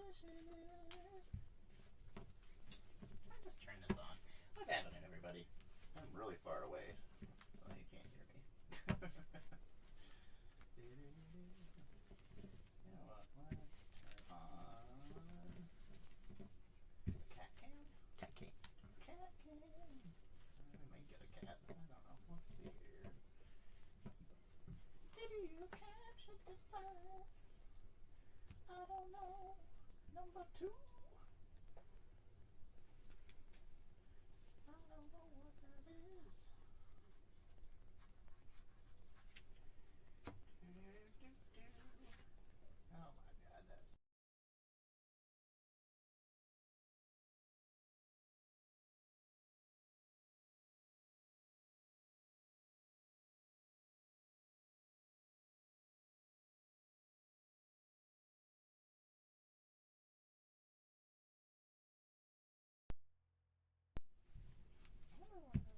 just turn this on. What's happening, everybody? I'm really far away, so you can't hear me. You know what? Let's turn on cat cam. Cat cam. Cat cam. I might get a cat. I don't know. Let's see here. Video capture device. I don't know. Number 2. I don't know what that is. Oh my god, that's...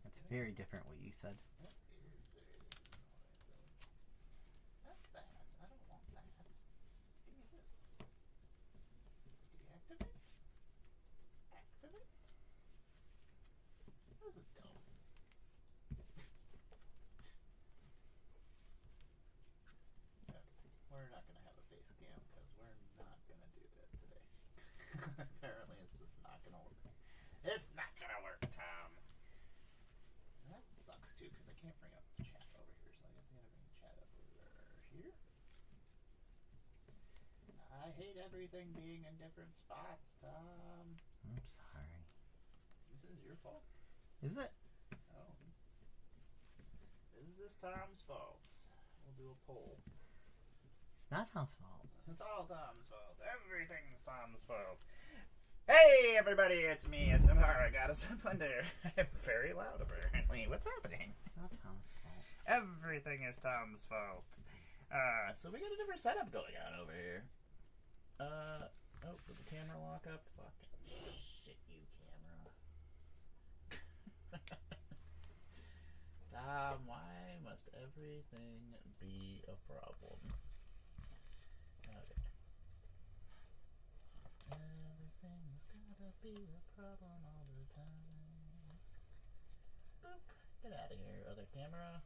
It's very different what you said. That is very different what I said. That's that. I don't want that. Give me this. Deactivate? Activate? This is dumb. Okay. We're not going to have a face cam because we're not going to do that today. Apparently it's just not going to work. It's not going to work, Tom. That sucks too because I can't bring up chat over here, so I guess I gotta bring chat up over here. I hate everything being in different spots, Tom. I'm sorry. This is your fault? Is it? Oh. Is this Tom's fault? We'll do a poll. It's not Tom's fault. It's all Tom's fault. Everything's Tom's fault. Hey everybody, it's me, it's Amara, Goddess of Splendor. I'm very loud apparently. What's happening? It's not Tom's fault. Everything is Tom's fault. So we got a different setup going on over here. Oh, did the camera lock up? Fucking shit, you camera. Tom, why must everything be a problem? Okay. Everything's gotta be a problem all the time. Boop. Get out of here, other camera.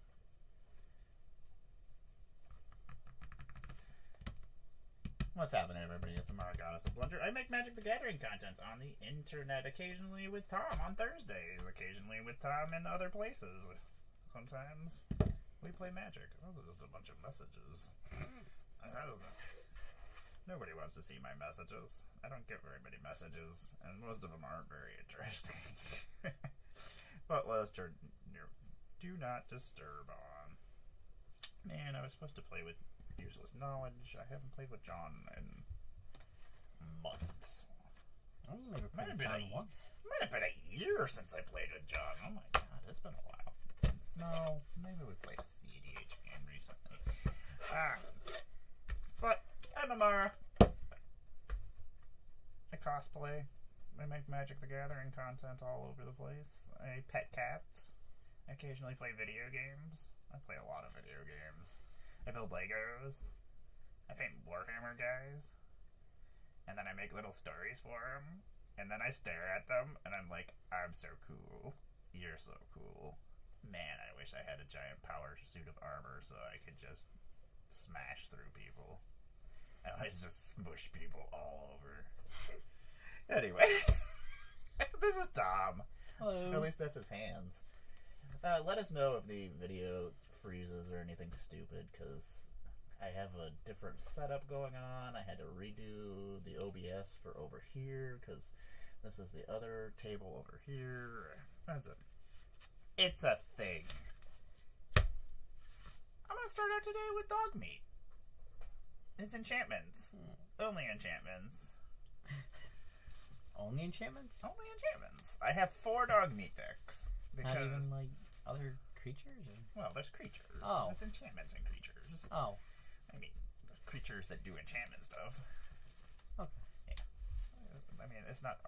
What's happening, everybody? It's Amara, Goddess of Blunder. I make Magic the Gathering content on the internet, occasionally with Tom on Thursdays, occasionally with Tom in other places. Sometimes we play Magic. Oh, there's a bunch of messages. Nobody wants to see my messages. I don't get very many messages, and most of them aren't very interesting. But let's turn your Do Not Disturb on. Man, I was supposed to play with Useless Knowledge. I haven't played with John in months. I've never played with John once. Might have been a year since I played with John. Oh my god, it's been a while. No, maybe we played a EDH game recently. But I'm Amara. I cosplay. I make Magic the Gathering content all over the place. I pet cats. I occasionally play video games. I play a lot of video games. I build Legos. I paint Warhammer guys. And then I make little stories for them. And then I stare at them and I'm like, I'm so cool. You're so cool. Man, I wish I had a giant power suit of armor so I could just smash through people. And I just smush people all over. Anyway. This is Tom. Hello. Or at least that's his hands. Let us know if the video freezes or anything stupid, because I have a different setup going on. I had to redo the OBS for over here, because this is the other table over here. That's it. It's a thing. I'm going to start out today with dog meat. It's enchantments. Only enchantments. Only enchantments? Only enchantments. I have 4 dog meat decks. Not even like other creatures? Or? Well, there's creatures. Oh. There's enchantments and creatures. Oh. I mean, there's creatures that do enchantment stuff. Okay. Yeah. I mean, it's not...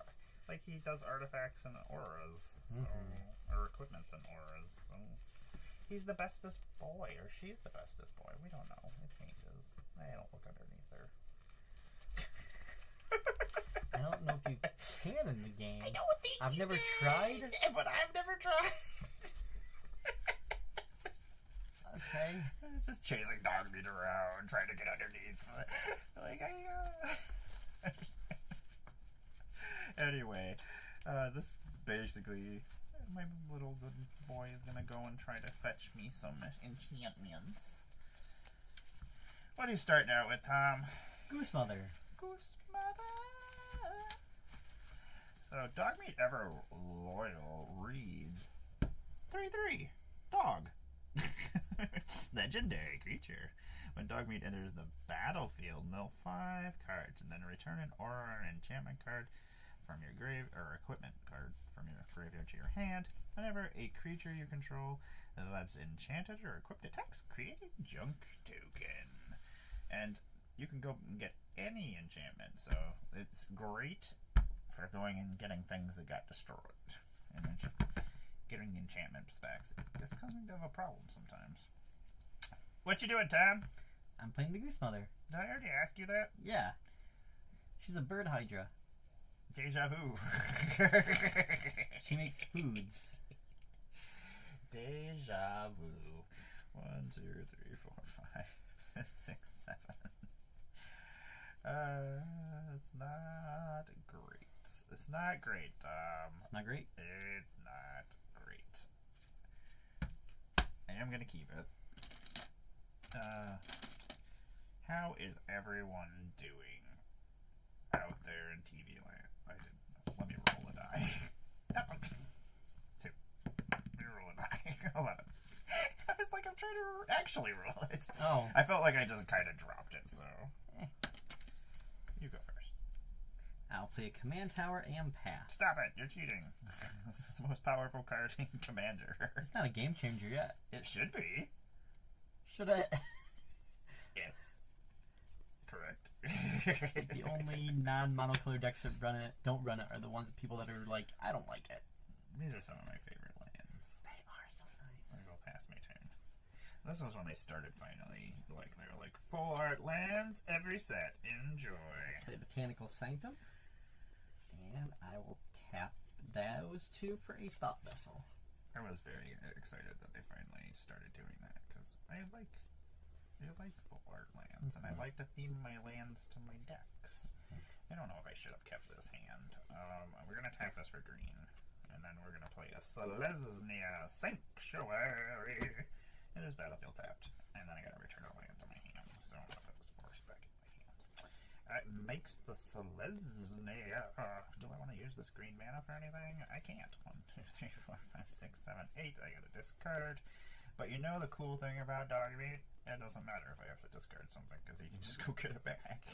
Like, he does artifacts and auras. So, or equipments and auras. So, he's the bestest boy. Or she's the bestest boy. We don't know. It changes. I don't look underneath her. I don't know if you can in the game. I don't think I've you never can, tried. but I've never tried. Okay. Just chasing dog meat around, trying to get underneath. Like, Anyway, this basically, my little good boy is gonna go and try to fetch me some enchantments. What are you starting out with, Tom? Goose Mother. Goose Mother. So, Dogmeat Ever Loyal reads 3/3 Dog. Legendary creature. When Dogmeat enters the battlefield, mill 5 cards and then return an aura or enchantment card from your grave or equipment card from your graveyard to your hand. Whenever a creature you control that's enchanted or equipped attacks, create a junk token. And you can go and get any enchantment, so it's great for going and getting things that got destroyed. And then getting enchantment specs is kind of a problem sometimes. What you doing, Tom? I'm playing the Goose Mother. Did I already ask you that? Yeah. She's a bird hydra. Deja vu. She makes foods. Deja vu. 1, 2, 3, 4, 5, 6, 7. It's not great. It's not great, Tom. It's not great? It's not great. I am going to keep it. How is everyone doing out there in TV land? Let me roll a die. 2. Let me roll a die. 11. I was like, I'm trying to actually roll it. Oh. I felt like I just kind of dropped it, so. You go first. I'll play a command tower and pass. Stop it. You're cheating. This is the most powerful card in Commander. It's not a game changer yet. It should be. Should it? Yes. Correct. The only non-monocolored decks that don't run it are the ones that people that are like, I don't like it. These are some of my favorite lands. They are so nice. I'm gonna go past my turn. This was when they started finally. Like, they were like, full art lands, every set. Enjoy. Play Botanical Sanctum. And I will tap those two for a Thought Vessel. I was very excited that they finally started doing that, because I like full art lands, and I like to theme my lands to my decks. I don't know if I should have kept this hand. We're going to tap this for green, and then we're going to play a Selesnya Sanctuary. It is battlefield tapped, and then I got to return a land to my hand, so I'm going to put this force back in my hand. It makes the Selesnya. Do I want to use this green mana for anything? I can't. 1, 2, 3, 4, 5, 6, 7, 8. I got to discard. But you know the cool thing about Dogmeat? It doesn't matter if I have to discard something, because he can just go get it back.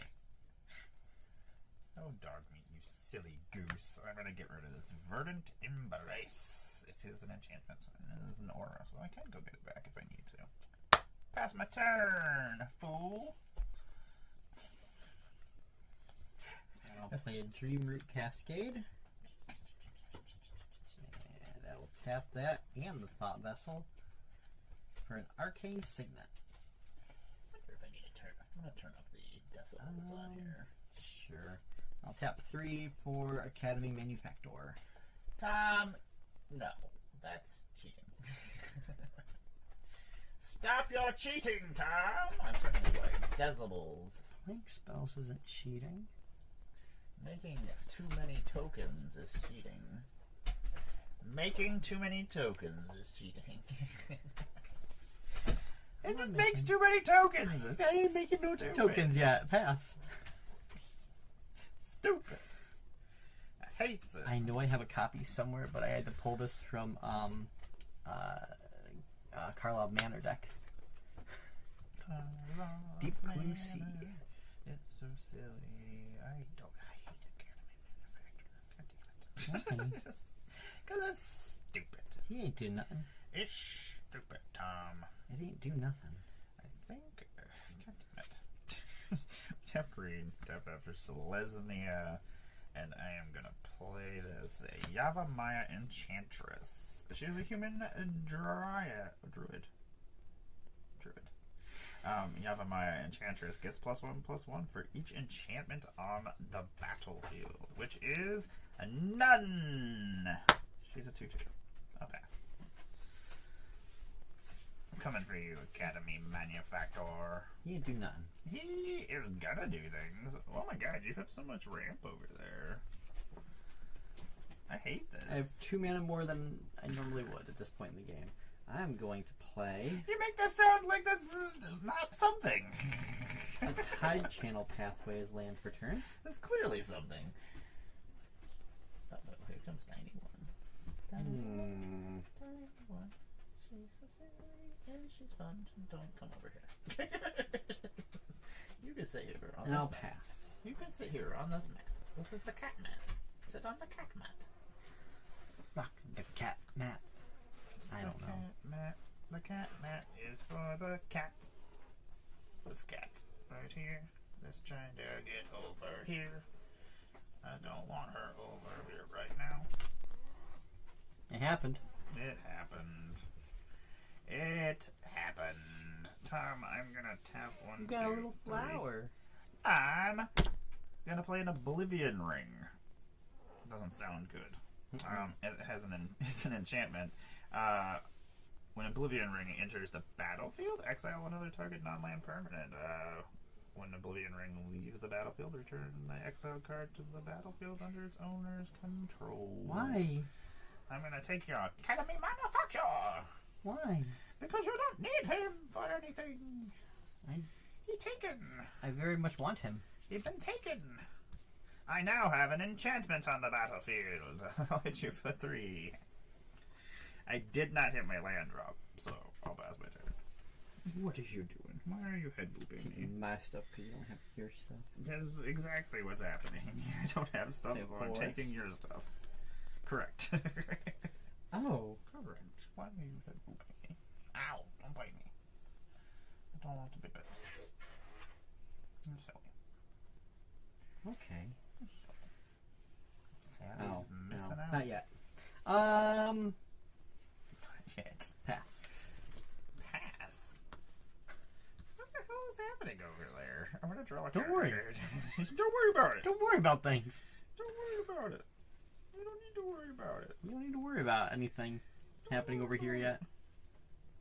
Oh, Dogmeat, you silly goose. I'm going to get rid of this Verdant Embrace. It is an enchantment, and it is an aura, so I can go get it back if I need to. Pass my turn, fool. And I'll play a Dreamroot Cascade. And I will tap that and the Thought Vessel for an Arcane Signet. I wonder if I need to turn. I'm going to turn off the decibels on here. Sure. I'll tap 3 for Academy Manufactor. Tom, no. That's cheating. Stop your cheating, Tom! I'm turning like decibels. Link Spells isn't cheating. Making too many tokens is cheating. Making too many tokens is cheating. It just makes too many tokens! I ain't making no tokens yet. Pass. Stupid. I hate it. I know I have a copy somewhere, but I had to pull this from Carlisle Manor deck. Deep Blue Sea. It's so silly. I hate Academy Manufacturer. God damn it. Because that's stupid. He ain't do nothing. It's stupid, Tom. It ain't do nothing. I think. God damn it. Tap green. Tap that for Selesnya. And I am going to play this Yavimaya Enchantress. She's a human druid. Yavimaya Enchantress gets +1/+1 for each enchantment on the battlefield, which is a none. She's a 2/2. I'll pass. I'm coming for you, Academy Manufactor. You do none. He is gonna do things. Oh my god, you have so much ramp over there. I hate this. I have 2 mana more than I normally would at this point in the game. I'm going to play You make this sound like that's not something. a Tide Channel Pathway as land for turn. That's clearly something. Oh, here comes 91. 91. She's so silly and she's fun. Don't come over here. You can sit here on And this I'll mat. pass. You can sit here on this mat. This is the cat mat. Sit on the cat mat. Rock the cat mat. I don't know. Cat mat. The cat mat is for the cat. This cat right here. That's trying to get over here. I don't want her over here right now. It happened. It happened. It happened. Tom, I'm gonna tap one. You got a 2, little 3. flower. I'm gonna play an Oblivion Ring. Doesn't sound good. It has it's an enchantment. When Oblivion Ring enters the battlefield, exile another target non-land permanent. When Oblivion Ring leaves the battlefield, return the exiled card to the battlefield under its owner's control. Why? I'm gonna take your Academy Manufacturer! Why? Because you don't need him for anything. I He taken. very much want him. He's been taken. I now have an enchantment on the battlefield. I'll hit you for 3. I did not hit my land drop, so I'll pass my turn. What are you doing? Why are you head booping me? Taking my stuff because you don't have your stuff. That's exactly what's happening. I don't have stuff, Of so I'm course. taking your stuff. Correct. Oh. Correct. Why are you head booping me? Ow! Don't bite me. I don't want to be bit. I'm silly. Okay. Sally's Oh, missing no, out. not yet. Yet. Pass. Pass. What the hell is happening over there? I'm gonna draw a Don't card. worry. Don't worry about it. Don't worry about things. Don't worry about it. You don't need to worry about it. You don't need to worry about anything happening over here yet.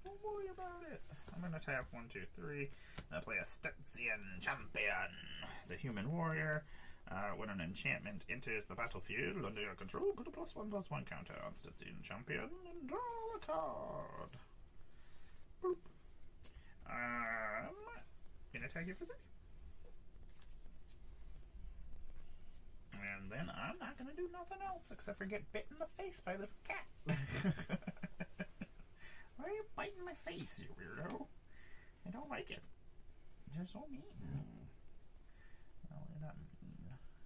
Don't worry about it. I'm gonna tap 1, 2, 3. I play a Stetson Champion. It's a human warrior. When an enchantment enters the battlefield under your control, put a +1/+1 counter on Stetson Champion and draw a card. Boop. Gonna attack you for 3. And then I'm not gonna do nothing else except for get bit in the face by this cat. Why are you biting my face, you weirdo? I don't like it. You're so mean. No, you're not mean.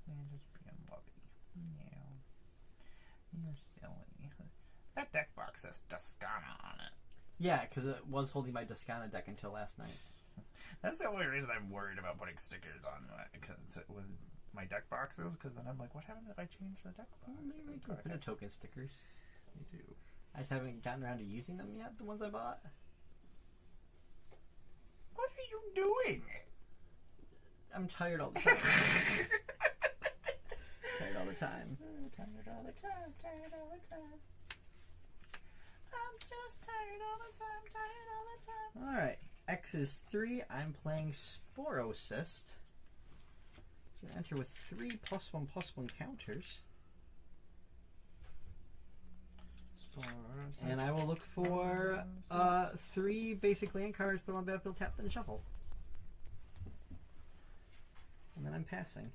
You're just being lovey. Yeah. You're silly. That deck box says Tuscana on it. Yeah, because it was holding my Descana deck until last night. That's the only reason I'm worried about putting stickers on with my deck boxes, because then I'm like, what happens if I change the deck box? They could put token stickers. They do. I just haven't gotten around to using them yet, the ones I bought. What are you doing? I'm tired all the time. Tired all the time. Tired all the time, tired all the time. I'm just tired all the time, tired all the time. Alright, X is 3. I'm playing Sporocyst. So enter with 3 +1/+1 counters. And I will look for 3 basic land cards, put on battlefield, tap, then shuffle. And then I'm passing.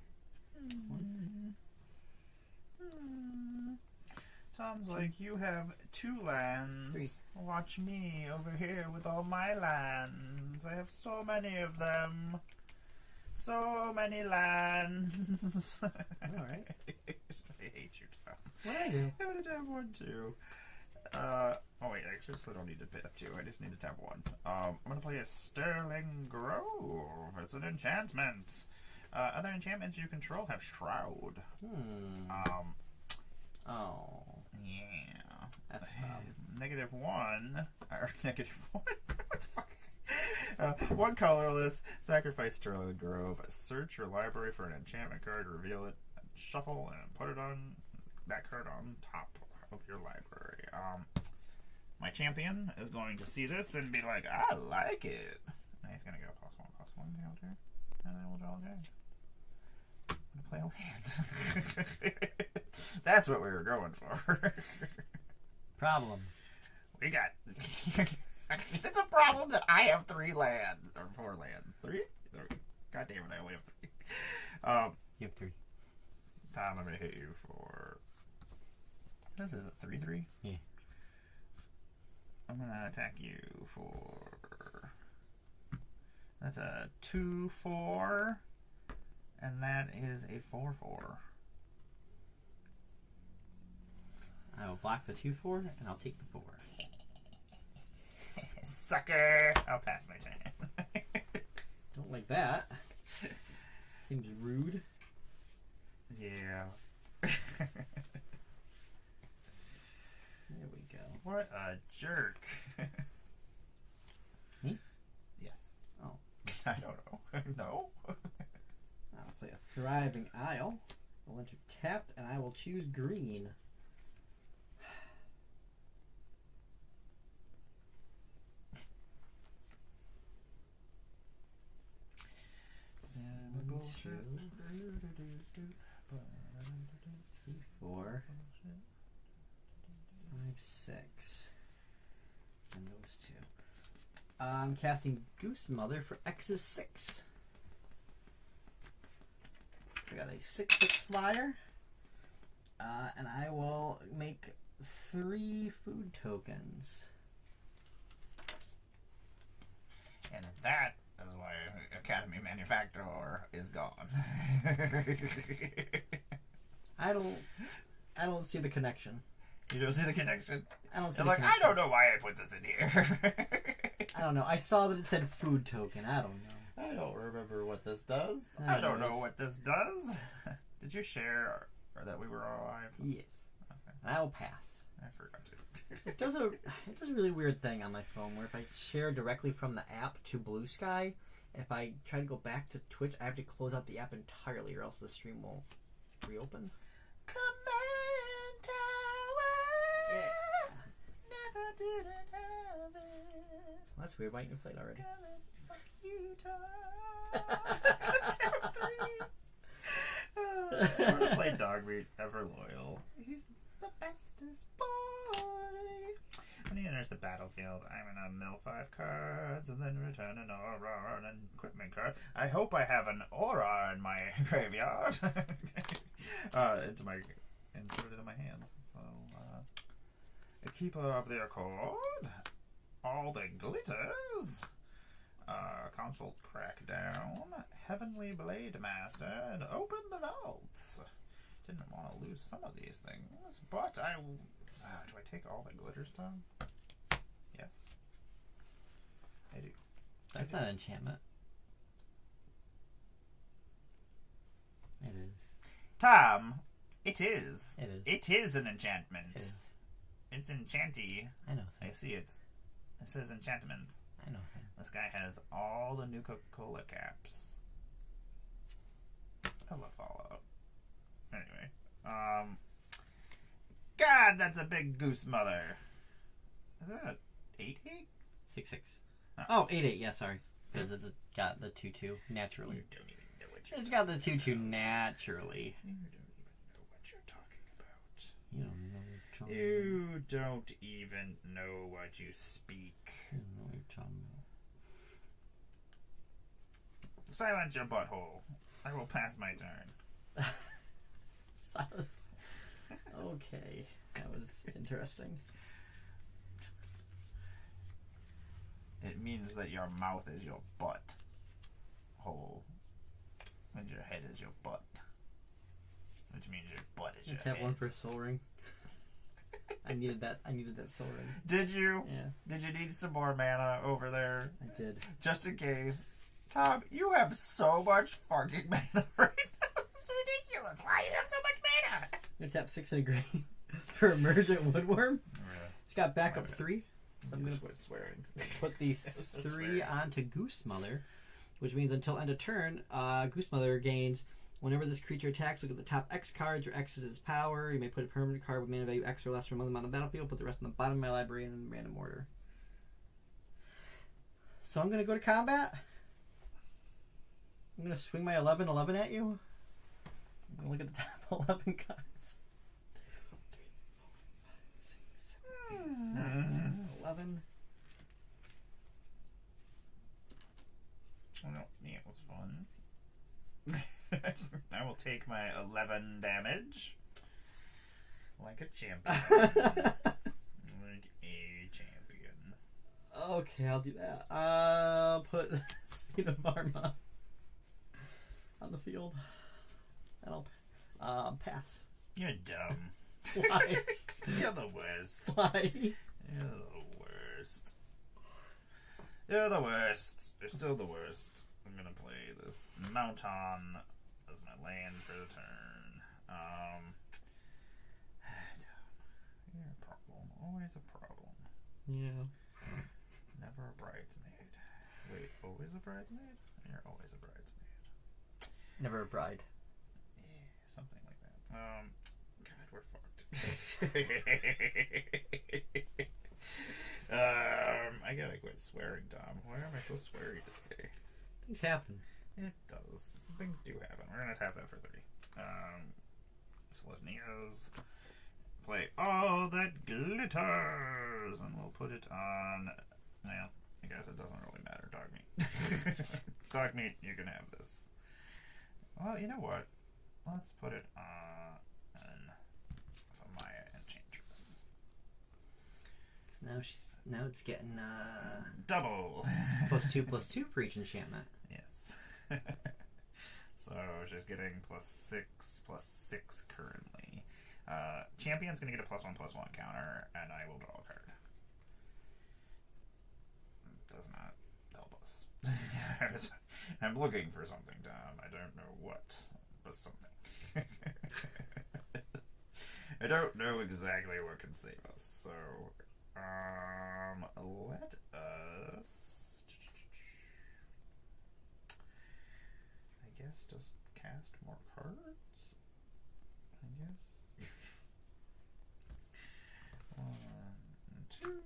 Tom's like, you have 2 lands. 3. Watch me over here with all my lands. I have so many of them. So many lands. Alright. I hate you, Tom. What did I do? I'm gonna tap 1, 2. Oh wait, actually, so I don't need to tap 2. I just need to tap 1. I'm gonna play a Sterling Grove. It's an enchantment. Other enchantments you control have Shroud. Oh. Yeah. That's a problem. -1. Or -1? What the fuck? One colorless. Sacrifice Sterling Grove. Search your library for an enchantment card. Reveal it. Shuffle and put it on that card on top of your library. My champion is going to see this and be like, I like it. And he's going to go +1/+1 counter. And I will draw a card. I'm going to play a land. That's what we were going for. Problem. We got... It's a problem that I have 3 lands. Or 4 lands. 3? God damn it, I only have 3. You have 3. Tom, I'm going to hit you for... This is a 3/3? Yeah. I'm going to attack you for... That's a 2/4. And that is a 4/4. I will block the 2/4, and I'll take the 4. Sucker! I'll pass my turn. Don't like that. Seems rude. Yeah. There we go. What a jerk. Me? Yes. Oh. I don't know. No? I'll play a Thriving Isle. I'll enter tapped, and I will choose green. Two, 3, 4, 5, 6. And those 2. I'm casting Goose Mother for X's 6. I got a 6/6 flyer. And I will make 3 food tokens. And that is why Academy Manufacturer is gone. I don't see the connection. You don't see the connection? I don't see You're the like, connection. I don't know why I put this in here. I don't know. I saw that it said food token. I don't know. I don't remember what this does. I I don't know knows. what this does. Did you share or that we were all alive? Yes. Okay. And I will pass. I forgot to. It does a really weird thing on my phone where if I share directly from the app to Blue Sky, if I try to go back to Twitch, I have to close out the app entirely or else the stream will reopen. Command Tower. Yeah. Never did it have it. Well, that's weird. Why didn't you play it already? Fuck you, Tom. 3. I want to play Dogmeat Ever Loyal. He's the bestest boy. When he enters the battlefield, I'm gonna mill 5 cards and then return an aura and an equipment card. I hope I have an aura in my graveyard. And put it in my hand. So, a keeper of the accord. All the glitters. Consult Crackdown. Heavenly Blade Master. And open the vaults. Didn't want to lose some of these things, but I... do I take all the glitters, Tom? Yes. I do. That's not an enchantment. It is. Tom, it is. It is. It is an enchantment. It is. It's enchanty. I know. I see it. It says enchantment. I know. This guy has all the new Coca-Cola caps. I love Fallout. Anyway, God, that's a big goose mother. Is that an 8/8? 6/6. Oh, 8/8. Yeah, sorry. Because it's got the 2/2 naturally. You don't even know what you're It's got the 2/2 naturally. You don't even know what you're talking about. You don't know what you're talking about. You don't even know what you speak. You don't know what you're talking about. Silence your butthole. I will pass my turn. Silence. Okay. That was interesting. It means that your mouth is your butt hole. And your head is your butt. Which means your butt is You your have head. one for Soul Ring. I needed that Soul Ring. Did you? Yeah, Did you need some more mana over there? I did. Just in case. Tom, you have so much fucking mana right now. It's ridiculous. Why you have so much mana? I'm gonna tap 6 and a green for Emergent Woodworm. Yeah. It's got backup 3. I'm going to quit swearing. put the 3 onto Goose Mother, which means until end of turn, Goose Mother gains, whenever this creature attacks, look at the top X cards, where X is its power. You may put a permanent card with mana value X or less from them on the battlefield, put the rest on the bottom of my library in random order. So I'm going to go to combat. I'm going to swing my 11/11 at you. I'm going to look at the top 11 cards. 3, 4, 5, 6, 7, 8, 9, 10, 11. Oh no, yeah, it was fun. I will take my 11 damage. Like a champion. Like a champion. Okay, I'll do that. I'll put Seed of Arma on the field. And I'll pass. You're dumb. Why? You're the worst. Why? You're the worst. You're the worst. You're still the worst. I'm gonna play this Mounton as my land for the turn. You're a problem. Always a problem. Yeah. Never a bridesmaid. Wait, always a bridesmaid? You're always a bridesmaid. Never a bride. Yeah, something like that. God, we're fucked. I gotta quit swearing, Tom. Why am I so sweary today? Things happen. It does. Things do happen. We're gonna tap that for 3. Selesnia's. Play all that glitters, and we'll put it on. Well, I guess it doesn't really matter. Dog meat. Dog meat, you can have this. Well, you know what? Let's put it on Maya Enchantress. Now it's getting Double. +2/+2 for each enchantment. Yes. So she's getting +6/+6 currently. Champion's gonna get a +1/+1 counter, and I will draw a card. Does not help us. I'm looking for something, Tom. I don't know what, but something. I don't know exactly what can save us, so let us, I guess, just cast more cards. I guess. 1, 2,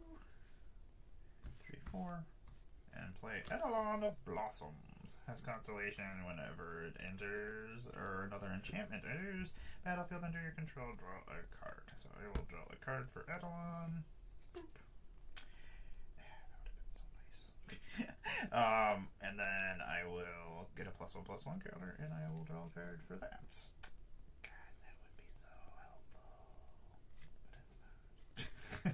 3, 4, and play Eidolon of Blossoms. Has Constellation whenever it enters, or another enchantment enters battlefield under your control, draw a card. So I will draw a card for Eidolon. Boop. That would have been so nice. And then I will get a +1/+1 counter, and I will draw a card for that. God, that would be so helpful. But it's not.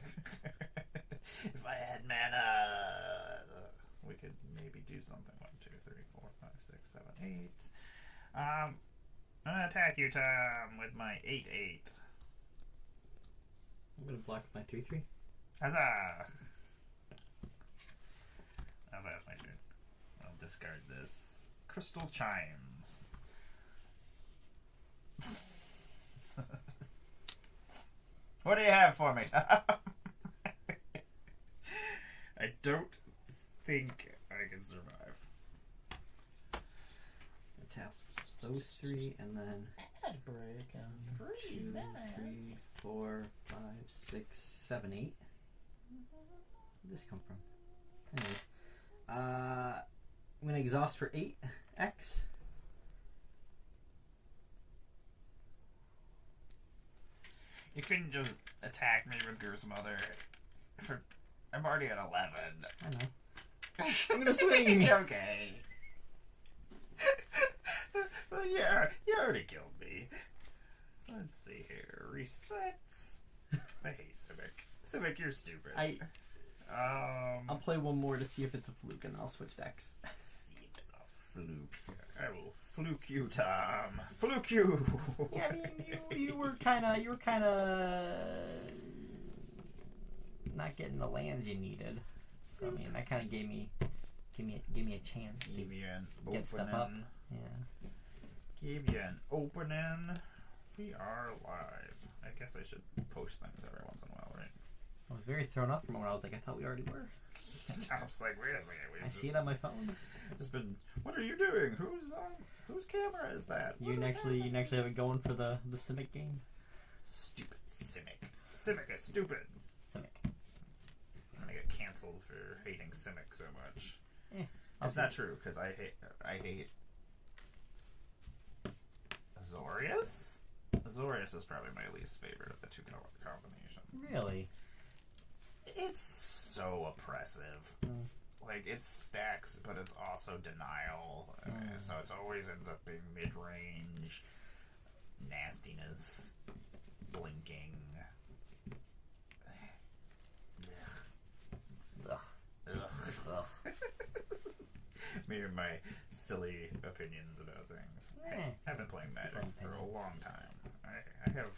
If I had mana, we could maybe do something. 1, 2, 3, 4, 5, 6, 7, 8. I'm gonna attack you, Tom, with my 8/8. I'm gonna block my 3/3. Huzzah! Now that's my turn. I'll discard this. Crystal Chimes. What do you have for me, Tom? I don't think I can survive. Tap those 3, and then Ad break and 2, 3, 4, 5, 6, 7, 8. Where'd this come from? Anyways, I'm gonna exhaust for 8x. You couldn't just attack me with Goose Mother. I'm already at 11. I know. I'm gonna swing. Okay. Well, yeah, you already killed me. Let's see here. Resets. I hate Civic. Civic, you're stupid. I'll play one more to see if it's a fluke, and then I'll switch decks. See if it's a fluke. I will fluke you, Tom. Fluke you. Yeah, I mean, you were kind of not getting the lands you needed. So I mean, that kind of gave me a chance to Give you an get stuff up. opening. Yeah. Give you an opening. We are live. I guess I should post things every once in a while, right? I was very thrown off from when I was like, I thought we already were. I was like, wait a second. I see it on my phone. Just been. What are you doing? Whose camera is that? You can actually have it going for the Simic game. Stupid Simic. Simic is stupid. Simic. I'm gonna get canceled for hating Simic so much. That's not true because I hate Azorius. Azorius is probably my least favorite of the two color combinations. Really? It's so oppressive. Like, it's stacks, but it's also denial. So it always ends up being mid-range nastiness, blinking. Ugh. Me and my silly opinions about things. I've been playing Magic for a long time. I have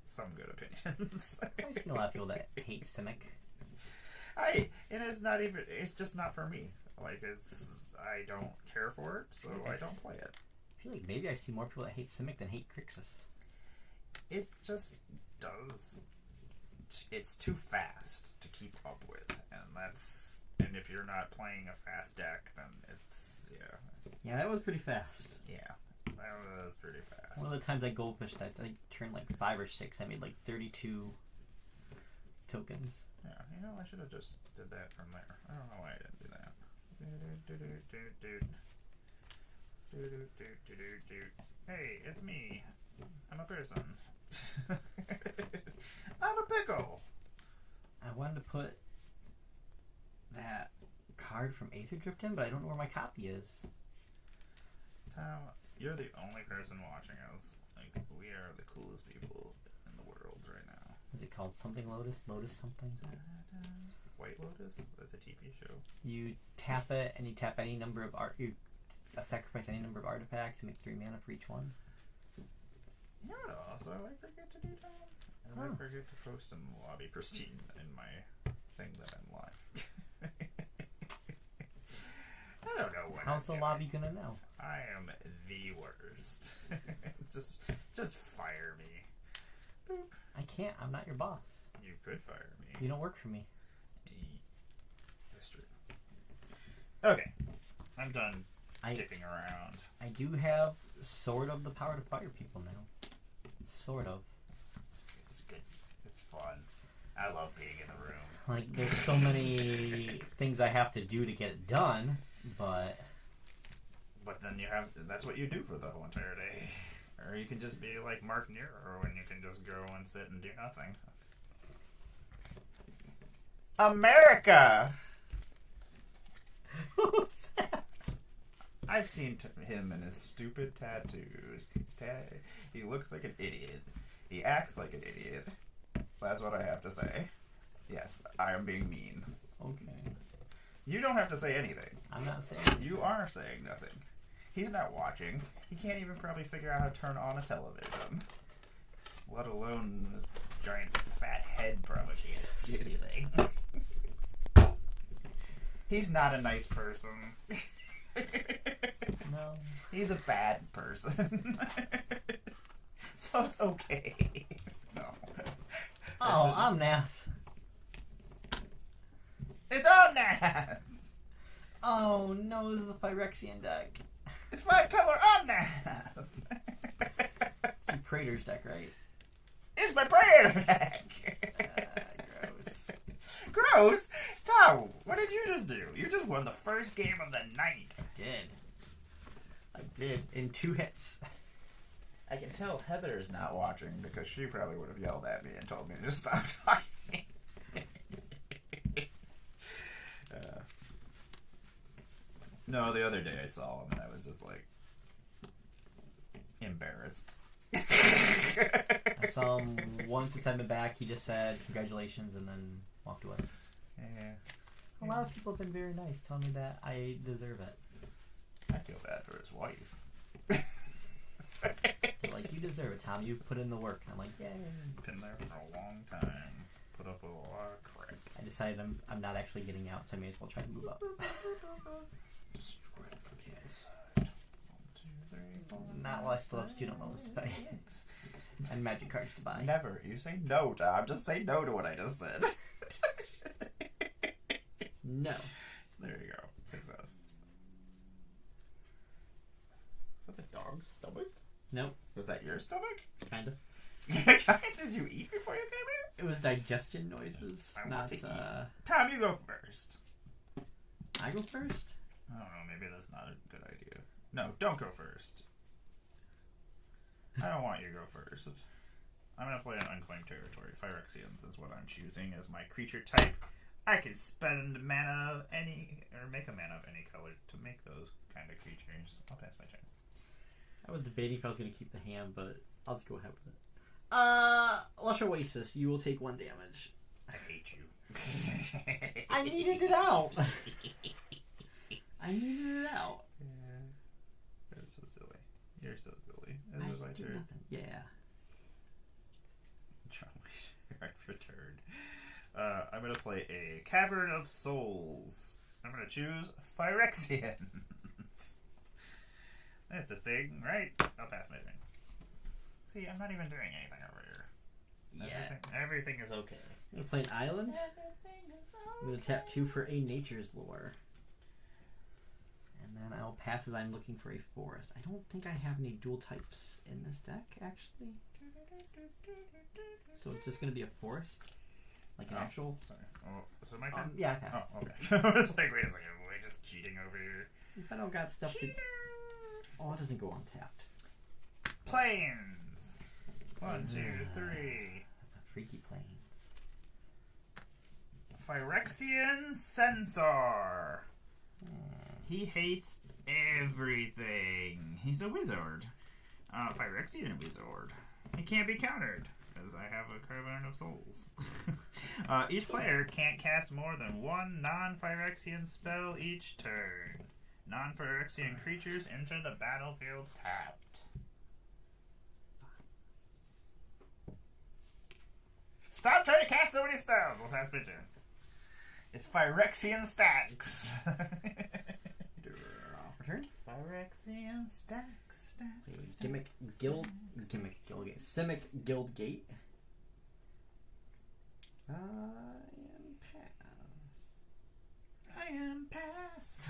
some good opinions. I've seen a lot of people that hate Simic. It's just not for me. Like, I don't care for it, so I don't play it. I feel like maybe I see more people that hate Simic than hate Crixus. It just does. It's too fast to keep up with, and if you're not playing a fast deck, then it's, Yeah, that was pretty fast. Yeah, that was pretty fast. One of the times I goldfished, I turned like 5 or 6. I made like 32 tokens. Yeah, I should have just did that from there. I don't know why I didn't do that. Hey, it's me. I'm a person. I'm a pickle. I wanted to put that card from Aether Drift in, but I don't know where my copy is. Tom, you're the only person watching us. Like, we are the coolest people in the world right now. Is it called something Lotus? Lotus something? White Lotus? That's a TV show. You tap it, and you tap any number of art. You sacrifice any number of artifacts and make 3 mana for each one. You know what also I forget to do, Tom? I forget to post in the lobby pristine in my thing that I'm live. I don't know what. How's the lobby gonna know? I am the worst. just fire me. Boop. I can't. I'm not your boss. You could fire me. You don't work for me. That's true. Okay. I'm done dicking around. I do have sort of the power to fire people now. Sort of. It's good. It's fun. I love being in the room. Like, there's so many things I have to do to get it done, but... But then that's what you do for the whole entire day. Or you can just be like Mark Nero and you can just go and sit and do nothing. America! Who's that? I've seen him and his stupid tattoos. He looks like an idiot. He acts like an idiot. That's what I have to say. Yes, I am being mean. Okay. You don't have to say anything. I'm not saying. You are saying nothing. He's not watching. He can't even probably figure out how to turn on a television. Let alone a giant fat head probably can't do anything. He's not a nice person. No. He's a bad person. So it's okay. No. Oh, Omnath. It's Omnath! Oh no, this is the Phyrexian deck. It's 5-color Omnath! It's Praetor's deck, right? It's my Praetor deck! Gross. Gross? Tom, what did you just do? You just won the first game of the night. I did. In 2 hits. I can tell Heather is not watching because she probably would have yelled at me and told me to just stop talking. No, the other day I saw him and I was just like embarrassed. I saw him once attempt it back. He just said congratulations and then walked away. Yeah. A lot of people have been very nice, telling me that I deserve it. I feel bad for his wife. They're like, you deserve it, Tom. You put in the work. I'm like, yay. Been there for a long time. Put up with a lot of crap. I decided I'm not actually getting out, so I may as well try to move up. Destroy it from the inside. 1, 2, 3, 4. Not while I still have student loans to pay. And magic cards to buy. Never. You say no, Tom. Just say no to what I just said. No. There you go. Success. Is that the dog's stomach? Nope. Was that your stomach? Kind of. Did you eat before you came here? It was digestion noises. I not, want to eat. Tom, you go first. I go first? I don't know. Maybe that's not a good idea. No, don't go first. I don't want you to go first. I'm going to play an unclaimed territory. Phyrexians is what I'm choosing as my creature type. I can spend mana of any, or make a mana of any color to make those kind of creatures. I'll pass my turn. I was debating if I was going to keep the hand, but I'll just go ahead with it. Lush Oasis, you will take 1 damage. I hate you. I needed it out. I needed it out. Yeah. You're so silly. You're so silly. Is it my turn? Nothing. Yeah. For turn. I'm going to play a Cavern of Souls. I'm going to choose Phyrexians. That's a thing, right? I'll pass my turn. See, I'm not even doing anything over here. Everything is okay. I'm going to play an island. I'm going to tap 2 for a Nature's Lore. And then I'll pass as I'm looking for a forest. I don't think I have any dual types in this deck, actually. So it's just going to be a forest? Like an actual? Sorry. Oh, so my turn? Yeah, I passed. Oh, okay. I was like, wait a second. We're just cheating over here. If I don't got stuff to... Oh, it doesn't go untapped. Plains! 1, 2, 3. That's a freaky plains. Phyrexian Censor. He hates everything. He's a wizard. Phyrexian wizard. He can't be countered, because I have a Cavern of Souls. Each player can't cast more than 1 non-Phyrexian spell each turn. Non-Phyrexian creatures enter the battlefield tapped. Stop trying to cast so many spells! We'll pass my turn. It's Phyrexian Stacks. Return? Phyrexian Stacks. Simic Guild Gate. I am pass.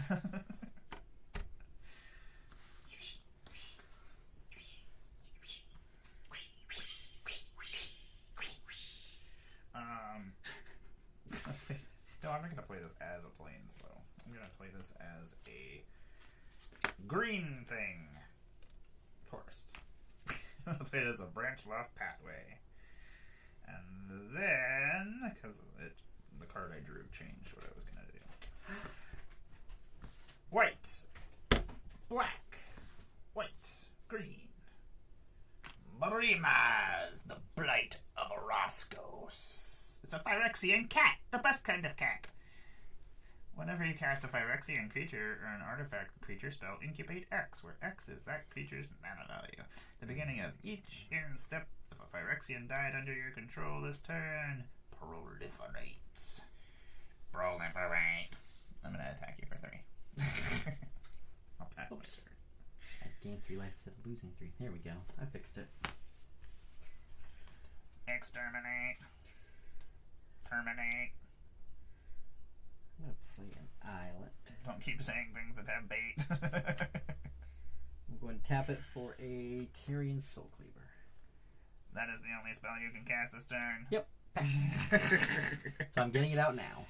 No, I'm not going to play this as a plains, though. I'm going to play this as a green thing. Forest. I'm going to play it as a branch left pathway. And then, because the card I drew changed what I was going to do. White. Black. White. Green. Marimas, the Blight of Oroscos. It's a Phyrexian cat, the best kind of cat. Whenever you cast a Phyrexian creature or an artifact creature spell, incubate X, where X is that creature's mana value. The beginning of each end step, if a Phyrexian died under your control this turn, proliferates. Proliferate. I'm going to attack you for 3. I'll pass my turn. I gained 3 life instead of losing 3. There we go. I fixed it. Exterminate. Terminate. I'm going to play an island. Don't keep saying things that have bait. I'm going to tap it for a Tyrian Soul Cleaver. That is the only spell you can cast this turn. Yep. So I'm getting it out now.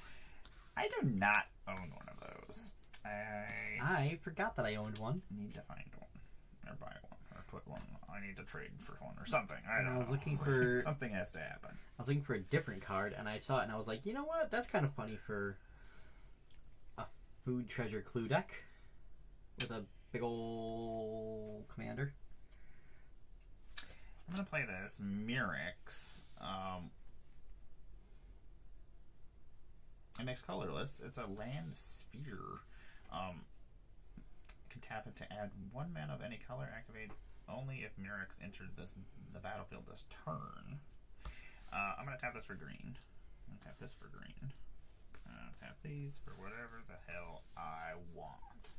I do not own one of those. I forgot that I owned one. Need to find one. Or buy one. Or put one. I need to trade for one or something. I don't know. I was looking for... Something has to happen. I was looking for a different card, and I saw it, and I was like, you know what? That's kind of funny for a Food Treasure Clue deck with a big ol' commander. I'm going to play this Mirix. It makes colorless. It's a land sphere. You can tap it to add 1 mana of any color. Activate only if Mirix entered the battlefield this turn. I'm going to tap this for green. I'm going to tap this for green. I'm going to tap these for whatever the hell I want.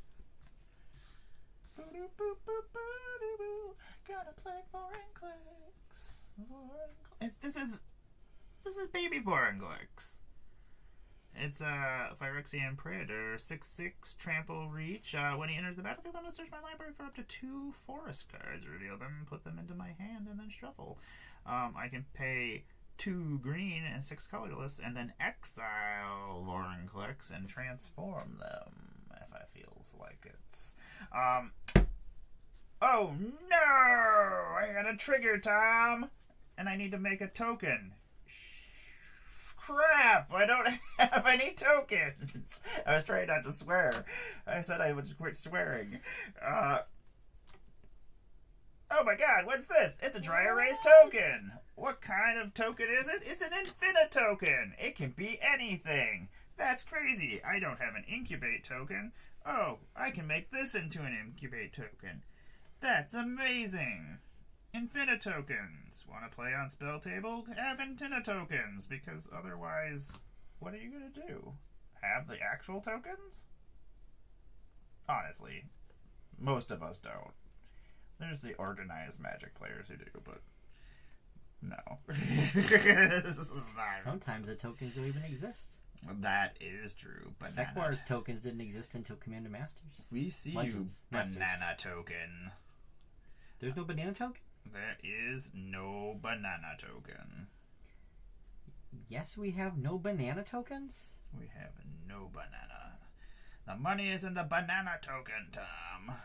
Gotta play foreign clicks. This is baby foreign clicks. It's a Phyrexian Predator, 6/6 trample reach. When he enters the battlefield, I'm going to search my library for up to 2 forest cards, reveal them, put them into my hand, and then shuffle. I can pay 2 green and 6 colorless, and then exile Vorinclex and transform them if I feels like it. Oh no! I got a trigger, Tom! And I need to make a token. Crap! I don't have any tokens! I was trying not to swear. I said I would quit swearing. Oh my god, what's this? It's a dry erase token! What kind of token is it? It's an infinite token! It can be anything! That's crazy! I don't have an incubate token. Oh, I can make this into an incubate token. That's amazing! Infinite tokens. Want to play on spell table? Have infinite tokens, because otherwise, what are you going to do? Have the actual tokens? Honestly, most of us don't. There's the organized Magic players who do, but no. Sometimes the tokens don't even exist. That is true. Sekwar's tokens didn't exist until Commander Masters. We see Legends. you, Masters. banana token. There's no banana token? There is no banana token. Yes, we have no banana tokens? We have no banana. The money is in the banana token, Tom.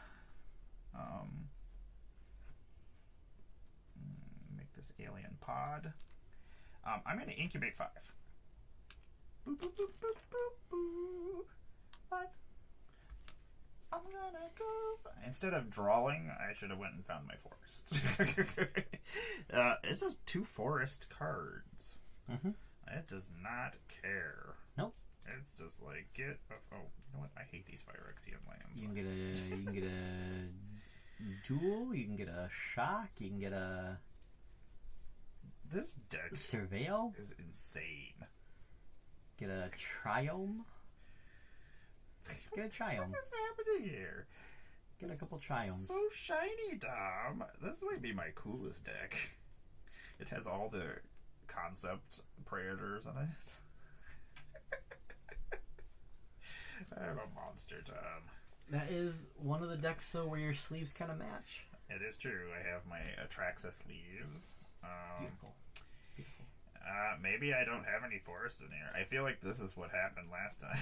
Make this alien pod. I'm going to incubate 5. Boop, boop, boop, boop, boop, boop. 5. I'm gonna go. Instead of drawing, I should have went and found my forest. It's just 2 forest cards. Mm-hmm. It does not care. Nope. It's just like get. Oh, you know what? I hate these Phyrexian lands. You can get a duel. You can get a shock. You can get a. This deck Surveil is insane. Get a Triome. Get a Triome. What's happening here? Get a couple Triomes. So shiny, Dom. This might be my coolest deck. It has all the concept predators in it. I'm a monster, Tom. That is one of the decks, though, where your sleeves kind of match. It is true. I have my Atraxa sleeves. Beautiful. Beautiful. Maybe I don't have any forests in here. I feel like this is what happened last time.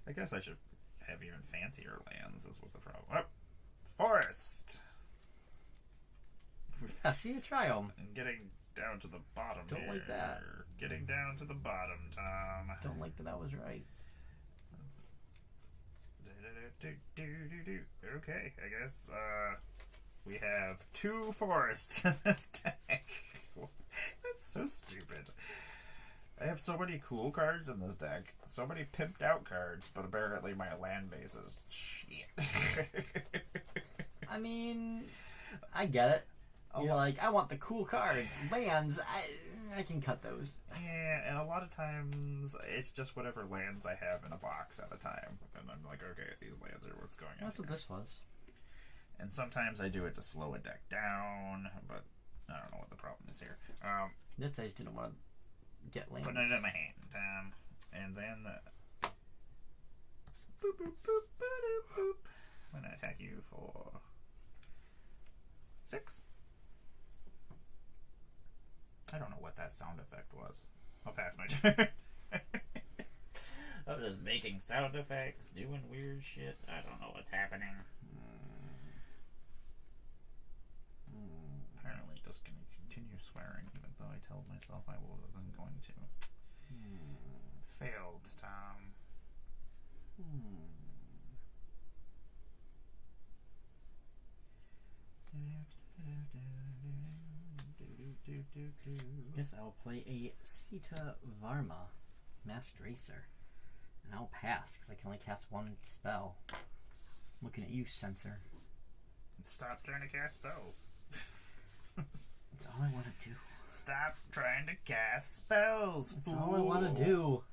I guess I should have even fancier lands is what the problem. Oh, forest! I see a Triome. And getting down to the bottom Don't here. like that. Getting down to the bottom, Tom. Don't like that I was right. Okay, I guess we have 2 forests in this deck. That's so stupid. I have so many cool cards in this deck. So many pimped out cards, but apparently my land base is shit. I mean, I get it. You're like, I want the cool cards. Lands, I can cut those. Yeah, and a lot of times it's just whatever lands I have in a box at a time. And I'm like, okay, these lands are what's going on. That's what this was. And sometimes I do it to slow a deck down, but I don't know what the problem is here. This I just didn't want to get lands. Putting it in my hand, and then boop, boop, boop, boop, boop. I'm gonna attack you for 6. I don't know what that sound effect was. I'll pass my turn. I'm just making sound effects, doing weird shit. I don't know what's happening. Apparently just gonna continue swearing, even though I told myself I wasn't going to. Failed, Tom. Guess I'll play a Sita Varma, Masked Racer. And I'll pass, because I can only cast 1 spell. Looking at you, Censor. Stop trying to cast spells. That's all I want to do. Stop trying to cast spells, That's fool. all I want to do.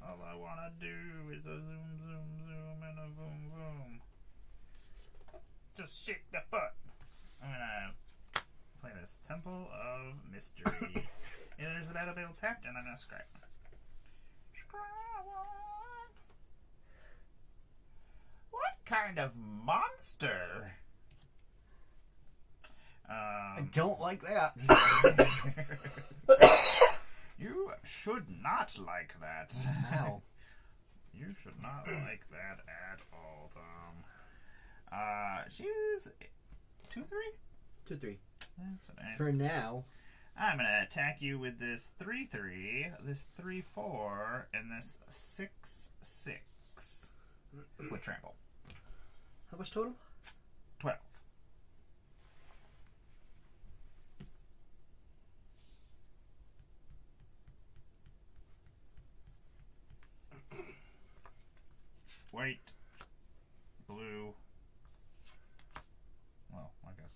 All I want to do is a zoom, zoom, zoom, and a boom, boom. Just shake the foot. I'm gonna play this Temple of Mystery. the battlefield tapped, and I'm gonna scry one. Scry one. What kind of monster? I don't like that. You should not like that. Ow. You should not like that at all, Tom. She's 2-3? 2-3. That's what For now. I'm gonna attack you with this 3-3, this 3-4, and this 6-6 with trample. How much total? 12. White, blue. Well, I guess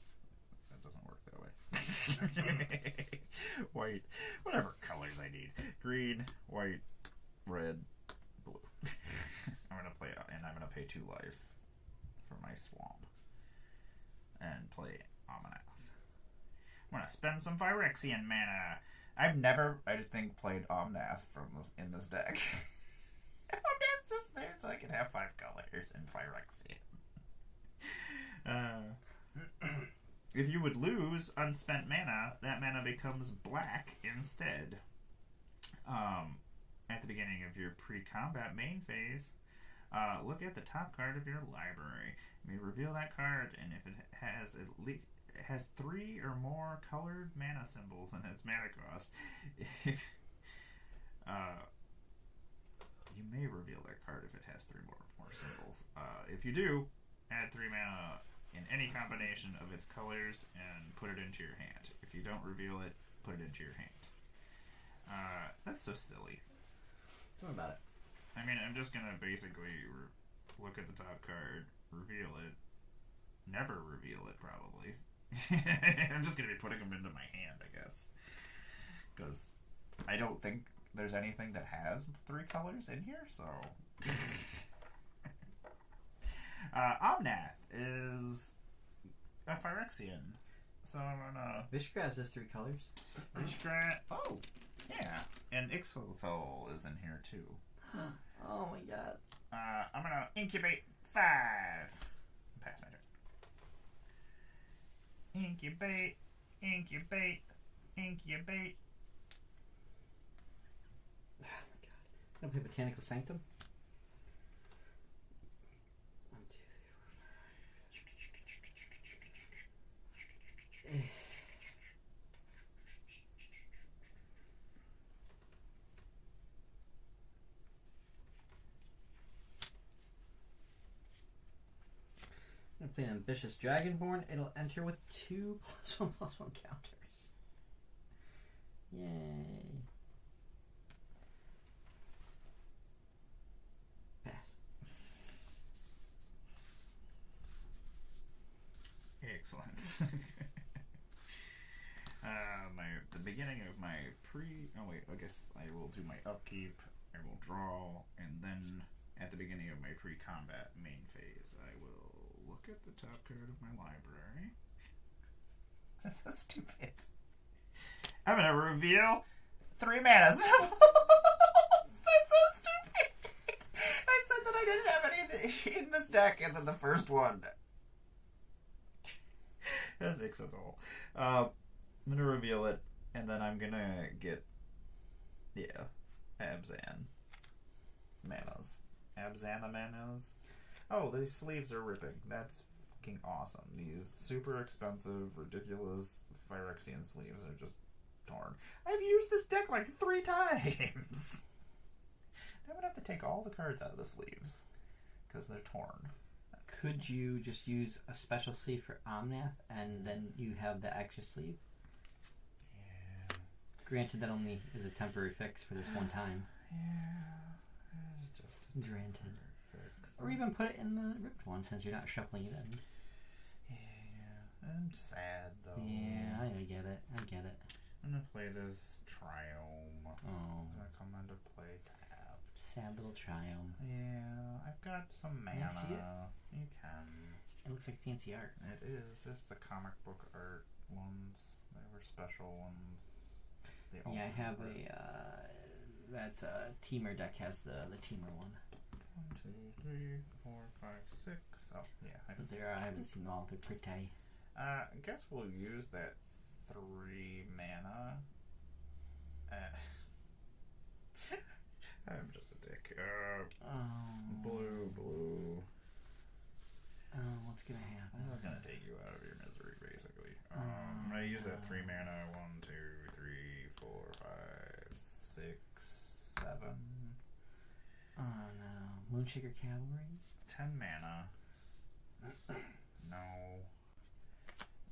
that doesn't work that way. White, whatever colors I need. Green, white, red, blue. I'm gonna play, and I'm gonna pay 2 life for my swamp, and play Omnath. I'm gonna spend some Phyrexian mana. I've never, I think, played Omnath in this deck. Omnath's just there so I can have 5 colors in Phyrexian. If you would lose unspent mana, that mana becomes black instead. At the beginning of your pre-combat main phase, look at the top card of your library. You may reveal that card, and if it has 3 or more colored mana symbols in its mana cost, you may reveal that card if it has 3 more symbols. If you do, add 3 mana in any combination of its colors and put it into your hand. If you don't reveal it, put it into your hand. That's so silly. What about it? I mean, I'm just gonna basically look at the top card, reveal it, never reveal it probably. I'm just gonna be putting them into my hand, I guess. Because I don't think there's anything that has 3 colors in here, so... Omnath is a Phyrexian. So I'm gonna... Vishgraz has 3 colors. Vishgraz... Oh, yeah. And Ixothol is in here, too. Oh my god. I'm gonna incubate 5. Pass my turn. Incubate, incubate, incubate. Oh my god. I'm gonna play Botanical Sanctum. 1, 2, 3, 4, 5. I'm gonna play an Ambitious Dragonborn. It'll enter with 2 +1/+1 counters. Yay. Pass. Excellent. The beginning of my I guess I will do my upkeep, I will draw, and then at the beginning of my pre-combat main phase, I will look at the top card of my library. That's so stupid. I'm gonna reveal 3 mana symbols. That's so stupid. I said that I didn't have anything in this deck, and then the first one. That's Ixothol. I'm gonna reveal it, and then I'm gonna get, Abzan manas. Abzana manas. Oh, these sleeves are ripping. That's fucking awesome. These super expensive, ridiculous Phyrexian sleeves are just torn. I've used this deck like 3 times. I would have to take all the cards out of the sleeves because they're torn. Could you just use a special sleeve for Omnath and then you have the extra sleeve? Yeah. Granted, that only is a temporary fix for this one time. Yeah. It's just a Granted. temporary fix. Or even put it in the ripped one since you're not shuffling it in. Yeah. I'm sad though. Yeah, I get it. I get it. I'm gonna play this Triome. Oh. I'm gonna come into play tapped. Sad little Triome. Yeah, I've got some mana. I see it? You can. It looks like fancy art. It is. It's the comic book art ones. They were special ones. Yeah, I have that Teamer deck has the Teamer one. 1, 2, 3, 4, 5, 6. Oh, yeah. I haven't seen all. They're pretty. I guess we'll use that 3 mana. I'm just a dick. Blue. What's gonna happen? I was gonna take you out of your misery, basically. I'm gonna use that 3 mana. 1, 2, 3, 4, 5, 6, 7. Oh no. Moonshaker Cavalry? 10 mana. No.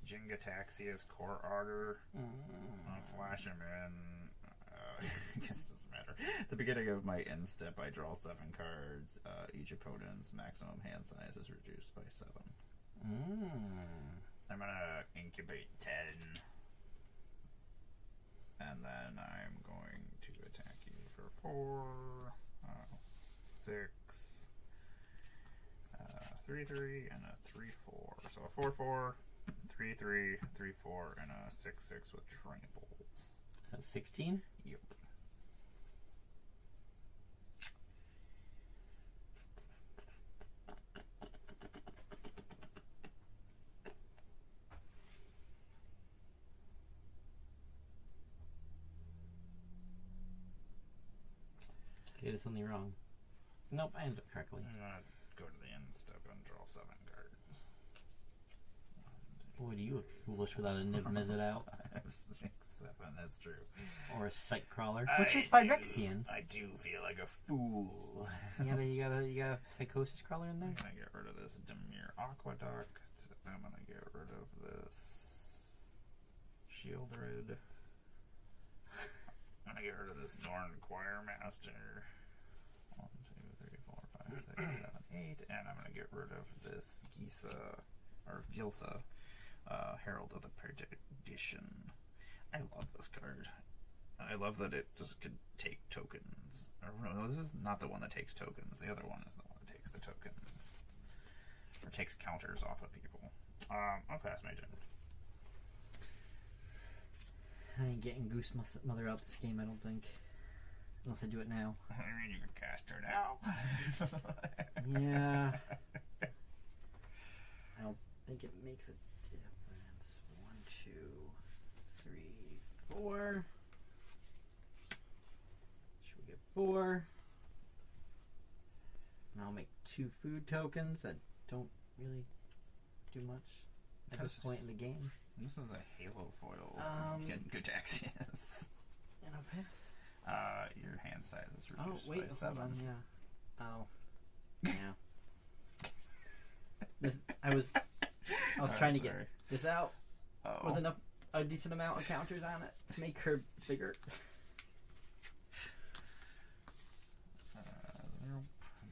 Jingataxia's Core Augur. Flash him in. I guess it doesn't matter. At the beginning of my end step, I draw 7 cards. Each opponent's maximum hand size is reduced by 7. I'm gonna incubate 10. And then I'm going to attack you for 4, 6, 3, 3, and a 3, 4. So a 4, 4, 3, 3, 3, 4, and a 6, 6 with tramples. That's 16? Yep. Okay, there's something wrong. Nope, I ended up correctly. I'm gonna go to the end step and draw 7 cards. Boy, do you look foolish without a nib mizzet out. 5, 6, 7, that's true. Or a sight crawler, which is Phyrexian. I do feel like a fool. You got a psychosis crawler in there? I'm gonna get rid of this Demir Aqueduct. I'm gonna get rid of this Shieldred. I'm gonna get rid of this Norn Choirmaster. 1, 2, 3, 4, 5, 6, 7, 8. And I'm gonna get rid of this Gilsa, Herald of the Perdition. I love this card. I love that it just could take tokens. No, this is not the one that takes tokens. The other one is the one that takes the tokens. Or takes counters off of people. I'll pass my turn. I ain't getting Goose Mother out this game, I don't think. Unless I do it now. I mean, you can cast her now. Yeah. I don't think it makes a difference. 1, 2, 3, 4. Should we get 4? And I'll make 2 food tokens that don't really do much at this point in the game. This is a Halo foil. Getting good taxes. And I'll pass. Your hand size is reduced by 7. Hold on, yeah. Oh. Yeah. I was trying to get this out with a decent amount of counters on it to make her bigger.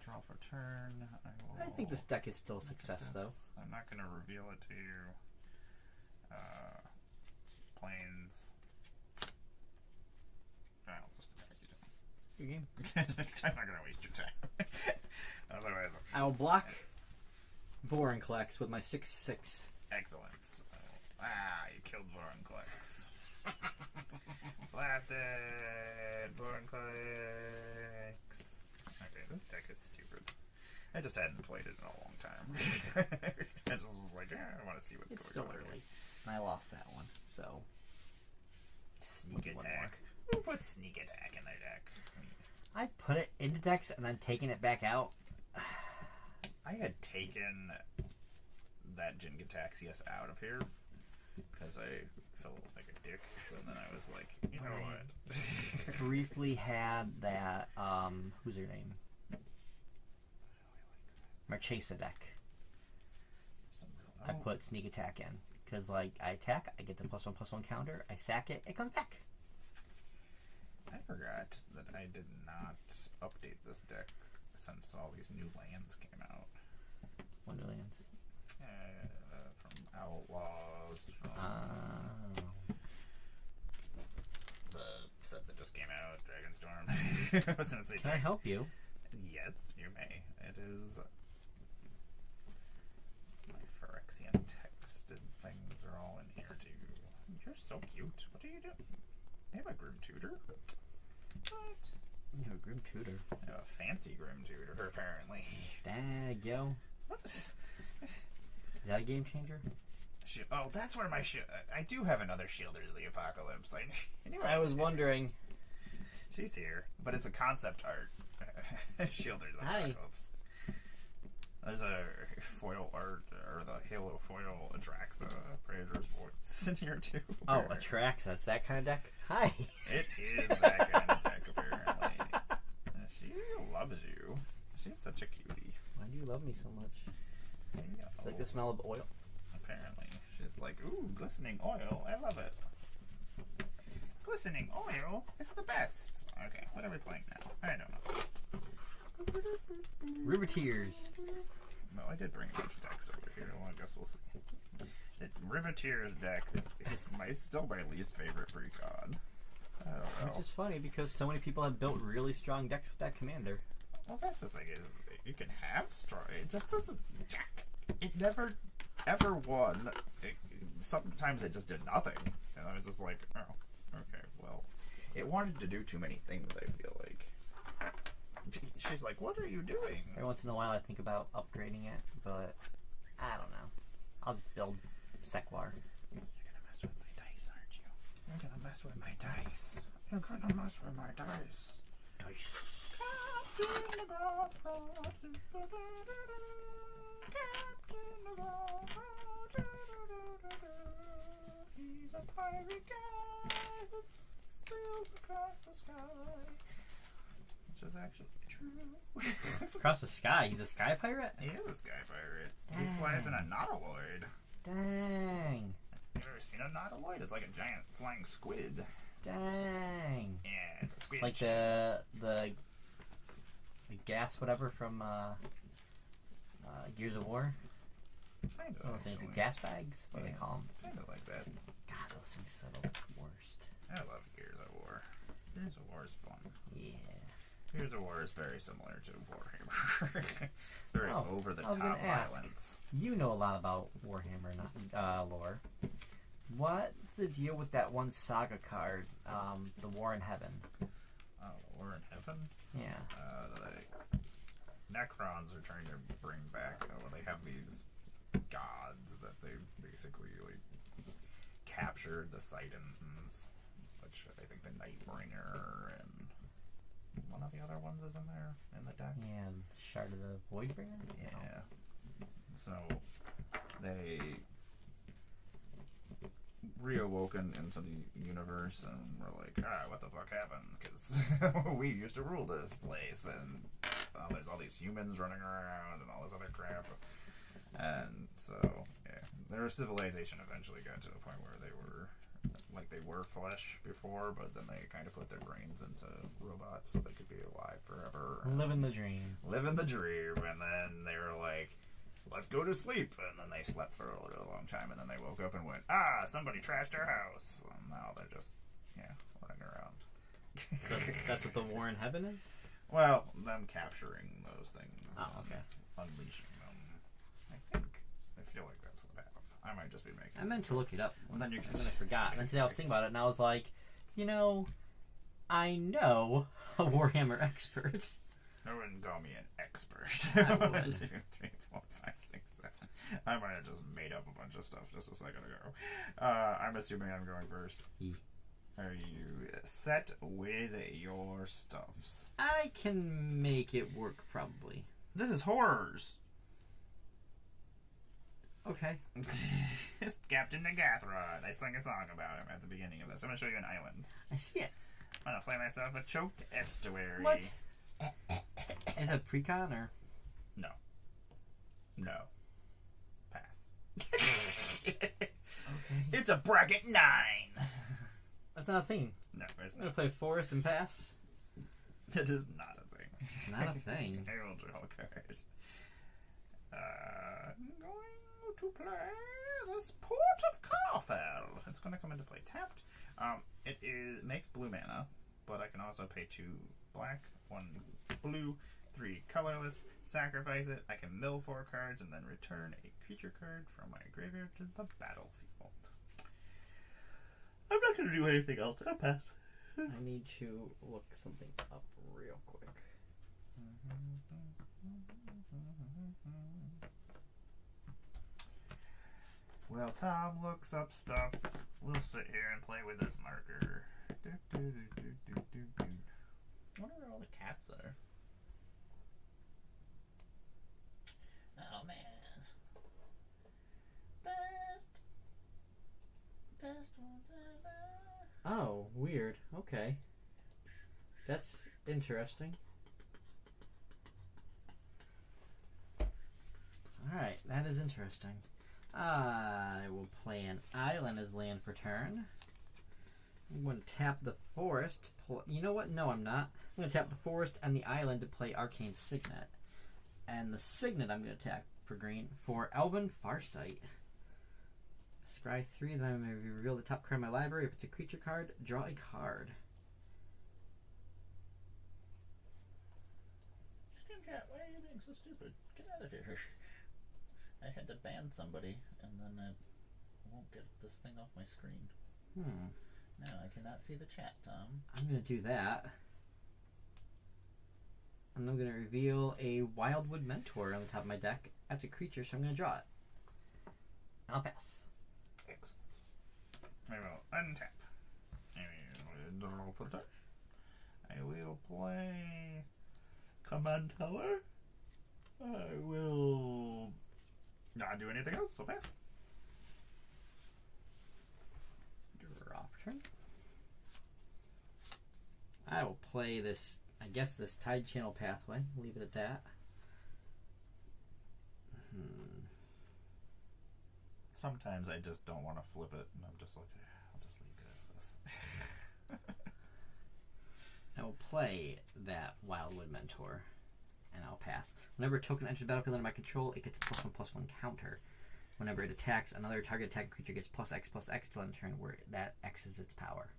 Draw for turn. I think this deck is still a success, though. I'm not going to reveal it to you. Planes. I'll just attack you. Your game. I'm not going to waste your time. Otherwise, I will block Vorinclex with my 6/6. Excellence. You killed Vorinclex. Blasted! Vorinclex. Okay, this deck is stupid. I just hadn't played it in a long time. I just was like, I want to see what's It's going still on. early. And I lost that one, so. Sneak One attack. Who put sneak attack in their deck? I put it into decks and then taken it back out. I had taken that Jingataxias out of here because I felt like a dick, and then I was like, you know what? Briefly had that, who's her name? Marchesa deck. I put sneak attack in. Because, like, I attack, I get the +1/+1 counter, I sack it, it comes back. I forgot that I did not update this deck since all these new lands came out. What new lands? From Outlaws, from the set that just came out, Dragonstorm. I was gonna say Can I help you? Yes, you may. It is my Phyrexian text and things are all in here too. You're so cute. What are you doing? They have a Grim Tutor? What? You have a Grim Tutor. They have a fancy Grim Tutor, apparently. Dang, yo. What? Is that a game changer? Oh, that's where my shield... I do have another Shielder of the Apocalypse. I knew I was wondering. She's here, but it's a concept art. Shielder of the Apocalypse. There's a foil art, or the Halo foil Atraxa, Predator's Voice in here too. Oh, Atraxa, it's that kind of deck? Hi! It is that kind of deck, apparently. She loves you. She's such a cutie. Why do you love me so much? It's like the smell of oil. Apparently. She's like, ooh, glistening oil. I love it. Glistening oil is the best. Okay, what are we playing now? I don't know. Riveteers. Well, I did bring a bunch of decks over here. Well, I guess we'll see. Riveteers deck is still my least favorite precon. I don't know. Which is funny because so many people have built really strong decks with that commander. Well, that's the thing is, you can have strong. It just doesn't. It never, ever won. Sometimes it just did nothing. And I was just like, oh, okay, well. It wanted to do too many things, I feel like. She's like, what are you doing? Every once in a while I think about upgrading it, but I don't know. I'll just build Sequar. You're gonna mess with my dice, aren't you? You're gonna mess with my dice. You're gonna mess with my dice. Dice. Captain He's a pirate guy that sails across the sky. Which is actually true. Across the sky? He's a sky pirate? He is a sky pirate. Dang. He flies in a nautiloid. Dang. You ever seen a nautiloid? It's like a giant flying squid. Dang. Yeah, it's a squid. Like the gas whatever from Gears of War? Kind of. Oh, things like gas bags? What do they call them? Kind of like that. God, those things are the worst. I love Gears of War. Gears of War is fun. Yeah. Gears of War is very similar to Warhammer. Very over-the-top violence. You know a lot about Warhammer lore. What's the deal with that one saga card, the War in Heaven? Oh, War in Heaven? Yeah. The Necrons are trying to bring back. They have these gods that they basically captured, the Sidons, which I think the Nightbringer and one of the other ones is in there in the deck. Yeah, Shard of the Voidbringer? Yeah. So they reawoken into the universe and we're like, what the fuck happened? Because we used to rule this place and there's all these humans running around and all this other crap. And so, yeah, their civilization eventually got to the point where they were flesh before, but then they kind of put their brains into robots so they could be alive forever. Living the dream. Living the dream, and then they were like, let's go to sleep. And then they slept for a really long time, and then they woke up and went, somebody trashed our house. And now they're just, running around. So that's what the War in Heaven is? Well, them capturing those things. Oh, okay. Unleashing them. I feel like that's what happened. I might just be making I meant to look it up. And then you can... I forgot. And then today I was thinking about it, and I was like, I know a Warhammer expert. I wouldn't call me an expert. I would. 1, 2, 3, 4, 5, 6, 7. I might have just made up a bunch of stuff just a second ago. I'm assuming I'm going first. Are you set with your stuffs? I can make it work, probably. This is horrors. Okay. It's Captain Nagathrod. I sang a song about him at the beginning of this. I'm going to show you an island. I see it. I'm going to play myself a choked estuary. What? Is it precon or? No. Pass. Okay. It's a bracket 9. That's not a thing. No, it's I'm gonna not. play Forest and Pass. It is not a thing. Not a thing. I will draw cards. I'm going to play this Port of Carfell. It's going to come into play tapped. It makes blue mana, but I can also pay 2 black, 1 blue, 3 colorless, sacrifice it. I can mill 4 cards and then return a creature card from my graveyard to the battlefield. I'm not going to do anything else. I'll pass. I need to look something up real quick. Well, Tom looks up stuff. We'll sit here and play with this marker. I wonder where all the cats are. Oh man. Best ones ever. Oh, weird. Okay. That's interesting. Alright, that is interesting. I will play an island as land per turn. I'm going to tap the forest. You know what? No, I'm not. I'm going to tap the forest and the island to play Arcane Signet. And the Signet I'm going to tap for green for Elven Farsight. Scry 3, then I'm going to reveal the top card of my library. If it's a creature card, draw a card. Steam Chat, why are you being so stupid? Get out of here. I had to ban somebody, and then it won't get this thing off my screen. Now I cannot see the chat, Tom. I'm going to do that. And I'm going to reveal a Wildwood Mentor on the top of my deck. That's a creature, so I'm going to draw it. And I'll pass. Excellent. I will untap. And draw for the turn. I will play Command Tower. I will not do anything else, so pass. Draw for turn. I will play this, I guess, this Tide Channel Pathway. Leave it at that. Sometimes I just don't want to flip it, and I'm just like, I'll just leave it as this. I will play that Wildwood Mentor, and I'll pass. Whenever a token enters the battlefield under my control, it gets a +1/+1 counter. Whenever it attacks, another target attack creature gets +X/+X till end turn, where that X is its power.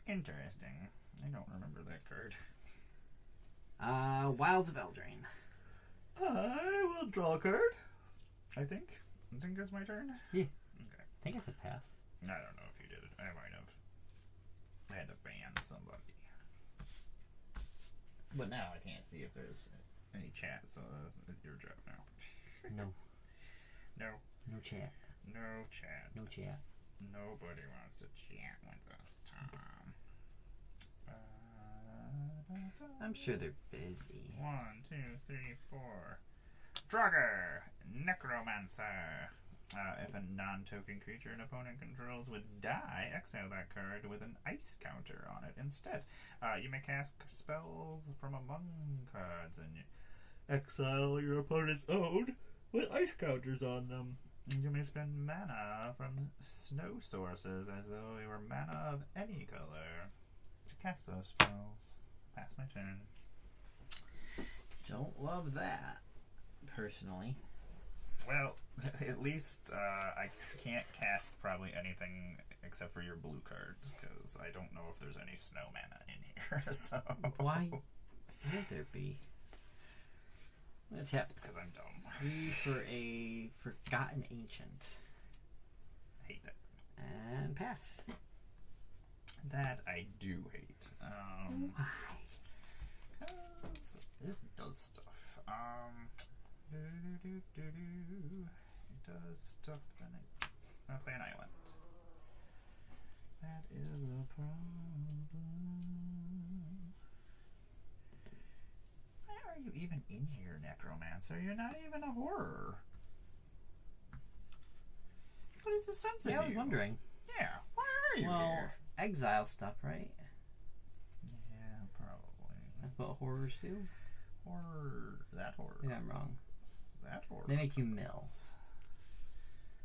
Interesting. I don't remember that card. Wilds of Eldraine. I will draw a card. I think it's my turn. Yeah. Okay. I think I said pass. I don't know if you did it. I might have. I had to ban somebody. But now I can't see if there's Any chat, so it's your job now. No. No. No chat. No chat. No chat. Nobody wants to chat with us, Tom. I'm sure they're busy. 1, 2, 3, 4. Drugger, Necromancer. If a non-token creature an opponent controls would die, exile that card with an ice counter on it instead. You may cast spells from among cards and exile your opponent's own with ice counters on them. You may spend mana from snow sources as though they were mana of any color to cast those spells. Pass my turn. Don't love that, personally. Well, at least I can't cast probably anything except for your blue cards, because I don't know if there's any snow mana in here. So Why would there be? I'm gonna tap because I'm dumb. 3 for a Forgotten Ancient. I hate that. And pass. That I do hate. Why? 'Cause it does stuff. It does stuff, then I play an island. That is a problem. Why are you even in here, Necromancer? You're not even a horror. What is the sense of you? Yeah, I was wondering. Yeah, why are you Well, here? exile stuff, right? Yeah, probably. That's what horrors do. Horror. That horror. Maybe I'm wrong. That horror. They make you mill.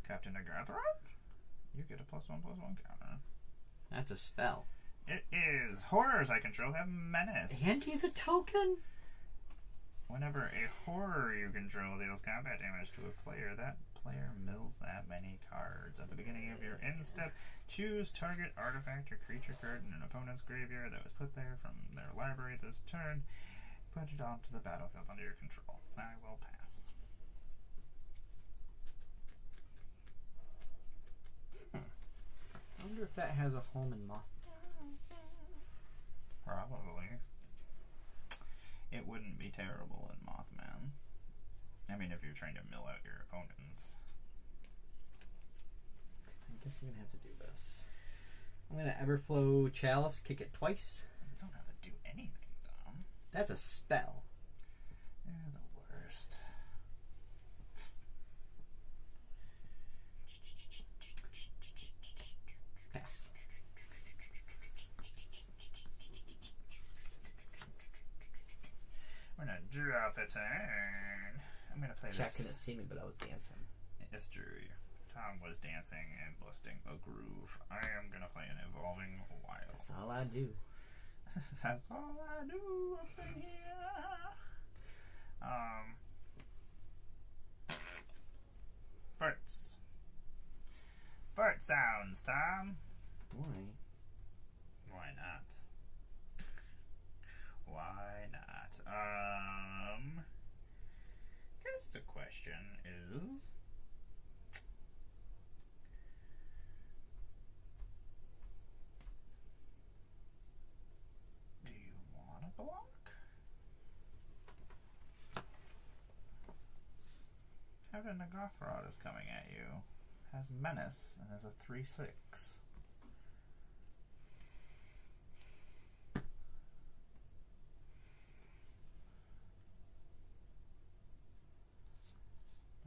Captain Agathron? You get a +1/+1 counter. That's a spell. It is. Horrors I control have menace. And he's a token? Whenever a horror you control deals combat damage to a player, that player mills that many cards. At the beginning of your end step, choose target artifact or creature card in an opponent's graveyard that was put there from their library this turn. Put it onto the battlefield under your control. I will pass. wonder if that has a home in Moth. Probably. It wouldn't be terrible in Mothman. I mean, if you're trying to mill out your opponents. I guess I'm going to have to do this. I'm going to Everflow Chalice, kick it twice. You don't have to do anything, Dom. That's a spell. You're the worst. Pass. We're gonna drop a turn. I'm gonna play Chat couldn't this. see me, but I was dancing. It's true. Tom was dancing and busting a groove. I am gonna play an Evolving Wild. That's all I do. That's all I do up in here. Farts. Fart sounds, Tom. Why? Why not? Why not? Guess the question is, do you want to block? Kevin the Gothrod is coming at you. Has Menace and is a 3/6.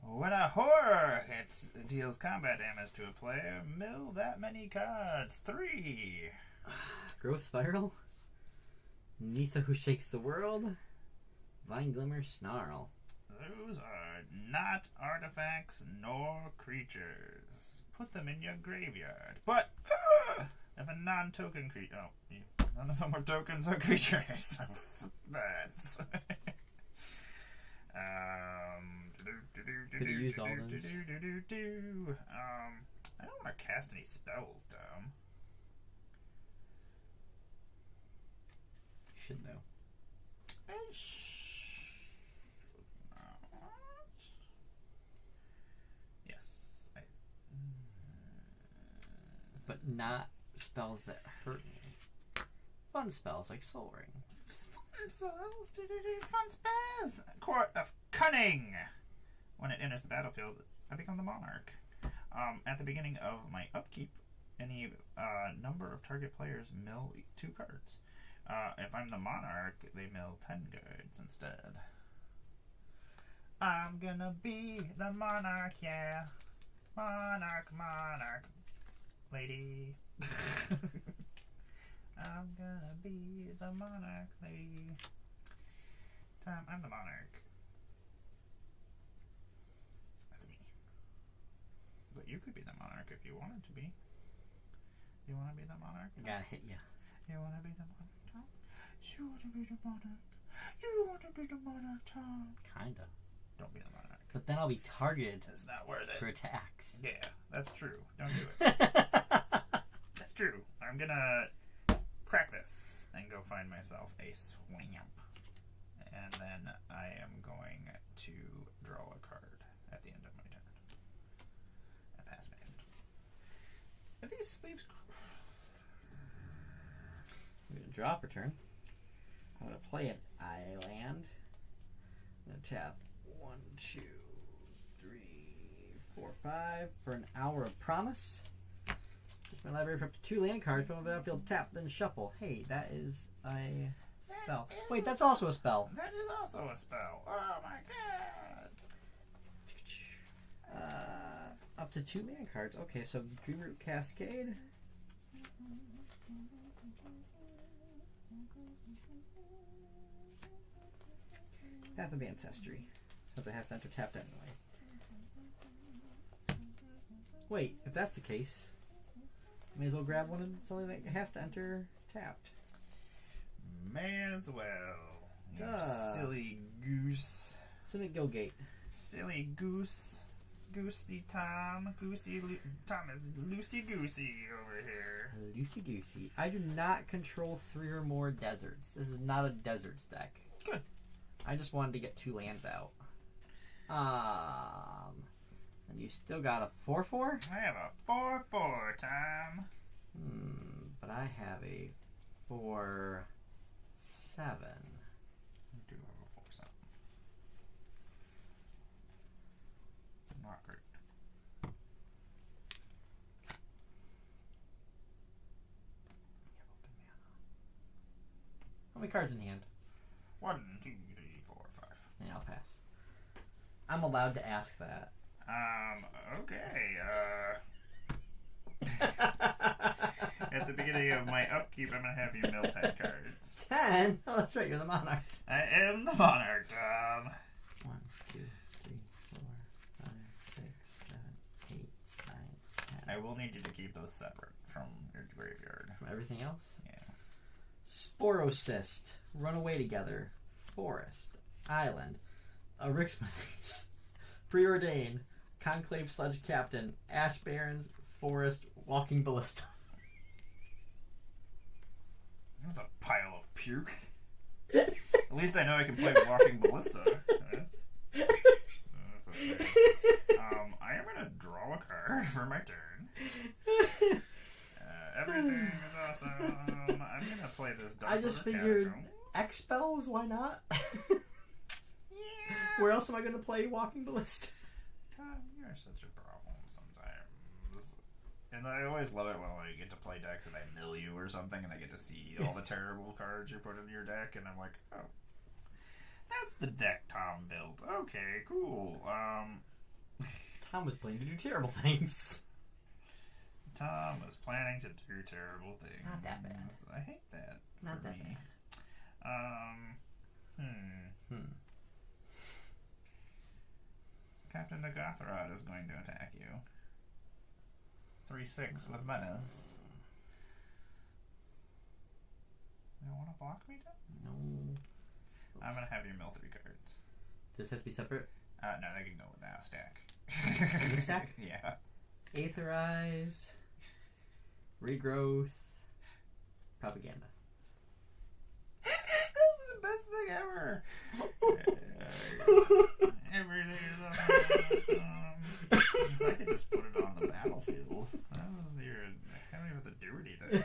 When a horror hits, deals combat damage to a player, mill that many cards. 3. Growth Spiral. Nisa Who Shakes the World. Vine Glimmer Snarl. Those are not artifacts nor creatures. Put them in your graveyard. But if a non-token creature, none of them are tokens or creatures. So that's. Could have used all those. I don't want to cast any spells, Dom. You should though. Yes. But not spells that hurt me. Fun spells like Soul Ring. Fun spells. Fun spells. Court of Cunning. When it enters the battlefield, I become the monarch. At the beginning of my upkeep, any number of target players mill 2 cards. If I'm the monarch, they mill 10 cards instead. I'm gonna be the monarch, yeah. Monarch, monarch, lady. I'm gonna be the monarch, lady. I'm the monarch. That's me. But you could be the monarch if you wanted to be. You want to be the monarch? Gotta hit ya. You want to be the monarch, Tom? You want to be the monarch? You want to be the monarch, Tom? Kinda. Don't be the monarch. But then I'll be targeted It's not worth for it. attacks. Yeah, that's true. Don't do it. That's true. I'm gonna crack this and go find myself a swamp. And then I am going to draw a card at the end of my turn. I pass my end. Are these sleeves? I'm gonna drop a turn. I'm gonna play an island. I'm gonna tap 1, 2, 3, 4, 5 for an Hour of Promise. Push my library for up to 2 land cards. From the battlefield, tap, then shuffle. Hey, that is a spell. Wait, that's also a spell. That is also a spell. Oh my god. Up to 2 land cards. Okay, so Dreamroot Cascade. Path of Ancestry. Since it has to enter tapped anyway. Wait, if that's the case, may as well grab one of something that has to enter tapped. May as well. You Duh. silly goose. Simic Gilgate. Silly goose. Goosey Tom. Tom is loosey goosey over here. Loosey goosey. I do not control 3 or more deserts. This is not a deserts deck. Good. I just wanted to get 2 lands out. And you still got a 4/4? I have a 4/4, Tom. But I have a 4/7. You do have a 4/7. Not great. How many cards in hand? 1, 2, 3, 4, 5. Yeah, I'll pass. I'm allowed to ask that. Okay, at the beginning of my upkeep, I'm gonna have you mill 10 cards. 10? Oh, that's right, you're the monarch. I am the monarch, Tom. 1, 2, 3, 4, 5, 6, 7, 8, 9, 10. I will need you to keep those separate from your graveyard. From everything else? Yeah. Sporocyst. Run away together. Forest. Island. Rixmathes. Preordained. Conclave Sludge Captain. Ash Barrens. Forest. Walking Ballista. That's a pile of puke. At least I know I can play Walking Ballista. That's okay. I am going to draw a card for my turn. Everything is awesome. I'm going to play this Dark I just Order figured Catacombs. X-Spells, why not? Yeah. Where else am I going to play Walking Ballista? Tom, you're such a problem sometimes. And I always love it when I get to play decks and I mill you or something and I get to see all the terrible cards you put in your deck and I'm like, oh, that's the deck Tom built. Okay, cool. Tom was playing to do terrible things. Tom was planning to do terrible things. Not that bad. I hate that. Not for that me. Captain Nagathorod is going to attack you. 3/6 with menace. You don't want to block me, Tom? No. I'm going to have you mill 3 cards. Does it have to be separate? No, they can go with that stack. The stack? Yeah. Aetherize. Regrowth. Propaganda. This is the best thing ever. Everything is awesome. I could just put it on the battlefield. I don't even have to do anything.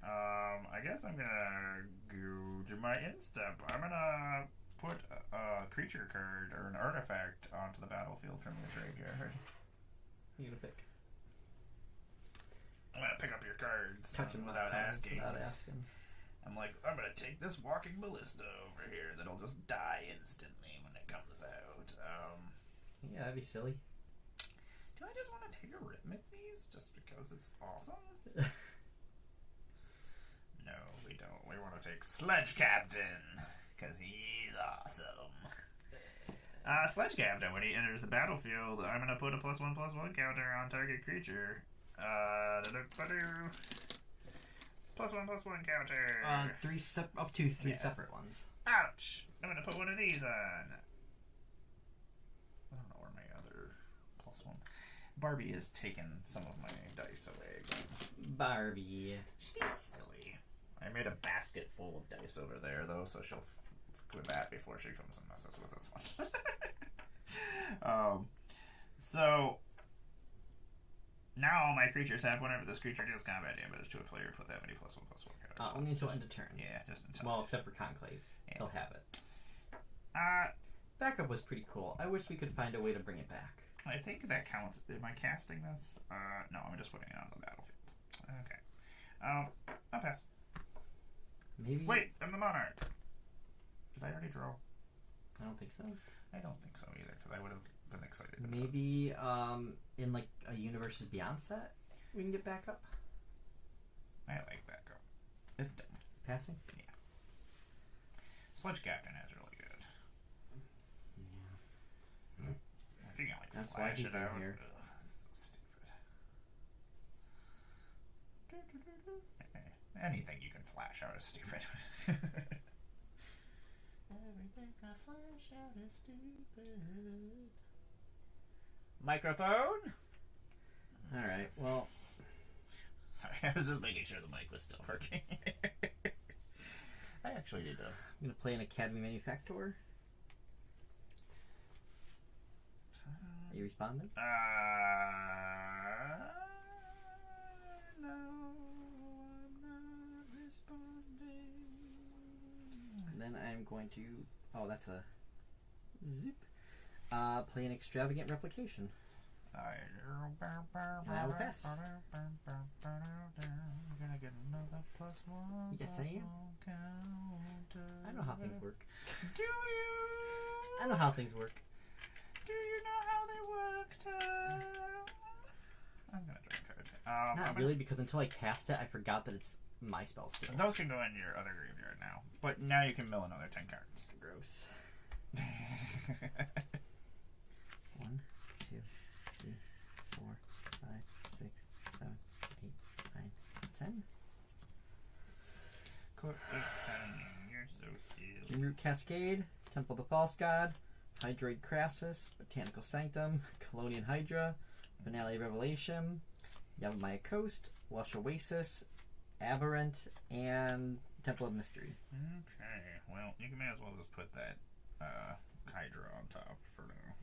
I guess I'm gonna go to my instep. I'm gonna put a creature card or an artifact onto the battlefield from your graveyard. You gonna pick? I'm gonna pick up your cards Touch them without asking. Without asking. I'm like, I'm gonna take this Walking Ballista over here that'll just die instantly when it comes out. Yeah, that'd be silly. Do I just want to take a Rhythmicthese just because it's awesome? No, we don't. We want to take Sledge Captain because he's awesome. Sledge Captain, when he enters the battlefield, I'm gonna put a +1/+1 counter on target creature. +1/+1 counter. Up to three Yes. separate ones. Ouch! I'm gonna put one of these on. I don't know where my other +1. Barbie has taken some of my dice away again. Barbie. She's silly. I made a basket full of dice over there, though, so she'll f with that before she comes and messes with this one. So now all my creatures have whenever this creature deals combat damage to a player, put that many +1/+1 counters. Only until end of turn. Yeah, just until. Well, except for Conclave. Yeah. He'll have it. Uh, Backup was pretty cool. I wish we could find a way to bring it back. I think that counts. Am I casting this? No, I'm just putting it on the battlefield. Okay. I'll pass. Maybe. Wait, I'm the monarch. Did I already draw? I don't think so. I don't think so either, because I would have been excited about it. Maybe in like a Universes Beyond set, we can get backup. I like backup. It's dumb. Passing. Yeah. Sledge Captain is really good. Yeah. If you can like That's why flash he's it in out. here. Ugh, that's so stupid. Anything you can flash out is stupid. Everything I flash out is stupid. Microphone? Alright, well. Sorry, I was just making sure the mic was still working. I actually did I'm going to play an Academy Manufactor. Are you responding? No, I'm not responding. And then I'm going to... Oh, that's a... Zip. Play an extravagant replication. I will pass. Gonna get another +1. Yes, I am. Counter. I know how things work. Do you? I know how things work. Do you know how they work, Tom? I'm gonna drink card. Not really, because until I cast it, I forgot that it's my spell still. Those can go in your other graveyard now. But now you can mill another 10 cards. Gross. 1, 2, 3, 4, 5, 6, 7, 8, 9, 10. Court of Timing, you're so sealed. Gymroot Cascade, Temple of the False God, Hydroid Crassus, Botanical Sanctum, Colonian Hydra, Finale Revelation, Yavimaya Coast, Lush Oasis, Aberrant, and Temple of Mystery. Okay, well, you may as well just put that Hydra on top for now.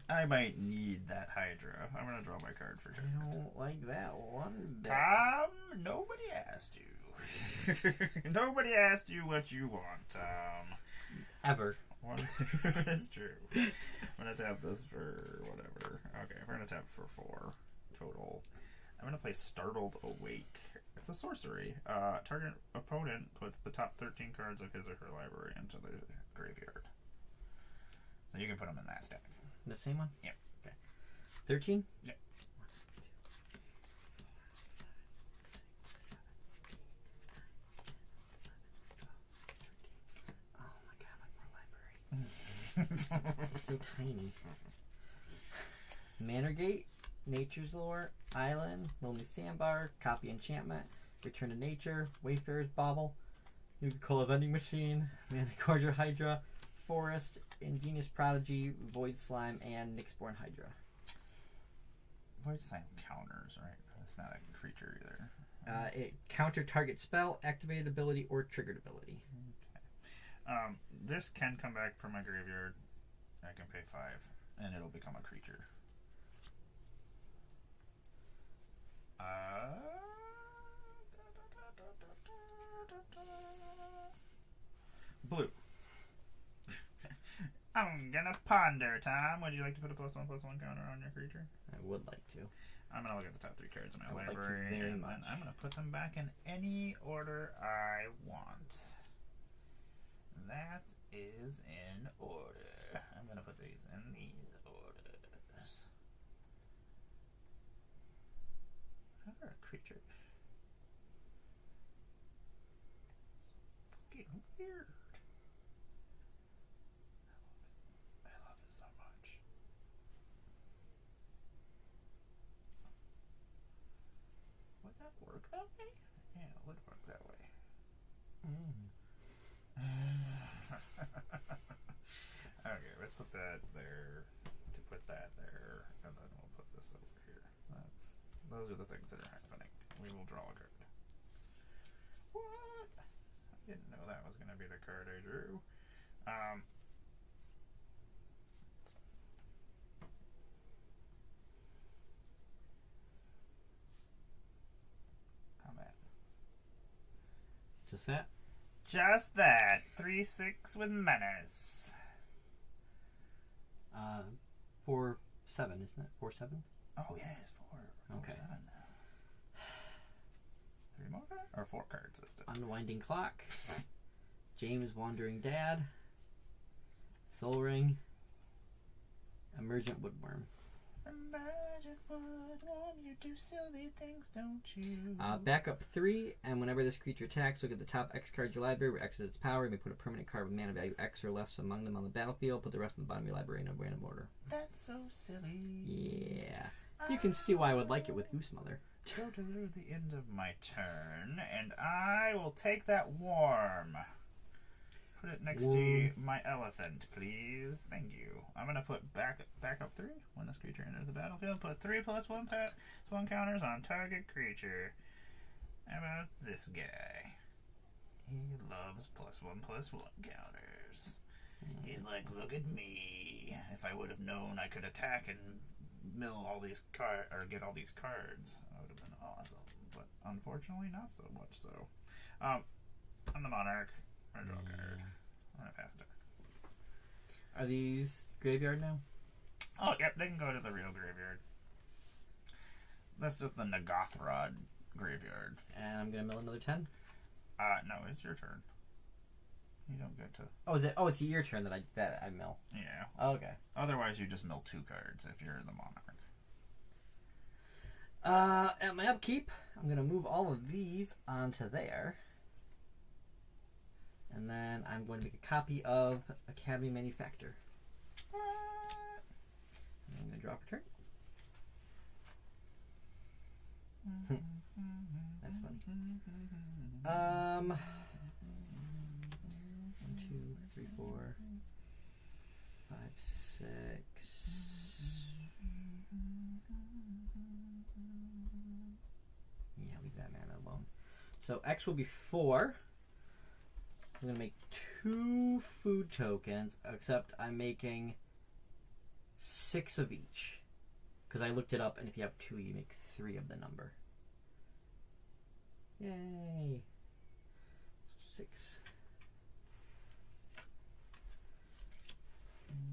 I might need that Hydra. I'm gonna draw my card for I turn. don't like that one bit. Tom, nobody asked you. Nobody asked you what you want, Tom. Ever. That's true. I'm gonna tap this for whatever. Okay, we're gonna tap for 4 total. I'm gonna play Startled Awake. It's a sorcery. Target opponent puts the top 13 cards of his or her library into the graveyard. So you can put them in that stack. The same one? Yep. Okay. 13? Yep. 1, 2, 3, 4, 5, 6, 7, 8, 9, 10, 11, 12, 13. Oh my god, my more library. It's so tiny. Manorgate, Nature's Lore, Island, Lonely Sandbar, Copy Enchantment, Return to Nature, Wayfarer's Bauble, Nuka-Cola Vending Machine, Manticore Hydra, Forest, Ingenious Prodigy, Void Slime, and Nyxborn Hydra. Void Slime counters, right? It's not a creature either. It counter target spell, activated ability, or triggered ability. Okay. This can come back from my graveyard. I can pay 5, and it'll become a creature. Blue. I'm gonna ponder, Tom. Would you like to put a +1/+1 counter on your creature? I would like to. I'm gonna look at the top 3 cards in my I would like to library, very and much. then I'm gonna put them back in any order I want. That is in order. I'm gonna put these in these orders. Never a creature. Fucking weird. I love it so much. Would that work that way? Yeah, it would work that way. Okay, let's put that there. To put that there, and then we'll put this over here. Those are the things that are happening. We will draw a card. What? I didn't know that was going to be the card I drew. Combat. Just that? Just that. 3/6 with menace. 4-7, isn't it? 4-7? Oh yeah, it's 4. Okay. 7 now. 3 more cards? Or 4 cards listed. Unwinding Clock, James Wandering Dad, Soul Ring, Emergent Woodworm. Imagine woodworm, you do silly things, don't you? Back up 3, and whenever this creature attacks, look at the top X card of your library, where X is its power. You may put a permanent card with mana value X or less among them on the battlefield. Put the rest in the bottom of your library in a random order. That's so silly. Yeah. You can see why I would like it with Goose Mother. Go to the end of my turn, and I will take that worm. Put it next to my elephant, please. Thank you. I'm gonna put back up 3 when this creature enters the battlefield. Put 3+1 counters on target creature. How about this guy? He loves +1/+1 counters. He's like, look at me. If I would have known I could attack and mill all these or get all these cards. That would have been awesome, but unfortunately, not so much so. I'm the Monarch. I draw a card. I'm gonna pass it. Are these graveyard now? Oh, yep, they can go to the real graveyard. That's just the Nagathrod graveyard. And I'm gonna mill another 10. No, it's your turn. You don't get to. Oh, is it? Oh, it's your turn that I mill. Yeah. Okay. Otherwise, you just mill 2 cards if you're the Monarch. At my upkeep, I'm gonna move all of these onto there. And then I'm going to make a copy of Academy Manufactor. And I'm going to drop a turn. That's funny. 1, 2, 3, 4, 5, 6. Yeah, leave that mana alone. So X will be 4. I'm going to make 2 food tokens, except I'm making 6 of each. Because I looked it up, and if you have 2, you make 3 of the number. Yay! 6.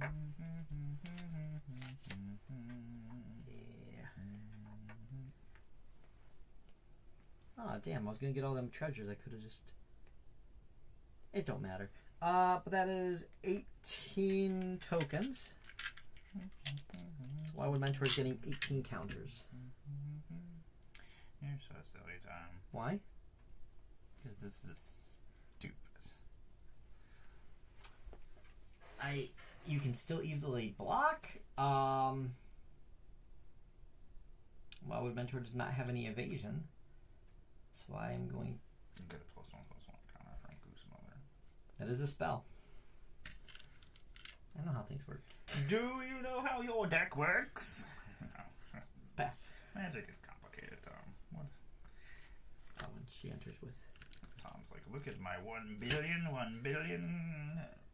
Yeah. Oh, damn, I was going to get all them treasures. I could have just... It don't matter. But that is 18 tokens. So why would Mentor's getting 18 counters? You're so silly, Tom. Why? Because this is stupid. You can still easily block. Why would Mentor does not have any evasion? That's why I'm going... You get a +1/+1 counter from Goose Mother. That is a spell. I know how things work. Do you know how your deck works? No. Pass. Magic is complicated, Tom. What? Oh, and she enters with... Tom's like, look at my 1 billion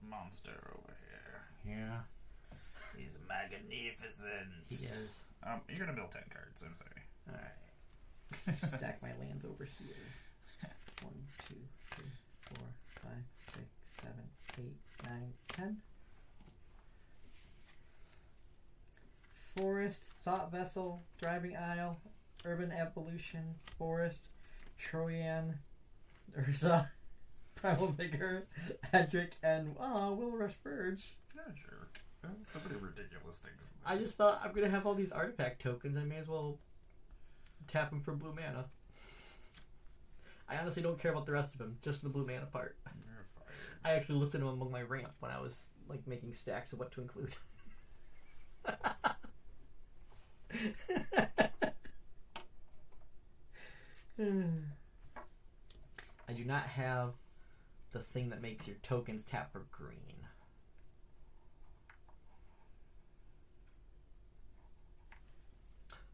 monster over here. Yeah. He's magnificent. He is. You're gonna build 10 cards, I'm sorry. Alright. Stack my lands over here. 1, 2, 3, 4, 5, 6, 7, 8, 9, 10. Forest, Thought Vessel, Driving Isle, Urban Evolution, Forest, Troyan, Urza, Primal Vigor, Edric, and Will Rush Verge. Yeah, sure. That's a pretty ridiculous thing. I just thought I'm gonna have all these artifact tokens. I may as well tap them for blue mana. I honestly don't care about the rest of them, just the blue mana part. You're fired. I actually listed them among my ramp when I was like making stacks of what to include. I do not have the thing that makes your tokens tap for green.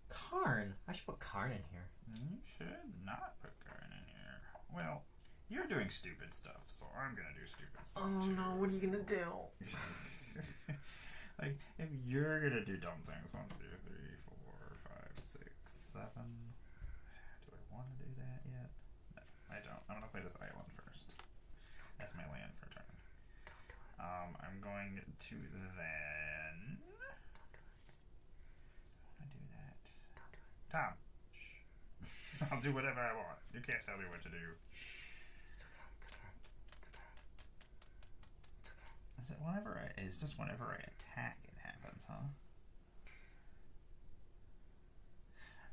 Karn. I should put Karn in here. You should not put Karn in here. Well, you're doing stupid stuff, so I'm gonna do stupid stuff too. No, what are you gonna do? Like, if you're gonna do dumb things, 1, 2, 3, 4, 5, 6, 7. Do I want to do that yet? No, I don't. I'm gonna play this island first. That's my land for turn. I'm going to then. I do that. Tom. Shh. I'll do whatever I want. You can't tell me what to do. Is it whenever it's just whenever I attack it happens, huh?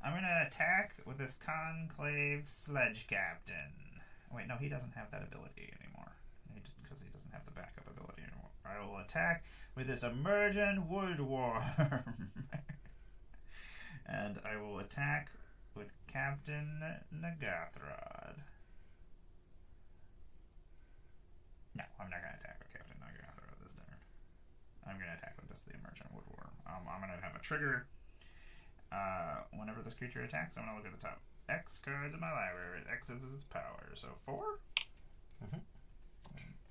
I'm gonna attack with this Conclave Sledge Captain. Wait, no, he doesn't have that ability anymore. Because he doesn't have the backup ability anymore. I will attack with this Emergent Woodworm. And I will attack with Captain Nagathrod. No, I'm not going to attack with Captain Nagathrod this turn. I'm going to attack with just the Emergent Woodworm. I'm going to have a trigger. Whenever this creature attacks, I'm going to look at the top X cards in my library. X is its power. So 4? Mm-hmm.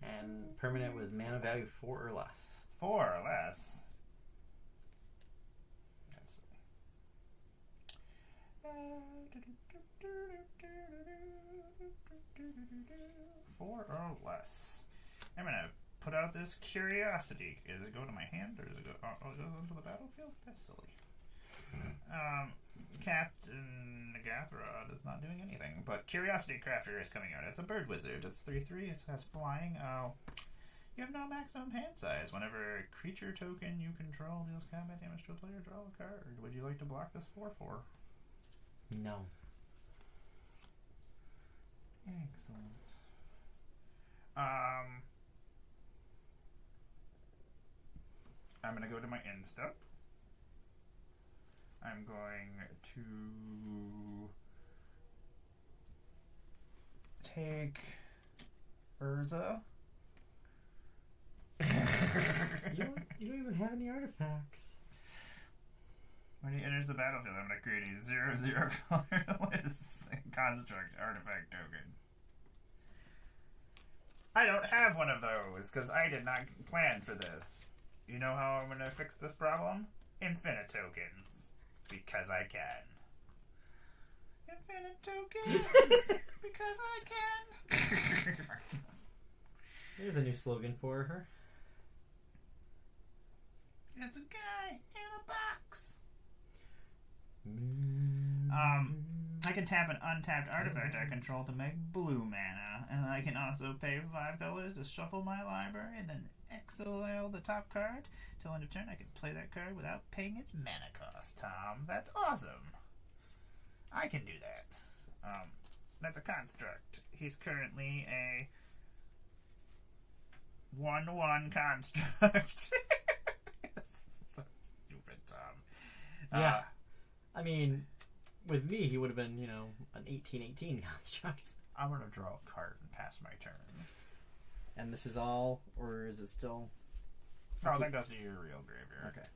And permanent with mana value 4 or less. 4 or less. Let's see. Four or less. I'm gonna put out this curiosity. Does it go to my hand or does it go? Oh, it goes into the battlefield. That's silly. Captain Nagathrod is not doing anything, but Curiosity Crafter is coming out. It's a bird wizard. It's 3/3. It has flying. Oh, you have no maximum hand size. Whenever a creature token you control deals combat damage to a player, draw a card. Would you like to block this 4/4? No. Excellent. I'm gonna go to my end step. I'm going to take Urza. You don't even have any artifacts. When he enters the battlefield, I'm going to create a 0/0 colorless construct artifact token. I don't have one of those because I did not plan for this. You know how I'm going to fix this problem? Infinite tokens. Because I can. Infinite tokens! Because I can! There's a new slogan for her. It's a guy in a box. I can tap an untapped artifact I control to make blue mana, and I can also pay 5 colors to shuffle my library and then exile the top card. Till end of turn, I can play that card without paying its mana cost, Tom. That's awesome. I can do that. That's a construct. He's currently a 1/1 construct. So stupid, Tom. Yeah. I mean, with me, he would have been, an 18/18 construct. I'm going to draw a card and pass my turn. And this is all, or is it still? Oh, that goes to your real graveyard. Okay.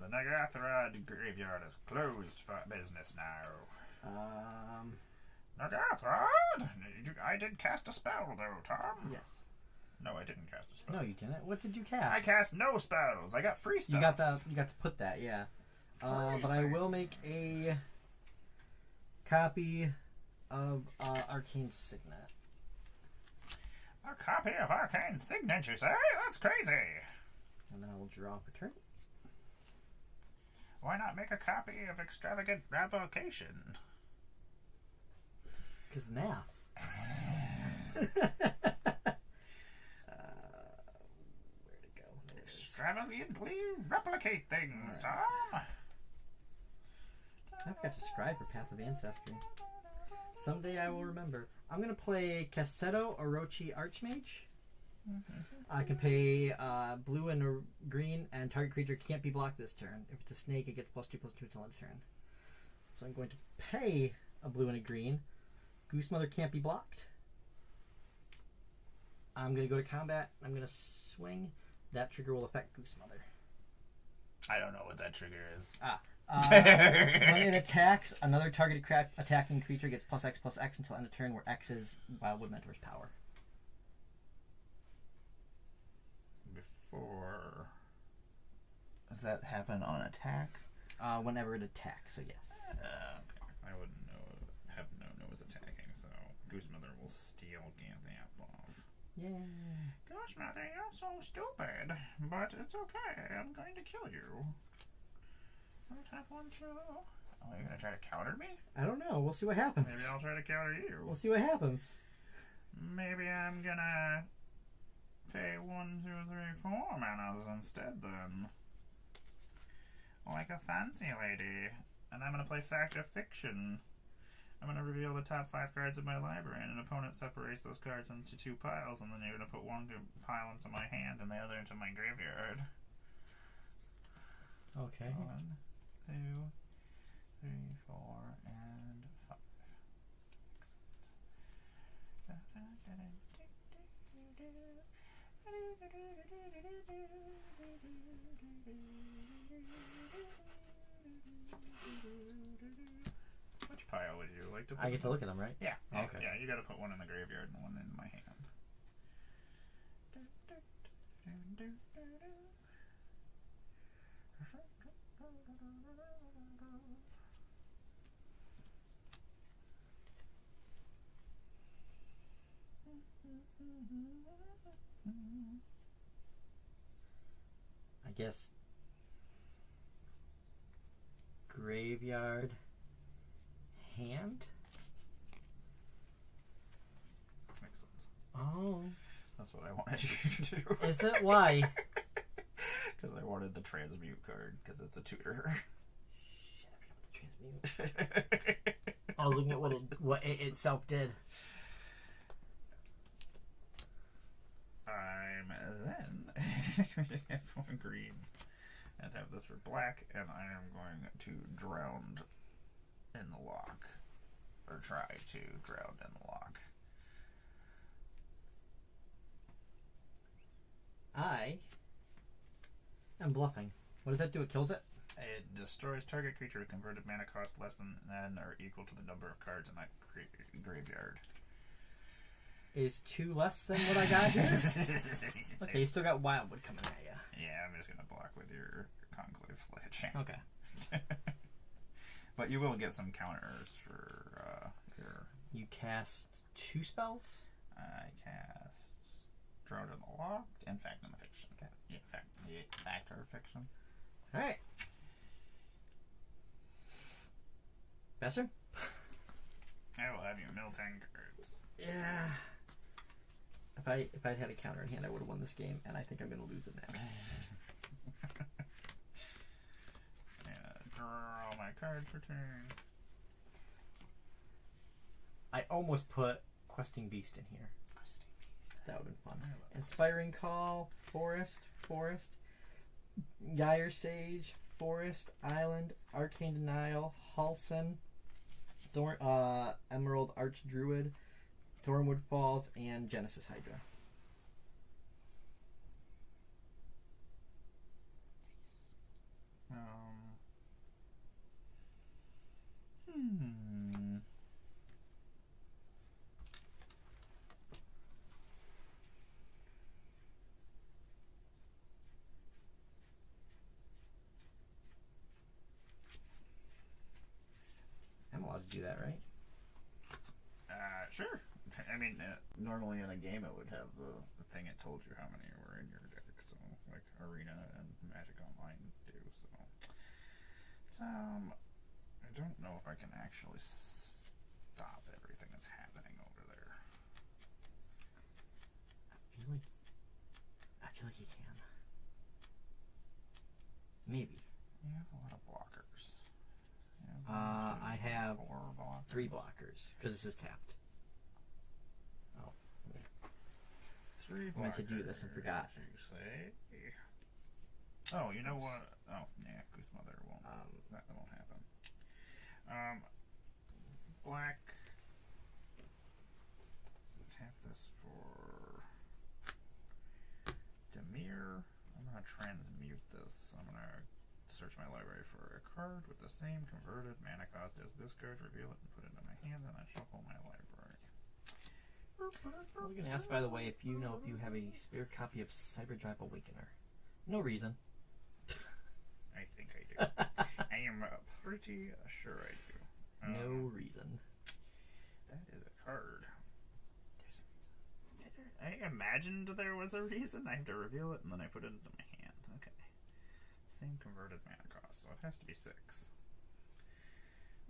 The Nagathrod graveyard is closed for business now. Nagathrod! I did cast a spell, though, Tom. Yes. No, I didn't cast a spell. No, you didn't. What did you cast? I cast no spells. I got free stuff. You got to put that, yeah. But I will make a copy of Arcane Signet. A copy of Arcane Signet, you say? That's crazy. And then I will draw a turn. Why not make a copy of Extravagant Revocation? Because math. Where to go? Extravagantly replicate things, right. Tom. I've got to scribe for Path of Ancestry. Someday I will remember. I'm going to play Cassetto Orochi Archmage. I can pay blue and a green, and target creature can't be blocked this turn. If it's a snake, it gets +2/+2 until end of turn. So I'm going to pay a blue and a green. Goose Mother can't be blocked. I'm going to go to combat. I'm going to swing. That trigger will affect Goose Mother. I don't know what that trigger is. When it attacks, another targeted attacking creature gets +X/+X until end of turn, where X is Wildwood Mentor's power. Before... Does that happen on attack? Whenever it attacks, so yes. Okay. I wouldn't have known it was attacking, so Goose Mother will steal Ganthamp off. Yeah. Goose Mother, you're so stupid, but it's okay. I'm going to kill you. I'll tap 1, 2. Oh, you're going to try to counter me? I don't know. We'll see what happens. Maybe I'll try to counter you. We'll see what happens. Maybe I'm gonna pay 1, 2, 3, 4 mana instead then. Like a fancy lady. And I'm gonna play Fact or Fiction. I'm gonna reveal the top 5 cards of my library, and an opponent separates those cards into 2 piles, and then you're gonna put 1 pile into my hand and the other into my graveyard. Okay. 1, 2, 3, 4, and 5. Which pile would you like to put? I get to look at them, right? Yeah. Okay. Yeah, you gotta put 1 in the graveyard and 1 in my hand. guess graveyard hand. Makes sense. Oh, That's what I wanted you to do. is it? Why? Because I wanted the transmute card, because it's a tutor. Shit, I forgot about the transmute. I was looking at what it itself did. I'm then going to have one green and have this for black, and I am going to drown in the lock. Or try to drown in the lock. I am bluffing. What does that do? It kills it? It destroys target creature with converted mana cost less than or equal to the number of cards in that graveyard. Is 2 less than what I got here? Okay, you still got Wildwood coming at you. Yeah, I'm just going to block with your Conclave Sledge. Okay. But you will get some counters for your... You cast 2 spells? I cast Drone in the Locked and Fact in the Fiction. Fact or Fiction. Alright. Besser? I will have you mill 10 cards. Yeah. If I'd had a counter in hand, I would have won this game, and I think I'm going to lose it now. Draw my card for turn. I almost put Questing Beast in here. Questing Beast. That would have been fun. Inspiring Call, Forest, Gyre Sage, Forest, Island, Arcane Denial, Halson, Emerald Archdruid, Thornwood Falls, and Genesis Hydra. I'm allowed to do that, right? Sure. I mean, normally in a game it would have the thing it told you how many were in your deck, so like Arena and Magic Online do. So, I don't know if I can actually stop everything that's happening over there. I feel like you can. Maybe. You have a lot of blockers. I have 4 blockers. 3 blockers because this is tapped. 3 blockers. I meant to do this and forgot. You say? Oh, you know what? Oh, yeah, Goose Mother won't. That won't happen. Black. Tap this for Demir. I'm gonna transmute this. I'm gonna search my library for a card with the same converted mana cost as this card. Reveal it and put it in my hand, and then shuffle my library. I was going to ask, by the way, if you know if you have a spare copy of Cyberdrive Awakener. No reason. I think I do. I am pretty sure I do. No reason. That is a card. There's a reason. I imagined there was a reason. I have to reveal it and then I put it into my hand. Okay. Same converted mana cost, so it has to be 6.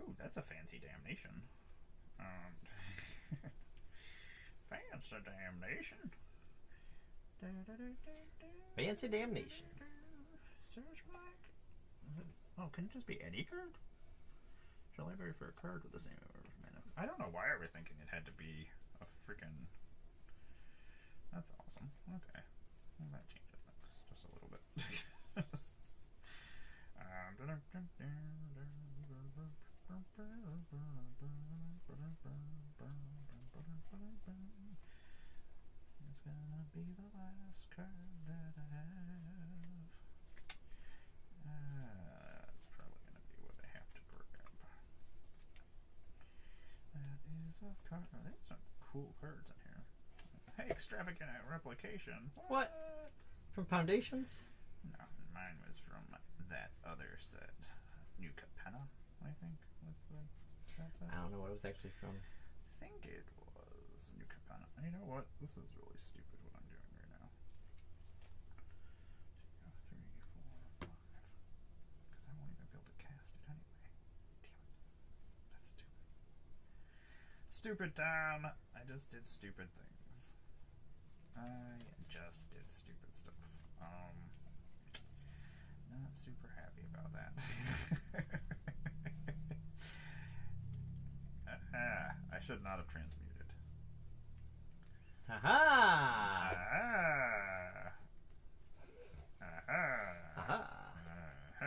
Ooh, that's a fancy damnation. Fancy damnation. Fancy damnation. Search black. Oh, can it just be any card? Shall library for a card with the same amount of mana? I don't know why I was thinking it had to be a freaking. That's awesome. Okay, well, that changes things just a little bit. It's gonna be the last card that I have. That's probably gonna be what I have to grab. That is a card. Oh, there's some cool cards in here. Hey, extravagant replication. What? From Foundations? No, mine was from that other set. New Capenna, I think, was the that set. I don't know what it was actually from. I think it was New Capenna. You know what? This is really stupid what I'm doing right now. 2, 3, 4, stupid, Tom. I just did stupid things. I just did stupid stuff. Not super happy about that. I should not have transmuted. Aha! I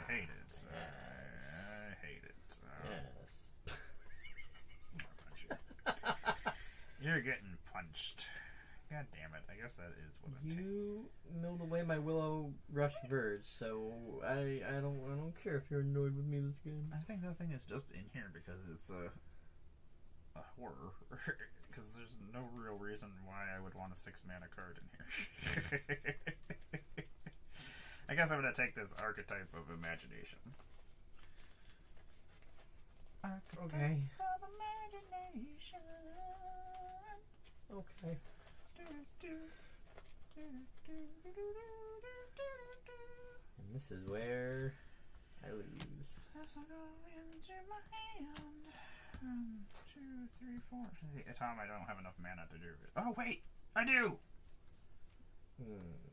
hate it. Yes. I hate it. Yes. I'll punch you. You're getting punched. God damn it. I guess that is what I'm taking. You milled away my Willow Rush Verge, so I don't care if you're annoyed with me this game. I think that thing is just in here because it's a horror. Because there's no real reason why I would want a 6-mana card in here. I guess I'm going to take this Archetype of Imagination. Okay. Of imagination. Okay. And this is where I lose. This will go into my hand. 1, 2, 3, 4. Tom, I don't have enough mana to do it. Oh, wait! I do!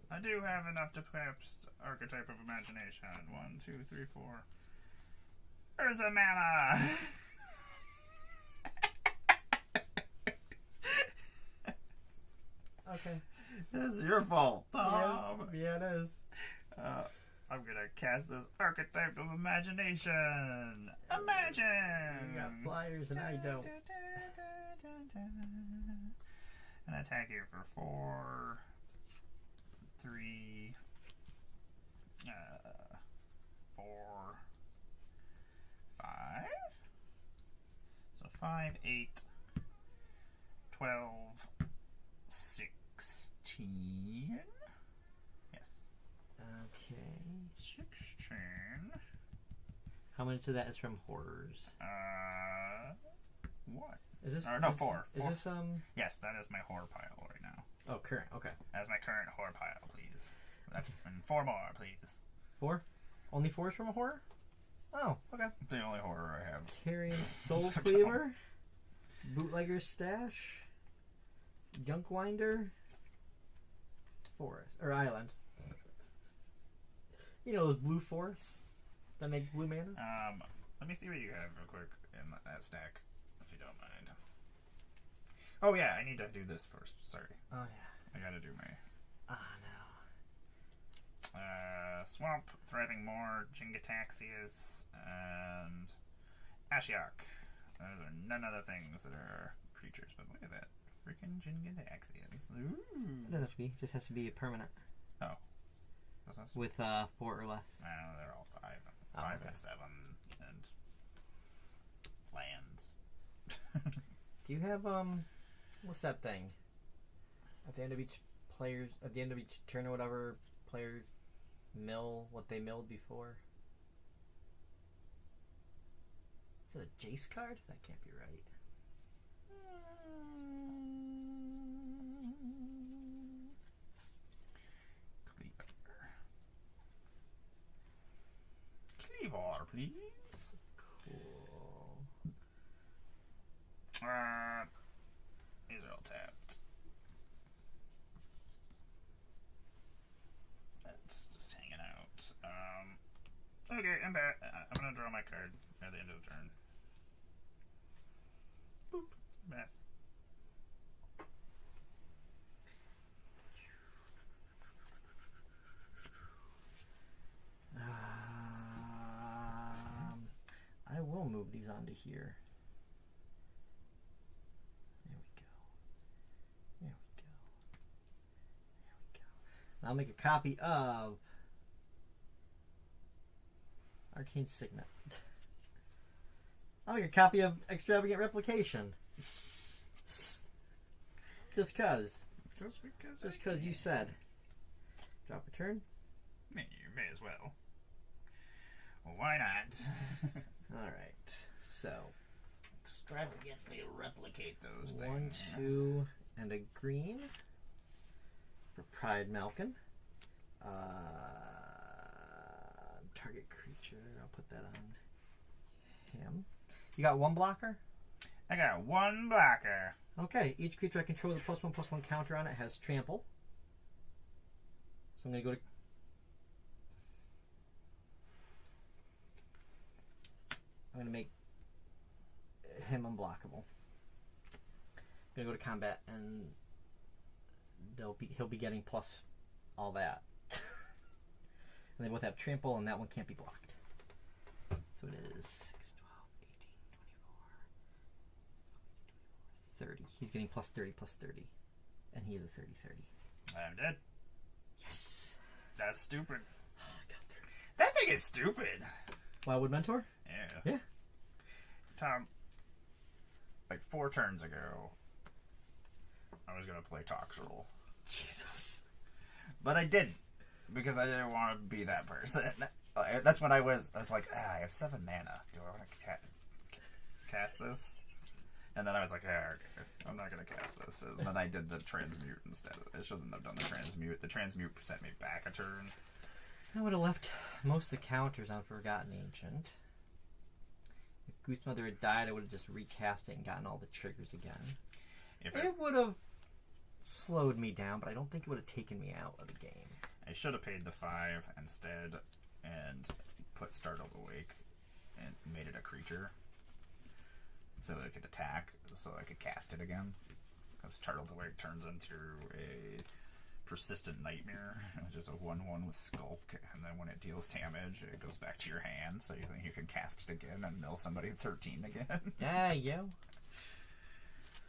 I do have enough to cast Archetype of Imagination. 1, 2, 3, 4. There's a mana! Okay. It's your fault, Tom. Yeah, it is. I'm gonna cast this Archetype of Imagination. Imagine! You got flyers and I don't. And attack you for 4, 3, 4, 5. So 5, 8, 12, 16. Yes. Okay. 16. How much of that is from horrors? What? Is this? No, 4. Is this Yes, that is my horror pile right now. Oh, current. Okay. That's my current horror pile, please. That's and 4 more, please. 4? Only 4 is from a horror? Oh, okay. The only horror I have. Carrion Soul Cleaver, Bootlegger's Stash, Junkwinder, Forest or Island. You know those blue forests that make blue mana? Let me see what you have real quick in that stack, if you don't mind. Oh yeah, I need to do this first. Sorry. Oh yeah. I gotta do my no. Swamp, Thriving Moor, Jingataxias, and Ashiok. Those are none of the things that are creatures, but look at that. Freaking Jingataxias. Ooh. It doesn't have to be. Just has to be a permanent. Oh. What's this? With 4 or less. No, they're all 5. Oh, 5 okay. and 7 and lands. Do you have what's that thing? At the end of each turn or whatever, players mill what they milled before. Is it a Jace card? That can't be right. Cleaver, please. Cool. These are all tapped. That's just hanging out. Okay, I'm back. I'm gonna draw my card at the end of the turn. Boop. Mess. I will move these onto here. There we go. There we go. There we go. Now I'll make a copy of Arcane Signet. I'll make a copy of Extravagant Replication. Just cause. Just cause you said. Drop a turn. You may as well. Well, why not? Alright, so. Extravagantly replicate Those 1, things. 2, and a green for Pride Malkin. Target creature. I'll put that on him. You got 1 blocker? I got one blocker. Okay, each creature I control with a +1/+1 counter on it has trample. So I'm going to go to... I'm going to make him unblockable. I'm going to go to combat, and he'll be getting plus all that. And they both have trample, and that one can't be blocked. So it is 6, 12, 18, 24, 30. He's getting plus 30, plus 30. And he is a 30/30. I'm dead. Yes! That's stupid. I got 30. That thing is stupid. Wildwood Mentor? Yeah. Yeah. Tom, like 4 turns ago, I was going to play Toxrill. Jesus. But I didn't. Because I didn't want to be that person. That's when I was like, I have 7 mana. Do I want to cast this? And then I was like, okay, I'm not going to cast this. And then I did the transmute instead. I shouldn't have done the transmute. The transmute sent me back a turn. I would have left most of the counters on Forgotten Ancient. If Goose Mother had died, I would have just recast it and gotten all the triggers again. It would have slowed me down, but I don't think it would have taken me out of the game. I should have paid the 5 instead and put Startled Awake and made it a creature so that it could attack, so I could cast it again. Because Startled Awake turns into a Persistent Nightmare, which is a 1/1 with Skulk, and then when it deals damage, it goes back to your hand, so you can cast it again and mill somebody 13 again. Yeah, yo.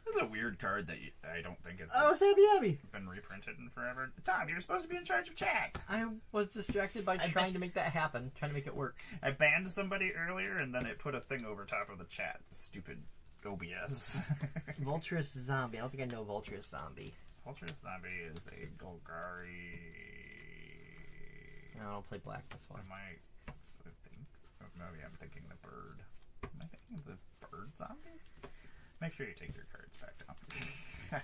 This is a weird card that I don't think Oh, Abby. been reprinted in forever. Tom, you're supposed to be in charge of chat. I was distracted by trying to make that happen, trying to make it work. I banned somebody earlier, and then it put a thing over top of the chat. Stupid OBS. Vulturous Zombie. I don't think I know Vulturous Zombie. Vulturous Zombie is a Golgari. I don't play black, that's why. Maybe I'm thinking the bird. Am I thinking the bird zombie? Make sure you take your cards back down.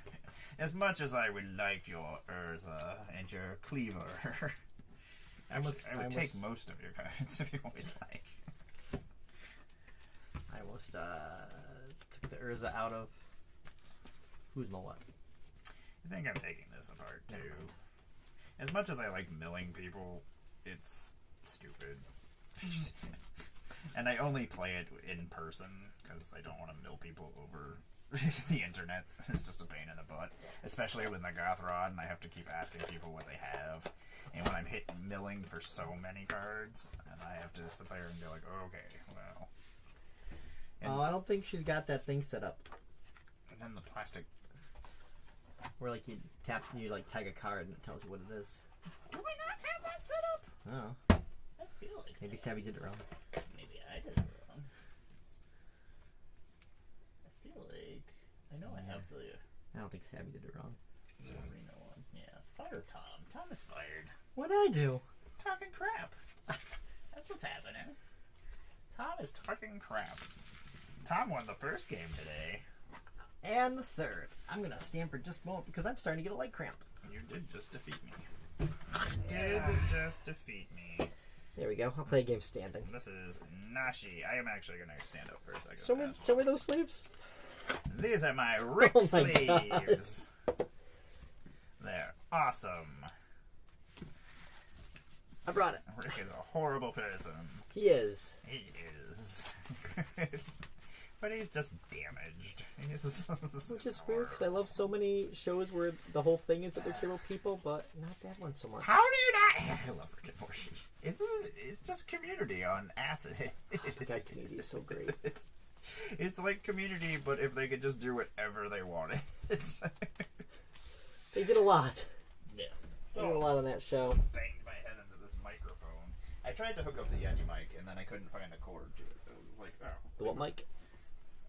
As much as I would like your Urza and your Cleaver, I would take most of your cards if you would like. I almost took the Urza out of... Who's my what? I think I'm taking this apart too. As much as I like milling people, it's stupid. And I only play it in person because I don't want to mill people over the internet. It's just a pain in the butt, especially with my Goth Rod, and I have to keep asking people what they have. And when I'm milling for so many cards, and I have to sit there and go like, oh, okay, well. And I don't think she's got that thing set up. And then the plastic. Where like you tap, you like tag a card and it tells you what it is. Do we not have that set up? Oh. I feel like Maybe Savvy did it wrong. maybe I did it wrong. I feel like I know I have the I don't think Savvy did it wrong. arena one. Yeah, fire Tom. Tom is fired. What did I do? Talking crap. That's what's happening. Tom is talking crap. Tom won the first game today. And the third. I'm going to stand for just a moment because I'm starting to get a leg cramp. You did just defeat me. You did just defeat me. There we go. I'll play a game standing. This is Nashi. I am actually going to stand up for a second. Show me those sleeves. These are my Rick Oh my sleeves. They're awesome. I brought it. Rick is a horrible person. He is. He is. But he's just damaged. Which is weird because I love so many shows where the whole thing is that they're terrible people, but not that one so much. How do you not? I love Rick and Morty. It's just Community on acid. God, Community is so great. It's like Community, but if they could just do whatever they wanted. They did a lot. Yeah. They did a lot on that show. Banged my head into this microphone. I tried to hook up the Yeti mic, and then I couldn't find the cord to it. It was like, oh. The what mic?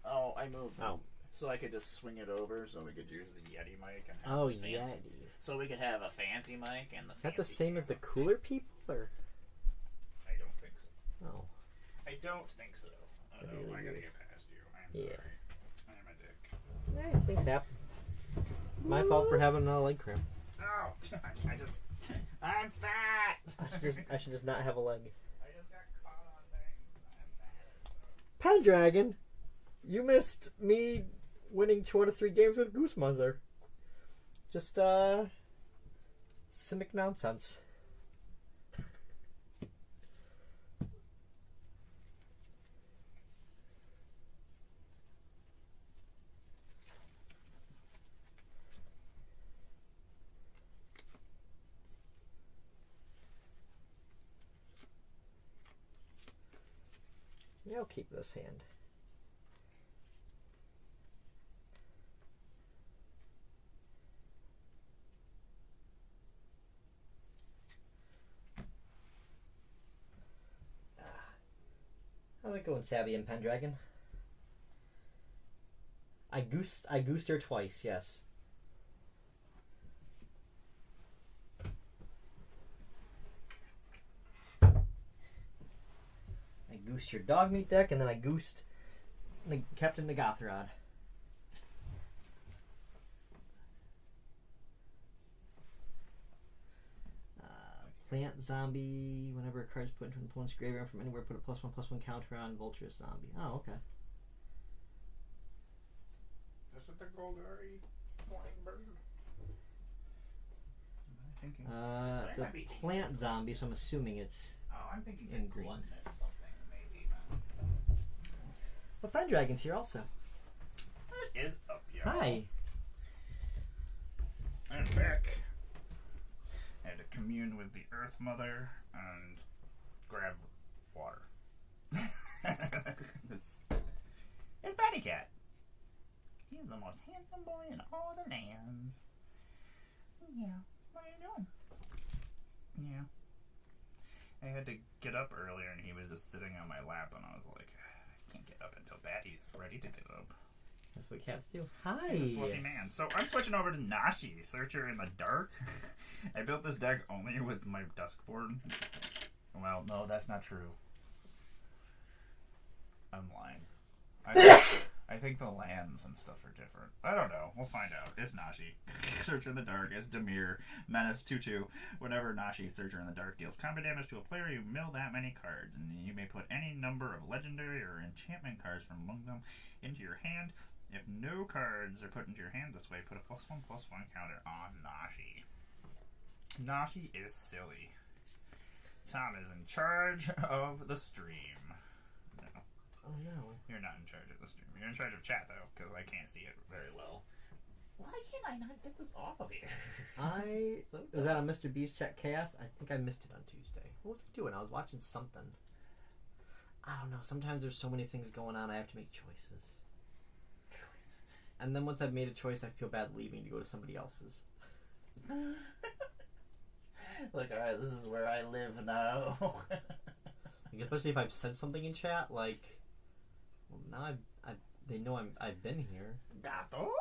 Oh, I moved it. Oh. So I could just swing it over so we could use the Yeti mic and have Oh, fancy. Yeti. So we could have a fancy mic and the Is that the fancy same as the cooler people, or? I don't think so. Oh. I don't think so. Oh, That'd no, be really I gotta weird. get past you. I'm Yeah. sorry. I'm a dick. Things happen. My fault for having a leg cramp. Oh, I'm fat. I should just not have a leg. I just got caught on things. I'm fat. Pendragon. You missed me winning 2 out of 3 games with Goose Mother. Just, Simic nonsense. Yeah, I'll keep this hand. How's it going, Savvy and Pendragon? I goosed her twice, yes. I goosed your dog meat deck, and then I goosed Captain Nagathorod. Plant zombie. Whenever a card is put into an opponent's graveyard from anywhere, put a +1/+1 counter on Vulture zombie. Oh, okay. This is the Goldberry flying bird. Am I thinking? It's a plant zombie, so I'm assuming it's. Oh, I'm thinking in the green. gluttonous something, maybe. But Pendragon's here also. It is up, yo. Hi. I'm back. I had to commune with the Earth Mother and grab water. It's Batty Cat. He's the most handsome boy in all the lands. Yeah. What are you doing? Yeah. I had to get up earlier and he was just sitting on my lap and I was like, I can't get up until Batty's ready to get up. That's what cats do. He's a Hi. fluffy man. So I'm switching over to Nashi, Searcher in the Dark. I built this deck only with my dusk board. Well, no, that's not true. I'm lying. I think the lands and stuff are different. I don't know. We'll find out. It's Nashi. Searcher in the Dark. It's Dimir. Menace 2/2. Whenever Nashi, Searcher in the Dark, deals combat damage to a player, you mill that many cards. And you may put any number of legendary or enchantment cards from among them into your hand. If no cards are put into your hand this way, put a +1/+1 counter on Nashi. Nashi is silly. Tom is in charge of the stream. No, Oh no. you're not in charge of the stream. You're in charge of chat, though, because I can't see it very well. Why can't I not get this off of here? Was that on Mr. Beast Chat Chaos? I think I missed it on Tuesday. What was I doing? I was watching something. I don't know. Sometimes there's so many things going on, I have to make choices. And then once I've made a choice, I feel bad leaving to go to somebody else's. Like, alright, this is where I live now. Like, especially if I've said something in chat, like, well, now they know I've been here. Gato?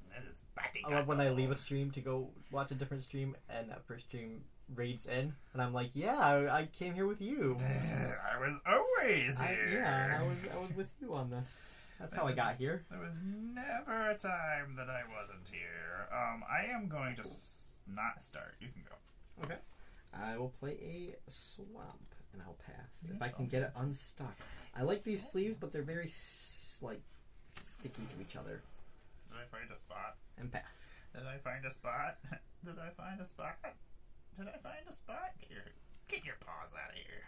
That is Batty I love when I leave a stream to go watch a different stream, and that first stream raids in, and I'm like, yeah, I came here with you. I was always here. I was with you on this. That's how I got here. There was never a time that I wasn't here. I am going to not start. You can go. Okay. I will play a swamp, and I'll pass. Yeah, If I can get it unstuck. I like these sleeves, but they're very, sticky to each other. Did I find a spot? And pass. Did I find a spot? Did I find a spot? Did I find a spot? Get your paws out of here.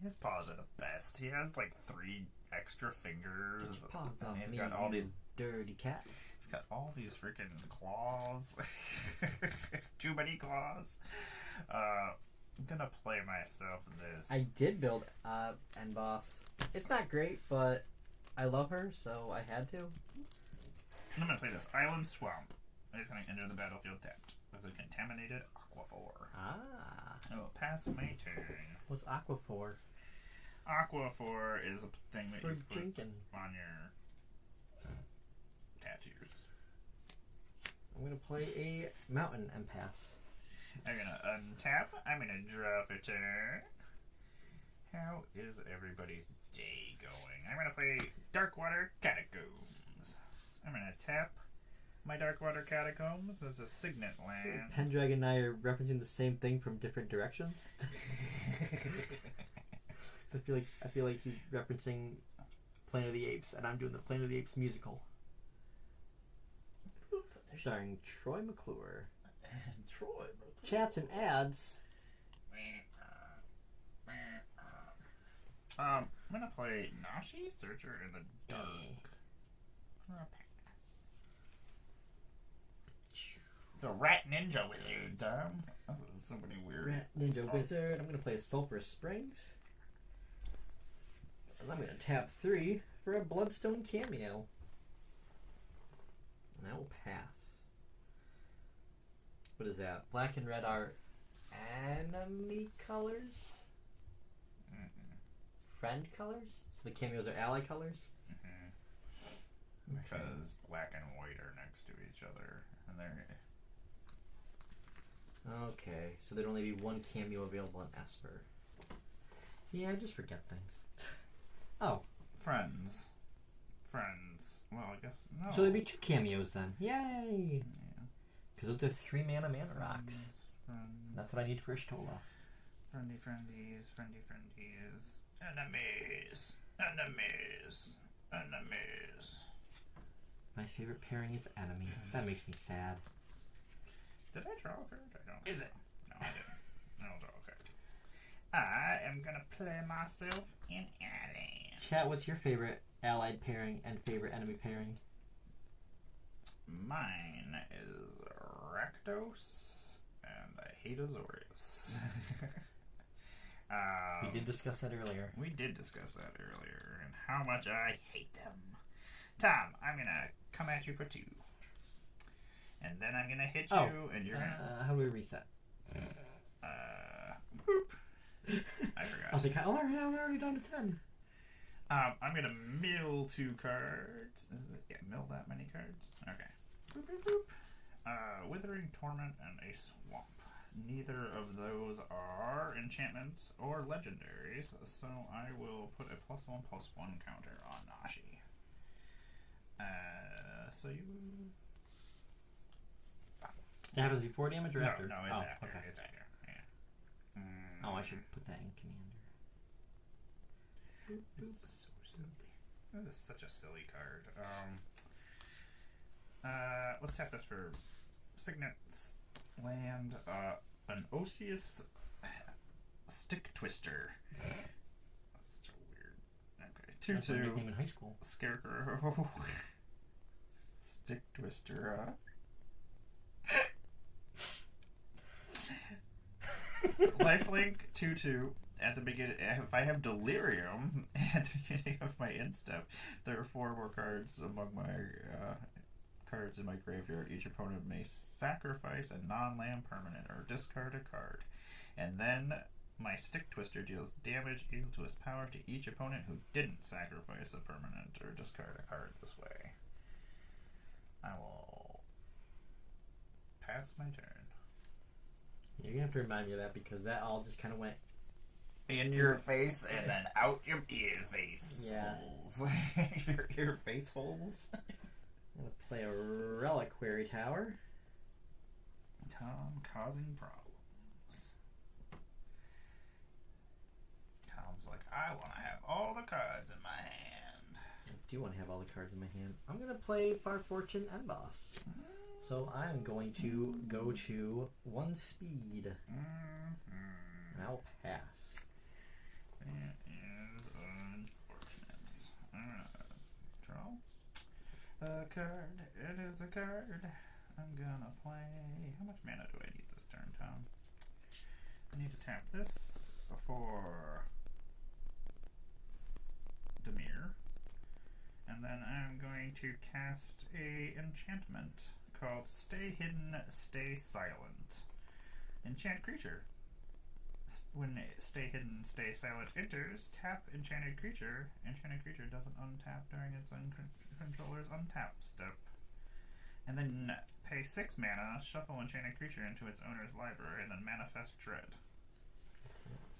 His paws are the best. He has like 3 extra fingers. Get your paws off And he's me, got all you these dirty cat. He's got all these freaking claws. Too many claws. I'm gonna play myself this. I did build End Boss. It's not great, but I love her, so I had to. I'm gonna play this Island Swamp. It's gonna enter the battlefield tapped with a contaminated Aquaphor. Ah. I will pass my turn. What's Aqua for? Aquaphor is a thing that For you put drinking. on your tattoos. I'm gonna play a Mountain and pass. I'm gonna untap. I'm gonna draw for turn. How is everybody's day going? I'm gonna play Darkwater Catacombs. I'm gonna tap my Darkwater Catacombs. It's a signet land. Pendragon and I are referencing the same thing from different directions. So I feel like he's referencing Planet of the Apes, and I'm doing the Planet of the Apes musical. Starring Troy McClure. Troy. Chats and ads. I'm gonna play Nashi, Searcher in the Dark. I'm gonna pass. It's a rat ninja wizard, Tom. That's somebody weird. Rat Ninja Wizard. I'm gonna play Sulphur Springs. And I'm gonna tap 3 for a Bloodstone cameo. And I will pass. What is that? Black and red are enemy colors? Friend colors? So the cameos are ally colors? Because black and white are next to each other. And they're... Okay, so there'd only be one cameo available in Esper. Yeah, I just forget things. Oh. Friends. Well, I guess... No. So there'd be 2 cameos then. Yay! Yeah. Because those are 3 mana rocks. Friends. That's what I need for Ishtola. Friendies. Enemies. My favorite pairing is enemy. That makes me sad. Did I draw a card? I don't. Is it? No, I didn't. I'll draw a card. I am gonna play myself in ally. Chat, what's your favorite allied pairing and favorite enemy pairing? Mine is Rakdos, and I hate Azorius. We did discuss that earlier. We did discuss that earlier, and how much I hate them. Tom, I'm gonna come at you for 2. And then I'm gonna hit you, and you're gonna... How do we reset? Boop. I forgot. I was like, oh, we're already down to 10. I'm gonna mill 2 cards. Is it? Yeah, mill that many cards. Okay. Boop, boop, boop. Withering Torment and a Swamp. Neither of those are enchantments or legendaries, so I will put a +1/+1 counter on Nashi. So you... It happens before damage or after? No, it's after. Okay. It's after. Yeah. Oh, I should put that in Commander. This is so silly. That is such a silly card. Let's tap this for Signet's land. An Osseous Stick Twister. That's so weird. Okay. 2/2. That's my nickname in high school. Scarecrow. Stick Twister. Lifelink 2/2. At the beginning, if I have Delirium at the beginning of my end step, there are 4 more cards among my cards in my graveyard. Each opponent may sacrifice a non-land permanent or discard a card, and then my Stick Twister deals damage equal to its power to each opponent who didn't sacrifice a permanent or discard a card this way. I will pass my turn. You're gonna have to remind me of that because that all just kind of went in your face and then out your ear face. Yeah. Holes. Your ear face holes. I'm gonna play a Reliquary Tower. Tom causing problems. Tom's like, I want to have all the cards in my hand. I do want to have all the cards in my hand. I'm gonna play Bar Fortune and Boss. So I'm going to go to 1 speed. And I'll pass. That is unfortunate. Draw a card. It is a card. I'm gonna play. How much mana do I need this turn, Tom? I need to tap this for Demir. And then I'm going to cast a enchantment called Stay Hidden, Stay Silent. Enchant creature. When Stay Hidden, Stay Silent enters, tap enchanted creature. Enchanted creature doesn't untap during its own controller's untap step. And then pay 6 mana, shuffle enchanted creature into its owner's library, and then manifest Dread.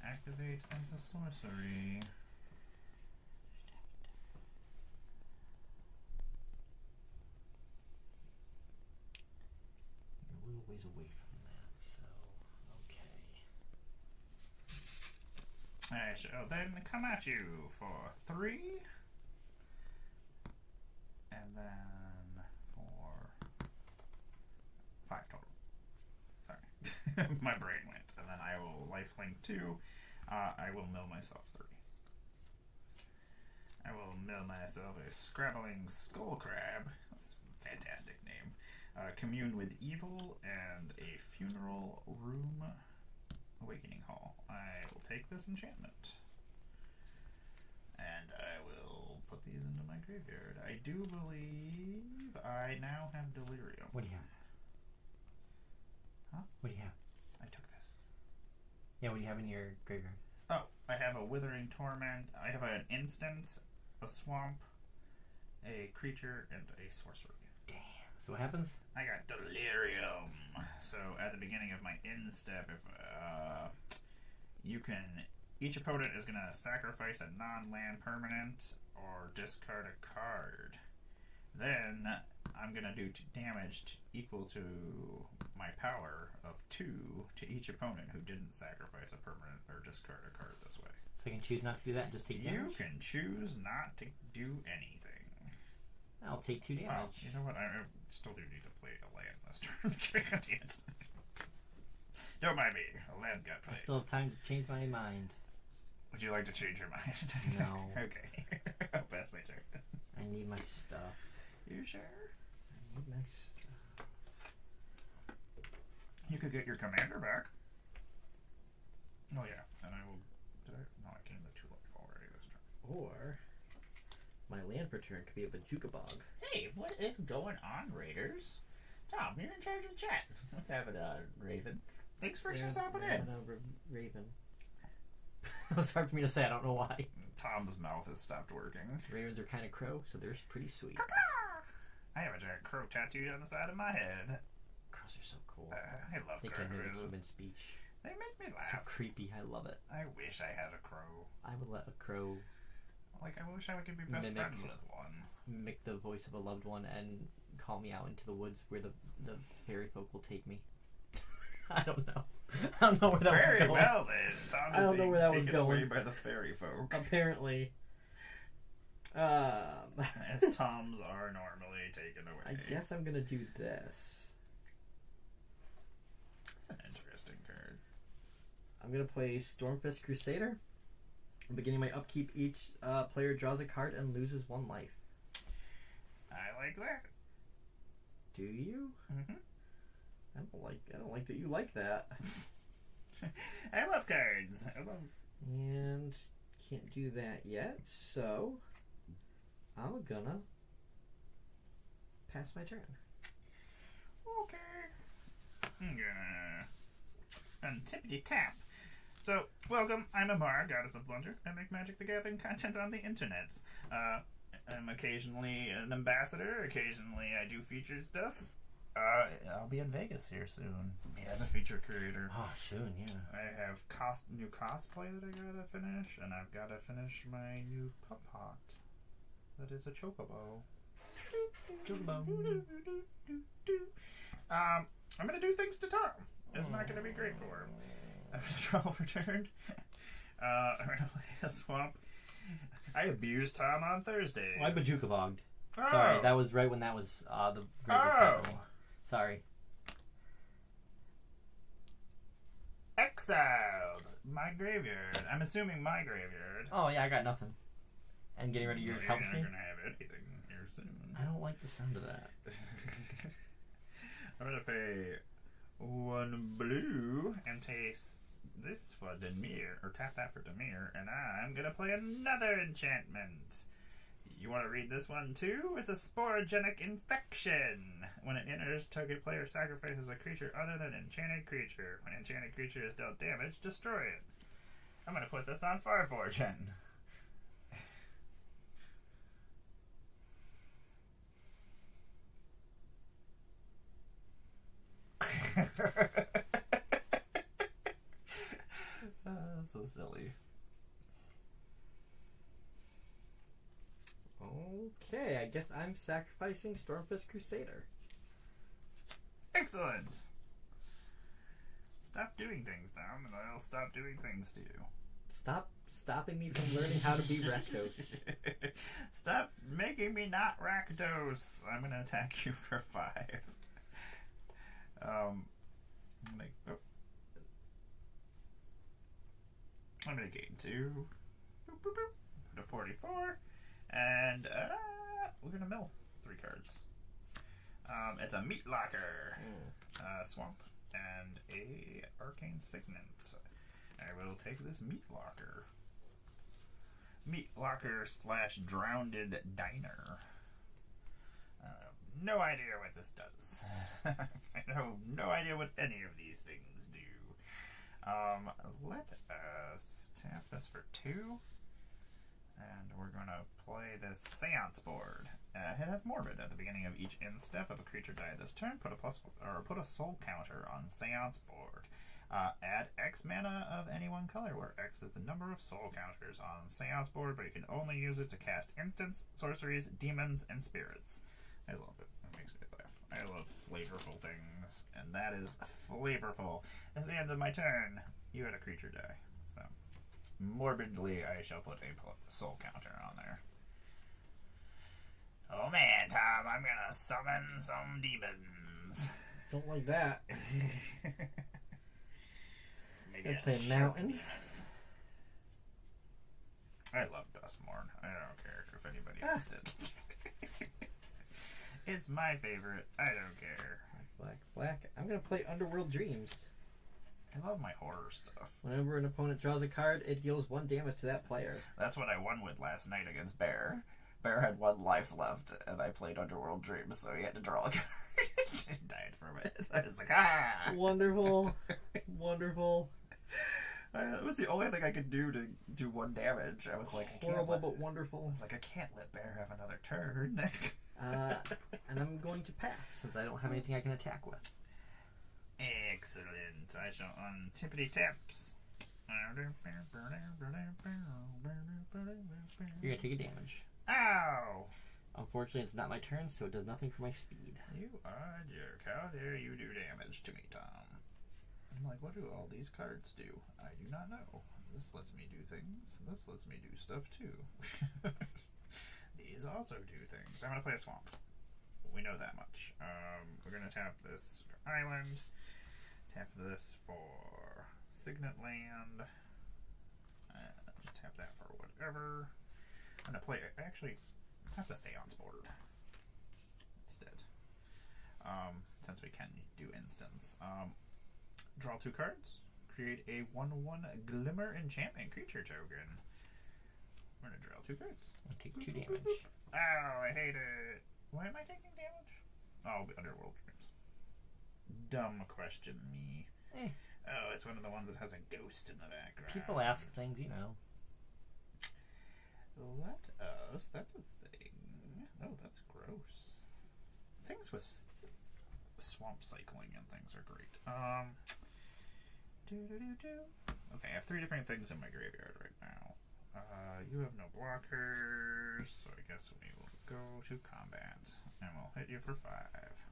Activate as a sorcery. A little ways away from that, so okay. I shall then come at you for 3. my brain went. And then I will lifelink 2. I will mill myself 3. I will mill myself a Scrabbling Skull Crab. That's a fantastic name. Commune with Evil and a Funeral Room Awakening Hall. I will take this enchantment. And I will put these into my graveyard. I do believe I now have Delirium. What do you have? Huh? What do you have? I took this. Yeah, what do you have in your graveyard? Oh, I have a Withering Torment. I have an instant, a swamp, a creature, and a sorcery. Damn. So what happens? I got Delirium. So at the beginning of my end step, if each opponent is going to sacrifice a non-land permanent or discard a card. Then I'm going to do damage equal to my power of 2 to each opponent who didn't sacrifice a permanent or discard a card this way. So I can choose not to do that and just take damage? You can choose not to do anything. I'll take 2 damage. Well, you know what? I still do need to play a land this turn. Don't mind me. A land got played. I still have time to change my mind. Would you like to change your mind? No. Okay. I'll pass my turn. I need my stuff. You sure? I need my stuff. You could get your commander back. Oh yeah, and I will. No, I came to 2 life already this turn. Or my land per turn could be a Bajuka Bog. Hey, what is going on, Raiders? Tom, you're in charge of the chat. Let's have it, Raven. Thanks for stopping in. Raven. It's hard for me to say. I don't know why. Tom's mouth has stopped working. Ravens are kind of crow, so they're pretty sweet. I have a giant crow tattooed on the side of my head. Crows are so cool. I love They can hear crows. human speech. They make me So laugh. creepy. I love it. I wish I had a crow. I would let a crow Like, I wish I could be best Mimic. friends with one. mimic the voice of a loved one and call me out into the woods where the fairy folk will take me. I don't know. I don't know where that was Very going. well then. Tom is I don't know being where that was taken away going. by the fairy folk. Apparently. As Toms are normally taken away. I guess I'm gonna do this. That's an interesting card. I'm gonna play Stormfist Crusader. Beginning my upkeep, each player draws a card and loses 1 life. I like that. Do you? Mm-hmm. I don't like that you like that. I love cards. I love. And can't do that yet, so I'm gonna pass my turn. Okay. I'm gonna untippity tap. So, welcome. I'm Amara, Goddess of Blunder. I make Magic the Gathering content on the internet. I'm occasionally an ambassador. Occasionally, I do featured stuff. I'll be in Vegas here soon. As a feature creator. Oh, soon, yeah. I have new cosplay that I gotta finish, and I've gotta finish my new pup pot. That is a chocobo. Chocobo. I'm gonna do things to Tom. It's not gonna be great for him. I'm gonna draw overturned. I'm gonna play a swamp. I abused Tom on Thursday. Oh, I Bajuka Bogged. Oh. Sorry, that was right when that was the raid was happening. Sorry. Exiled my graveyard. I'm assuming my graveyard. Oh yeah, I got nothing. And getting rid of yours helps You're me. not gonna have anything here soon. I don't like the sound of that. I'm gonna pay 1 blue and pay this for Demir, or tap that for Demir, and I'm gonna play another enchantment. You want to read this one too? It's a sporogenic infection. When it enters, target player sacrifices a creature other than enchanted creature. When enchanted creature is dealt damage, destroy it. I'm gonna put this on Farforgen. So silly. Okay, I guess I'm sacrificing Stormfist Crusader. Excellent. Stop doing things, Tom, and I'll stop doing things to you. Stop stopping me from learning how to be Rakdos. Stop making me not Rakdos. I'm gonna attack you for 5. I'm going to gain 2. Boop, boop, boop. To 44. And we're going to mill 3 cards. It's a Meat Locker, Swamp, and a Arcane Signet. I will take this Meat Locker. Meat Locker / Drowned Diner. No idea what this does. I have no idea what any of these things do. Let us tap this for 2. And we're going to play this Seance board. It has Morbid at the beginning of each end step of a creature die this turn. Put a soul counter on Seance board. Add X mana of any one color, where X is the number of soul counters on Seance board, but you can only use it to cast instants, sorceries, demons, and spirits. I love it. It makes me laugh. I love flavorful things, and that is flavorful. At the end of my turn, you had a creature die. So, morbidly, I shall put a soul counter on there. Oh man, Tom, I'm gonna summon some demons. Don't like that. Maybe Let's say mountain. I love Dustmorn. I don't care if anybody else did. It's my favorite. I don't care. Black. I'm going to play Underworld Dreams. I love my horror stuff. Whenever an opponent draws a card, it deals 1 damage to that player. That's what I won with last night against Bear. Bear had 1 life left, and I played Underworld Dreams, so he had to draw a card. He died from it. I was like, ah! Wonderful. Wonderful. That was the only thing I could do to do 1 damage. I was like, horrible but wonderful. I was like, I can't let Bear have another turn. And I'm going to pass, since I don't have anything I can attack with. Excellent. I shall on Tomedy taps. You're going to take a damage. Ow! Unfortunately, it's not my turn, so it does nothing for my speed. You are a jerk. How dare you do damage to me, Tom? I'm like, what do all these cards do? I do not know. This lets me do things. This lets me do stuff, too. These also do things. I'm going to play a Swamp. We know that much. We're going to tap this for Island. Tap this for Signet Land. Tap that for whatever. I'm going to play, actually, tap the Seance board instead. Since we can do instants. Draw 2 cards. Create a 1/1 Glimmer Enchantment creature token. We're going to draw 2 cards. I take 2 damage. Oh, I hate it. Why am I taking damage? Oh, Underworld Dreams. Dumb question, me. Oh, it's one of the ones that has a ghost in the background. People ask things, you know. Let us. That's a thing. Oh, that's gross. Things with swamp cycling and things are great. Okay, I have 3 different things in my graveyard right now. You have no blockers, so I guess we will go to combat, and we'll hit you for 5.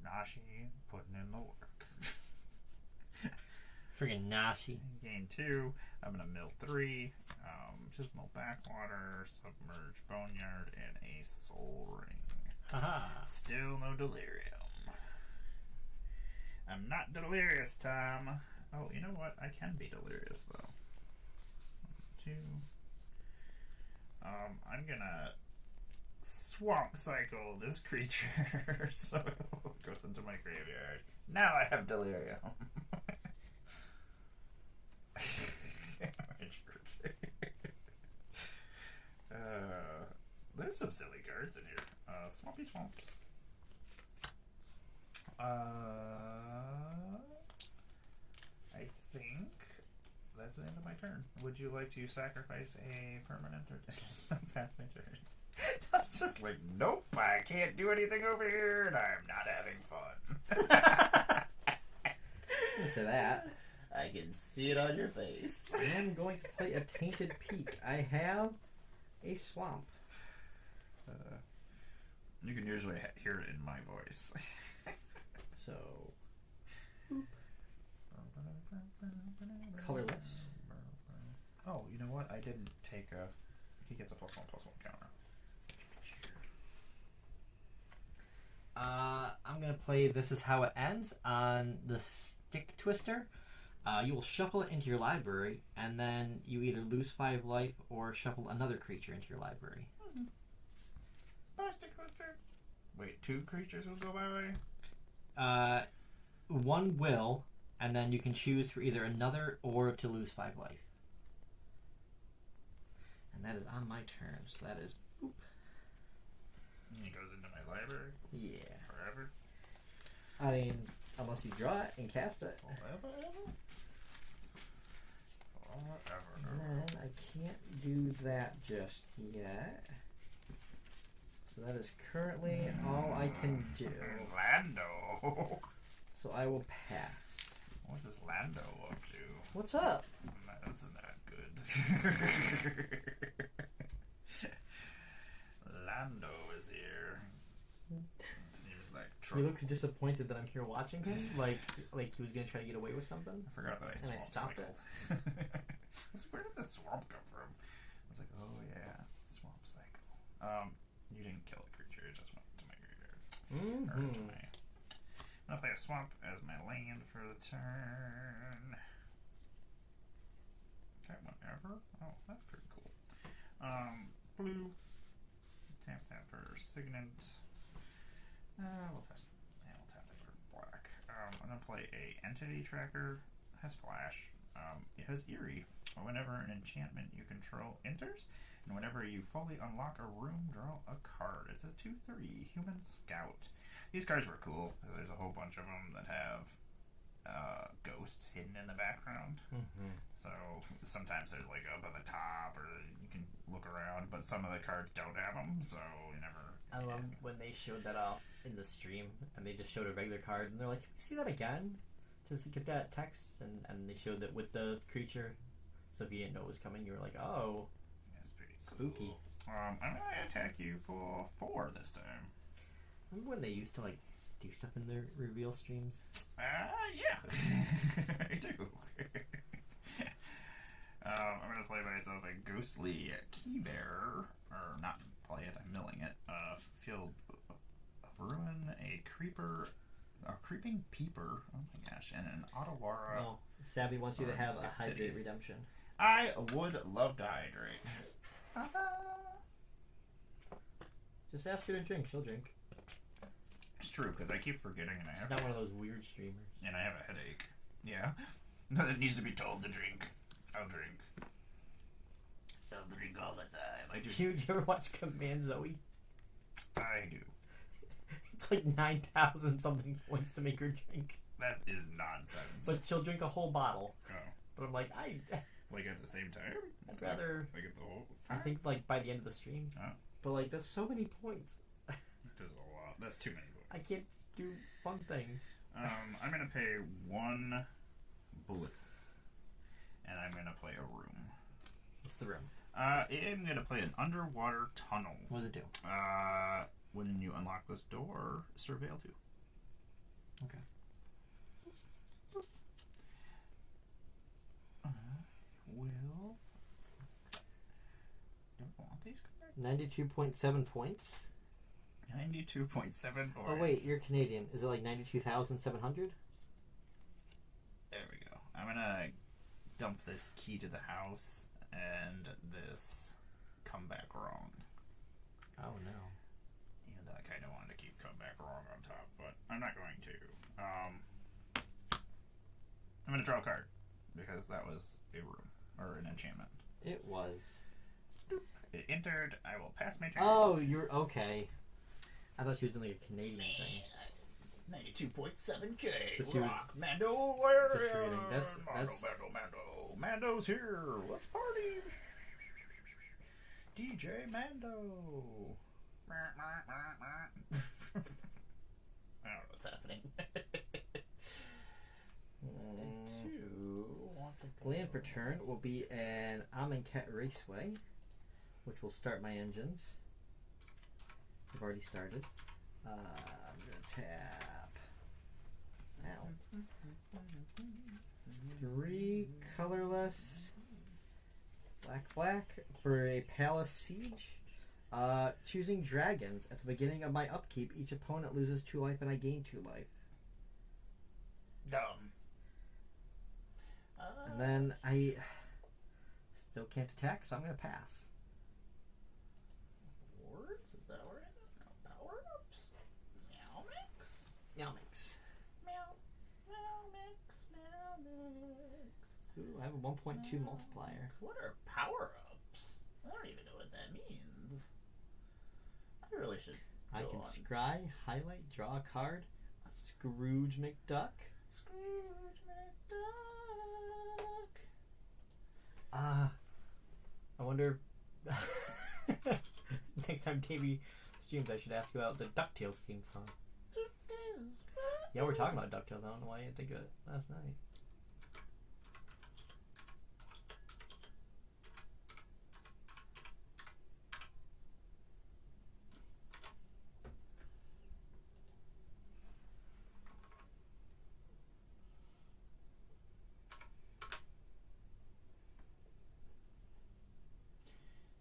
Nashi putting in the work. Friggin' Nashi. Gain 2. I'm gonna mill 3. Just mill Backwater, Submerge Boneyard, and a Soul Ring. Haha. Still no Delirium. I'm not delirious, Tom. Oh, you know what? I can be delirious, though. 1, 2. I'm gonna swamp cycle this creature so it goes into my graveyard. Now I have delirium. There's some silly cards in here. Swampy Swamps. I think that's the end of my turn. Would you like to sacrifice a permanent or pass my turn? Tom's just like, nope, I can't do anything over here, and I'm not having fun. Don't say that. I can see it on your face. I'm going to play a Tainted Peak. I have a swamp. You can usually hear it in my voice. So, colorless. Oh, you know what? I didn't take a... He gets a +1/+1 counter. I'm going to play This Is How It Ends on the Stick Twister. You will shuffle it into your library, and then you either lose 5 life or shuffle another creature into your library. Stick Twister. Wait, 2 creatures will go my way? One will, and then you can choose for either another or to lose 5 life. And that is on my turn, so that is... Boop. He goes into my library? Yeah. Forever? I mean, unless you draw it and cast it. Forever? And then I can't do that just yet. So that is currently all I can do. Lando. So I will pass. What is Lando up to? What's up? That's not good. Lando is here. Seems like He trouble. looks disappointed that I'm here watching him. Like he was gonna try to get away with something. I forgot that I stopped it. Where did the swamp come from? I was like, oh yeah, swamp cycle. You didn't kill a creature, it just went to my graveyard. Or to my... I'm gonna play a swamp as my land for the turn. Okay, whatever. Oh, that's pretty cool. Blue. Tap that for Signet. We'll tap that for black. I'm gonna play a Entity Tracker. Has Flash. It has Eerie. Whenever an enchantment you control enters, and whenever you fully unlock a room, draw a card. It's a 2/3 Human Scout. These cards were cool. There's a whole bunch of them that have ghosts hidden in the background. So sometimes there's like up at the top, or you can look around, but some of the cards don't have them, so you never... I love when they showed that off in the stream, and they just showed a regular card, and they're like, can we see that again? Just get that text, and they showed that with the creature, so if you didn't know it was coming, you were like, oh, That's pretty spooky. Cool. I'm gonna attack you for 4 this time. Remember when they used to like do stuff in their reveal streams? Yeah. I do. I'm gonna play myself a Ghostly Key Bearer, or not play it, I'm milling it. Field of Ruin, a Creeping Peeper, oh my gosh, and an Otawara. Oh, Savvy wants you to have a City. Hydrate Redemption. I would love to hydrate. Just ask her to drink, she'll drink. It's true, because I keep forgetting, and I She's have not one of those weird streamers. and I have a headache. Yeah. It needs to be told to drink. I'll drink. I'll drink all the time. I do. Do you ever watch Command Zoe? I do. It's like 9,000 something points to make her drink. That is nonsense. But she'll drink a whole bottle. Oh. But I'm like, Like at the same time? I'd rather... Like at the whole... I think like by the end of the stream. Oh. But like, that's so many points. There's a lot. That's too many points. I can't do fun things. I'm gonna pay 1 bullet. And I'm gonna play a room. What's the room? I'm gonna play an underwater tunnel. What does it do? When you unlock this door, surveil 2. Okay. Will... Don't want these cards? 92.7 points. 92.7 points. Oh wait, you're Canadian. Is it like 92,700? There we go. I'm gonna dump this key to the house and this come back wrong. Oh no. Even though I kind of wanted to keep come back wrong on top, but I'm not going to. I'm gonna draw a card because that was a room or an enchantment. It was. It entered. I will pass my turn. Oh, you're okay. I thought she was doing like a Canadian thing. 92.7K. But she was Rock Mando, where just forgetting. That's Mando's here. Let's party. DJ Mando. I don't know what's happening. Land for turn will be an Amonkhet Raceway, which will start my engines. I've already started. I'm gonna tap. Ow. 3 colorless. Black for a Palace Siege. Choosing dragons. At the beginning of my upkeep, each opponent loses 2 life and I gain 2 life. Dumb. And then I still can't attack, so I'm going to pass. Words? Is that what it is? No, power-ups? Meow mix? Meow mix. Meow. Meow mix. Meow mix. Ooh, I have a 1.2 multiplier. What are power-ups? I don't even know what that means. I really should I go can on. scry, highlight, draw a card. A Scrooge McDuck. Scrooge McDuck. I wonder. Next time Davey streams, I should ask you about the DuckTales theme song. Yeah, we're talking about DuckTales. I don't know why I didn't think of it last night.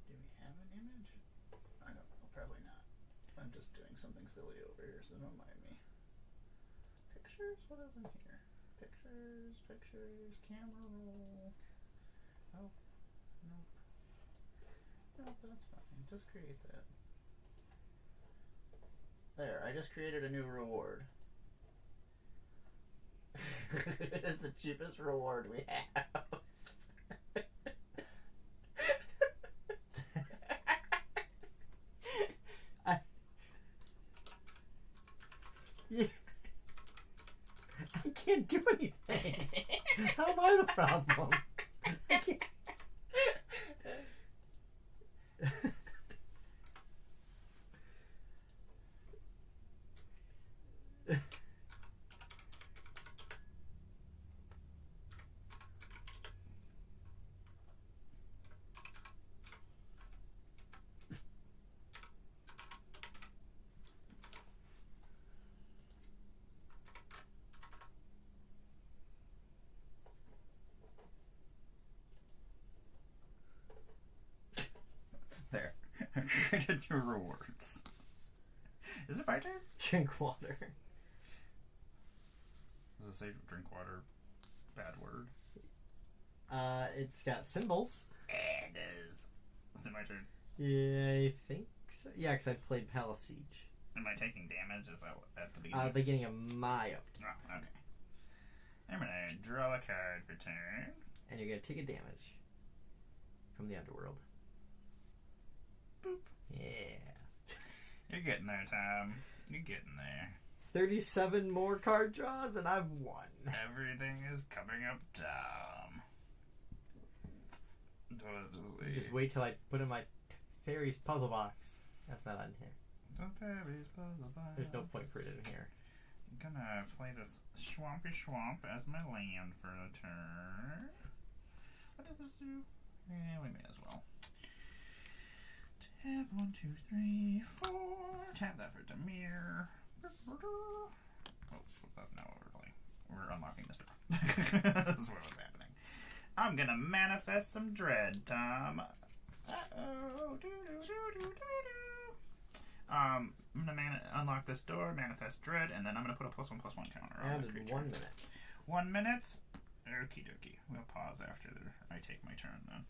Do we have an image? I don't know, probably not. I'm just doing something silly over here, so don't mind me. Pictures? What is in here? Pictures, camera roll. Oh, nope. Nope, that's fine. Just create that. There, I just created a new reward. It's the cheapest reward we have. Yeah. I can't do anything. How am I the problem? I can't. There. I've created your rewards. Is it my turn? Drink water. Does it say drink water? Bad word. It's got symbols. It is. Is it my turn? Yeah, I think so. Yeah, because I played Palace Siege. Am I taking damage? Is that at the beginning? Beginning of my up. Oh, okay. I'm gonna draw a card for turn. And you're going to take a damage from the underworld. Boop. Yeah. You're getting there, Tom. You're getting there. 37 more card draws, and I've won. Everything is coming up, Tom. Just wait till I put in my fairies puzzle box. That's not on here. The fairies puzzle box. There's no point for it in here. I'm gonna play this Swampy Swamp as my land for the turn. What does this do? Yeah, we may as well. Tap 1, 2, 3, 4. Tap that for Demir. Oh, that's not what we're playing. We're unlocking this door. That's what was happening. I'm gonna manifest some dread, Tom. Uh-oh. I'm gonna unlock this door, manifest dread, and then I'm gonna put a +1/+1 counter on And the in creature. 1 minute. 1 minute. Okie dokie. We'll pause after I take my turn then.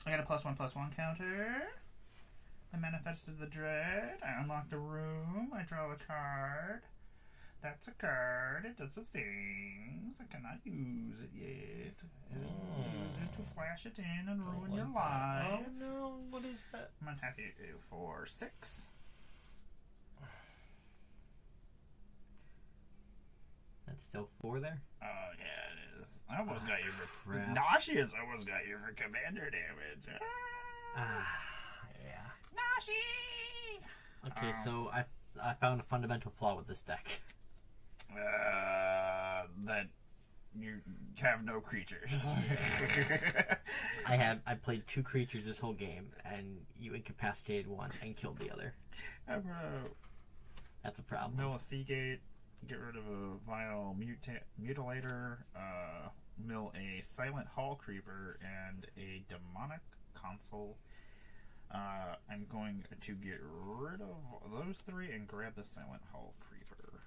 I got a +1/+1 counter. I manifested the dread. I unlocked a room. I draw a card. That's a card. It does the things. I cannot use it yet. Use it to flash it in and ruin your life. Oh no, what is that? I'm gonna tap you for 6. That's still 4 there? Oh yeah, it is. I almost got you for crap. nauseous. Almost got you for commander damage. Yeah. Nashi! Okay, so I found a fundamental flaw with this deck. That you have no creatures. I played 2 creatures this whole game, and you incapacitated one and killed the other. I'm gonna That's a problem. mill a Seagate, get rid of a Vile Mutilator, mill a Silent Hall Creeper, and a Demonic Console. I'm going to get rid of those 3 and grab the Silent Hall Creeper.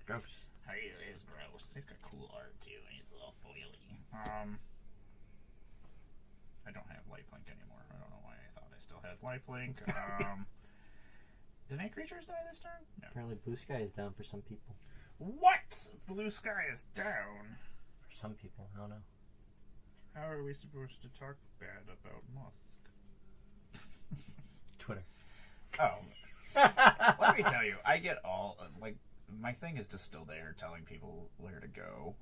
Gross. He is gross. He's got cool art too, and he's all foily. I don't have lifelink anymore. I don't know why I thought I still had lifelink. Did any creatures die this turn? No. Apparently blue sky is down for some people. What? Blue sky is down. For some people, I don't know. How are we supposed to talk bad about Musk? Twitter. Oh. Let me tell you, I get all, like, my thing is just still there telling people where to go.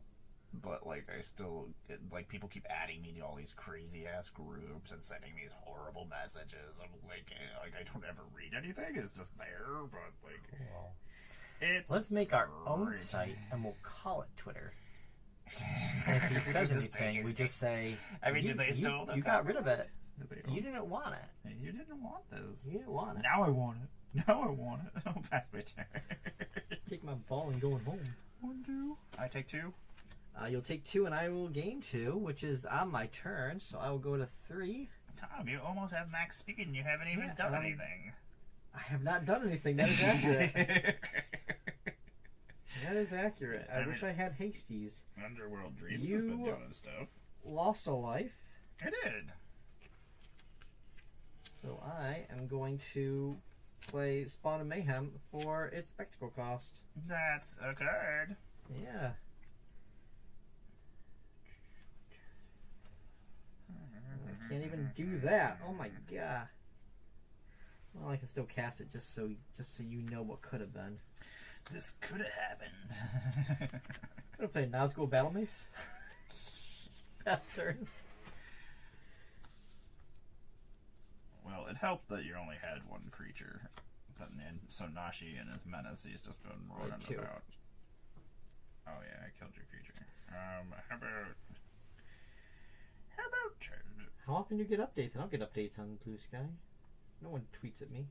But, like, I still, like, people keep adding me to all these crazy-ass groups and sending these horrible messages. I'm like, I don't ever read anything. It's just there, but, like, Cool. it's Let's make our own great. site, and we'll call it Twitter. And if he says This anything, thing we is- just say, I mean, do they still? You got rid of it. They You don't- didn't want it. You didn't want this. You didn't want it. Now I want it. Now I want it. Oh, pass my turn. Take my ball and going home. 1, 2. I take 2. You'll take 2, and I will gain 2, which is on my turn. So I will go to 3. Tom, you almost have max speed and you haven't even Yeah, done and anything. I have not done anything. That is accurate. That is accurate. I wish I had hasties. Underworld Dreams You- has been doing stuff. Lost a life. I did. So I am going to play Spawn of Mayhem for its spectacle cost. That's a card. Yeah. I can't even do that. Oh my god. Well, I can still cast it just so you know what could have been. This could have happened. Could have played Nazgul Battle Mace. Past turn. Well, it helped that you only had one creature. And so Nashi and his menace, he's just been running Right, 2. about. Oh yeah, I killed your creature. How about turn? How often do you get updates? I don't get updates on Blue Sky. No one tweets at me.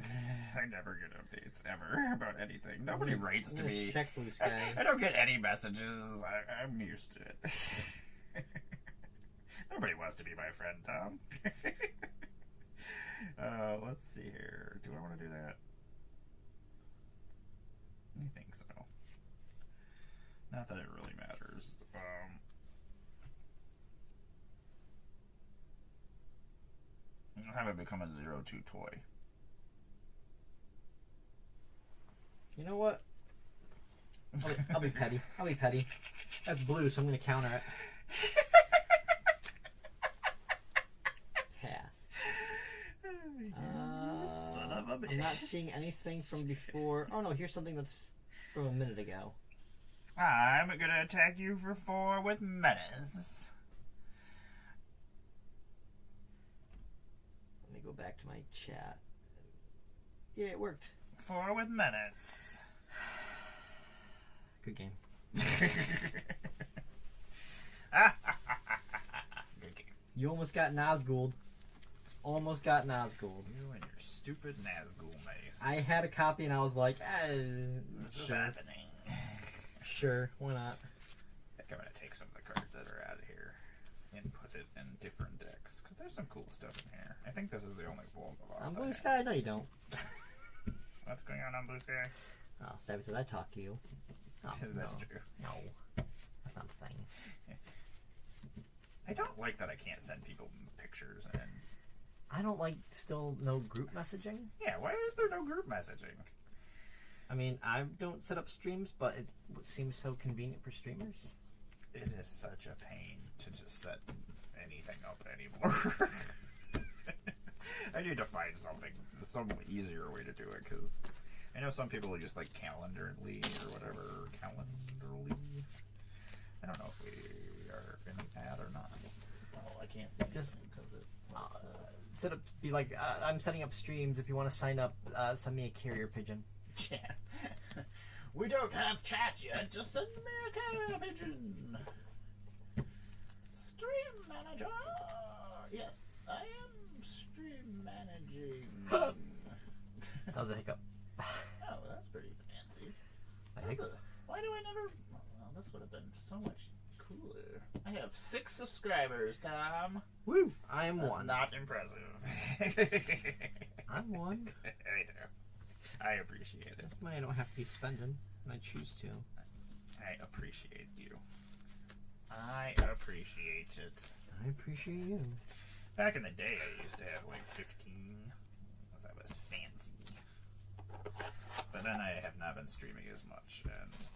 I never get updates ever about anything. Nobody writes I'm to gonna me. check Blue Sky. I don't get any messages. I'm used to it. Nobody wants to be my friend, Tom. Let's see here. Do I want to do that? I think so. Not that it really matters. I'll have it become a 0-2 toy. You know what? I'll be petty. I'll be petty. That's blue, so I'm going to counter it. Pass. Son of a bitch. I'm not seeing anything from before. Oh no, here's something that's from a minute ago. I'm gonna attack you for 4 with menace. Let me go back to my chat. Yeah, it worked. 4 with menace. Good game. Good game. You almost got Nazgul. Almost got Nazgul. You and your stupid Nazgul mace. I had a copy and I was like, This is sure. happening. Sure, why not? I think I'm gonna take some of the cards that are out of here and put it in different decks because there's some cool stuff in here. I think this is the only bulk of all. On that I Blue have. Sky? No, you don't. What's going on Blue Sky? Oh, Savvy said I talk to you. Oh, That's no. true. No. That's not a thing. I don't like that I can't send people pictures and. I don't like still no group messaging. Yeah, why is there no group messaging? I mean, I don't set up streams, but it seems so convenient for streamers. It is such a pain to just set anything up anymore. I need to find some easier way to do it because I know some people just like Calendly or whatever. Calendly. I don't know if we are in an ad or not. Oh, I can't see Just- anything because it. Set up, be like, I'm setting up streams. If you want to sign up, send me a carrier pigeon. Yeah. We don't have chat yet. Just send me a carrier pigeon. Stream manager. Yes, I am stream managing. That was a hiccup. Oh, that's pretty fancy. A hiccup. Why do I never? Well, this would have been so much cooler. I have 6 subscribers, Tom. Woo! I am That's one. not impressive. I'm one. I know. I appreciate it. Money I don't have to be spending when I choose to. I appreciate you. I appreciate it. I appreciate you. Back in the day, I used to have like 15, because I was fancy. But then I have not been streaming as much, and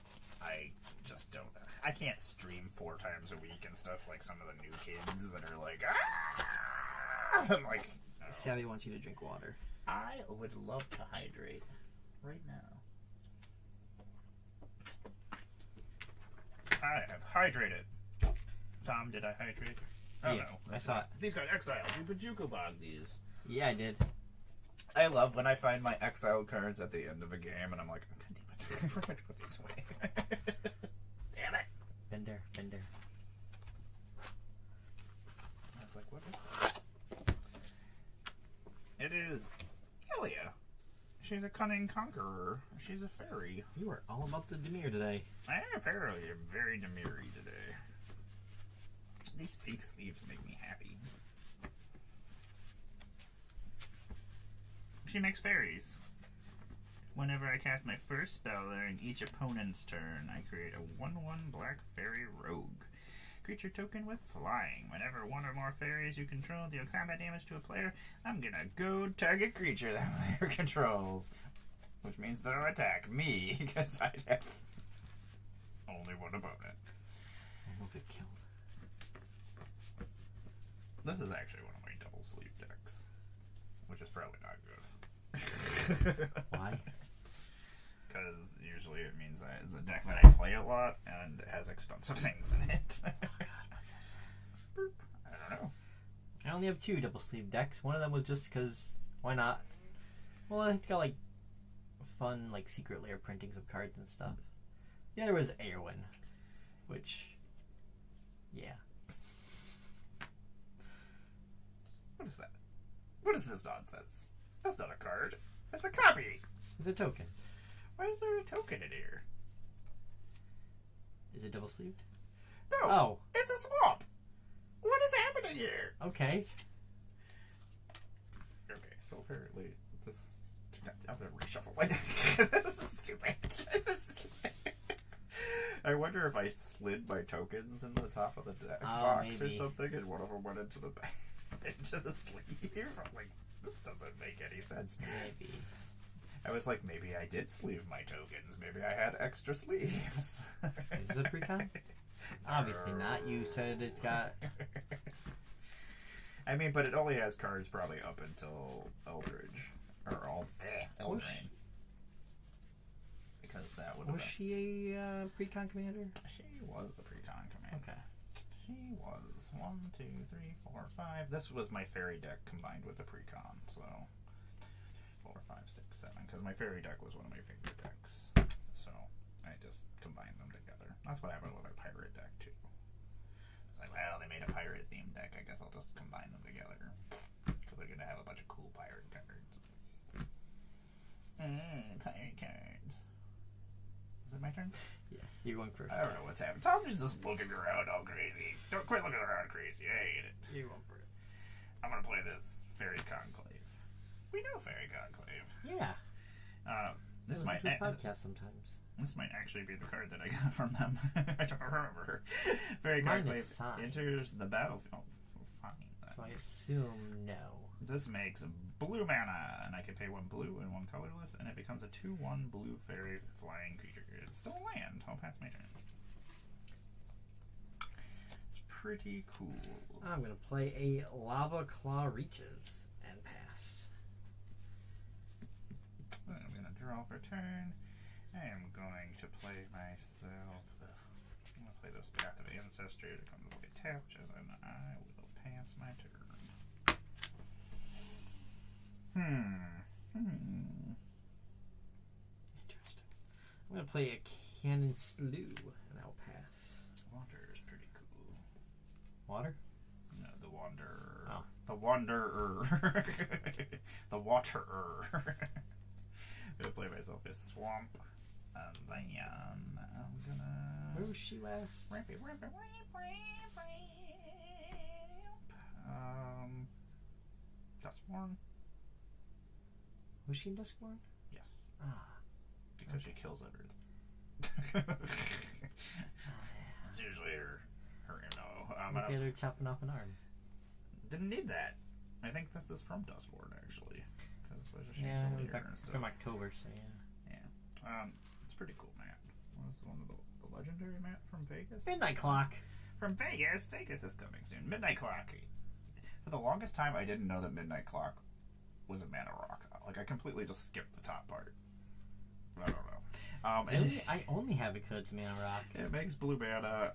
I just don't. I can't stream 4 times a week and stuff like some of the new kids that are like, ah! I'm like, no. Savvy wants you to drink water. I would love to hydrate right now. I have hydrated. Tom, did I hydrate? Oh Yeah, no. I saw it. These got exiled. You Bajuka bog these. Yeah, I did. I love when I find my exiled cards at the end of a game and I'm like, God damn it. I forgot to put these away. Damn it. Bender. I was like, what is this? It is Elia. She's a cunning conqueror. She's a fairy. You are all about the demure today. I apparently am very demure today. These pink sleeves make me happy. She makes fairies. Whenever I cast my first spell during each opponent's turn, I create a 1/1 black fairy rogue. Creature token with flying. Whenever one or more fairies you control deal combat damage to a player, I'm gonna go target creature that player controls. Which means they'll attack me, because I have only one opponent. I will get killed. This is actually one of my double sleeve decks, which is probably not good. Why? Because usually it means that it's a deck that I play a lot and it has expensive things in it. Boop. I don't know. I only have 2 double sleeve decks. One of them was just because, why not? Well, it's got like fun, like secret layer printings of cards and stuff. The other was Airwin, which, yeah. What is that? What is this nonsense? That's not a card. That's a copy. It's a token. Why is there a token in here? Is it double sleeved? No. Oh. It's a swamp. What is happening here? Okay. Okay, so apparently this... I'm going to reshuffle my deck. This is stupid. I wonder if I slid my tokens in the top of the deck box maybe. or something, and one of them went into the into the sleeve. I'm like, this doesn't make any sense. Maybe. I was like, maybe I did sleeve my tokens. Maybe I had extra sleeves. Is this a pre-con? Obviously not. You said it's got... I mean, but it only has cards probably up until Eldridge. Or Eldraine. Because that would have Was she a pre-con commander? She was a pre-con commander. Okay. She was 1, 2, 3, 4, 5. This was my fairy deck combined with the pre-con, so 4, 5, 6, 7. Because my fairy deck was one of my favorite decks, so I just combined them together. That's what happened with our pirate deck too. It's like, well, they made a pirate themed deck. I guess I'll just combine them together because they're gonna have a bunch of cool pirate cards. Pirate cards. Is it my turn? Yeah, you're going first. I don't know what's happening. Tom's just looking around all crazy. Don't quit looking around crazy. I hate it. You're going for it. I'm gonna play this Fairy Conclave. We know Fairy Conclave. Yeah. This might podcast sometimes. This might actually be the card that I got from them. I don't remember. Fairy Mine Conclave is signed. enters the battlefield. Oh, fine. So I assume no. This makes blue mana, and I can pay 1 blue and 1 colorless, and it becomes a 2/1 blue fairy flying creature. It's still a land. I'll pass my turn. It's pretty cool. I'm going to play a Lava Claw Reaches and pass. I'm going to draw for turn. I am going to play myself. I'm going to play this Path of Ancestry to come to play tapped, and then I will pass my turn. Interesting. I'm going to play a Cannon Slew, and I'll pass. Water is pretty cool. Water? No, the Wanderer. Oh. The Wanderer. The Waterer. I'm going to play myself a Swamp. And then I'm going to... Where was she last? Dustborn? Was she in Duskborn? Yes. Ah. Because she kills everything. It's usually her MO. Look at her chopping off an arm. Didn't need that. I think this is from Dustborn, actually. Because there's a Yeah, chandelier it was and stuff. from October, so yeah. It's a pretty cool map. What was one of the legendary map from Vegas? Midnight Clock. From Vegas. Vegas is coming soon. Midnight Clock. For the longest time, I didn't know that Midnight Clock was a mana rock. Like, I completely just skipped the top part. I don't know. Really? I only have it because it's mana rock. It makes blue mana.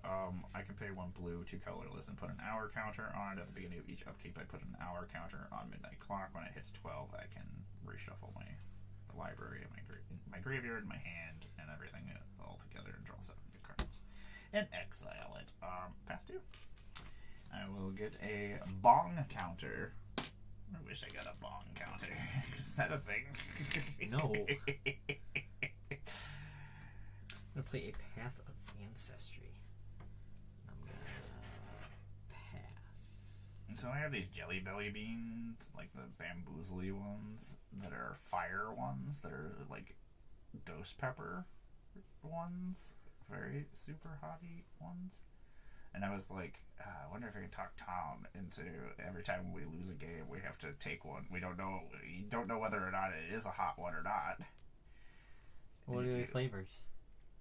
I can pay 1 blue, 2 colorless, and put an hour counter on it. At the beginning of each upkeep, I put an hour counter on Midnight Clock. When it hits 12, I can reshuffle my library, my graveyard, my hand, and everything all together and draw 7 new cards. And exile it. Pass 2. I will get a bong counter. I wish I got a bong counter. Is that a thing? No. I'm going to play a Path of Ancestry. I'm going to pass. So I have these jelly belly beans, like the bamboozly ones, that are fire ones, that are like ghost pepper ones, very super hotty ones. And I was like, I wonder if I can talk Tom into every time we lose a game, we have to take one. We don't know whether or not it is a hot one or not. What are the flavors?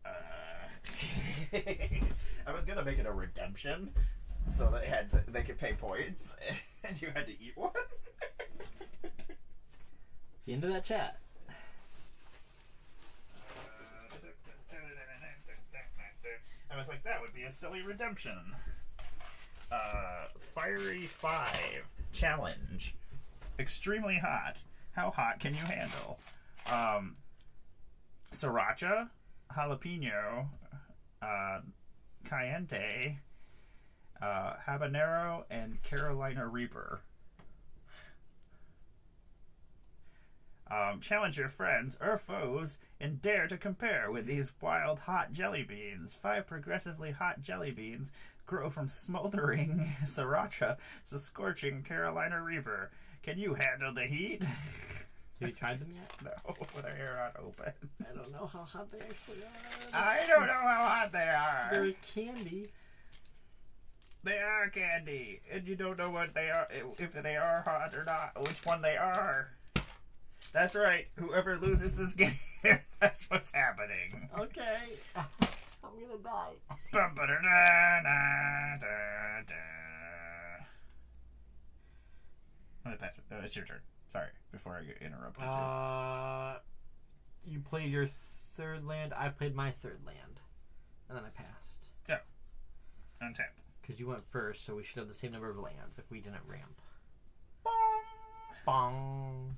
I was gonna make it a redemption, so they could pay points, and you had to eat one. The end of that chat. I was like, that would be a silly redemption. Fiery 5 challenge. Extremely hot. How hot can you handle? Sriracha, jalapeno, cayenne, habanero, and Carolina Reaper. Challenge your friends or foes and dare to compare with these wild hot jelly beans. 5 progressively hot jelly beans grow from smoldering sriracha to scorching Carolina Reaper. Can you handle the heat? Have you tried them yet? No, they're here not open. I don't know how hot they actually are. I don't know how hot they are. They're candy. They are candy, and you don't know what they are, if they are hot or not, which one they are. That's right. Whoever loses this game, that's what's happening. Okay. I'm gonna die. I'm gonna pass it. It's your turn. Sorry, before I get interrupted. You played your 3rd land. I played my 3rd land. And then I passed. Yeah. Untap. Because you went first, so we should have the same number of lands if we didn't ramp. Bong! Bong!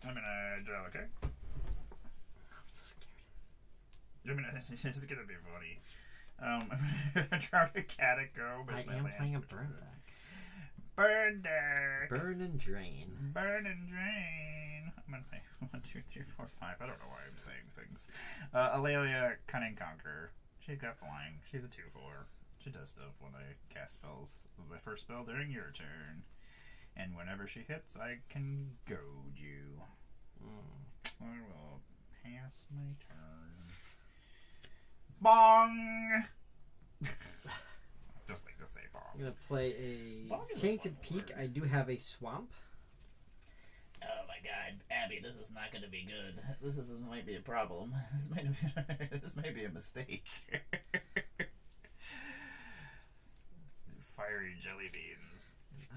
I'm gonna draw a card. I'm so scared. This is gonna be funny. I'm gonna draw a Cataco. I am playing a burn deck. Burn deck! Burn and drain. Burn and drain. I'm gonna play 1, 2, 3, 4, 5. I don't know why I'm saying things. Alelia, Cunning Conqueror. She's got flying. She's a 2/4. She does stuff when I cast spells. My first spell during your turn. And whenever she hits, I can goad you. I will pass my turn. Bong! Just like to say bong. I'm going to play a Tainted Peak. I do have a swamp. Oh my god, Abby, this is not going to be good. This might be a problem. This might be a mistake. Fiery jelly beans.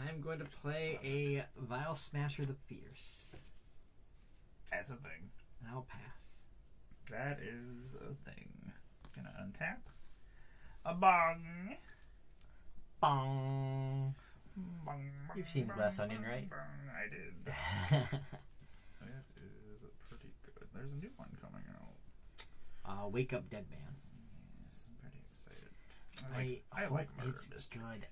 I'm going to play a Vile Smasher the Fierce. That's a thing. I'll pass. That is a thing. Gonna untap. A bong. Bong. Bong. You've seen Glass Onion, right? Bong. I did. It is pretty good. There's a new one coming out. Wake Up Dead Man. Yes, I'm pretty excited. I like hope murder it's mystery. good.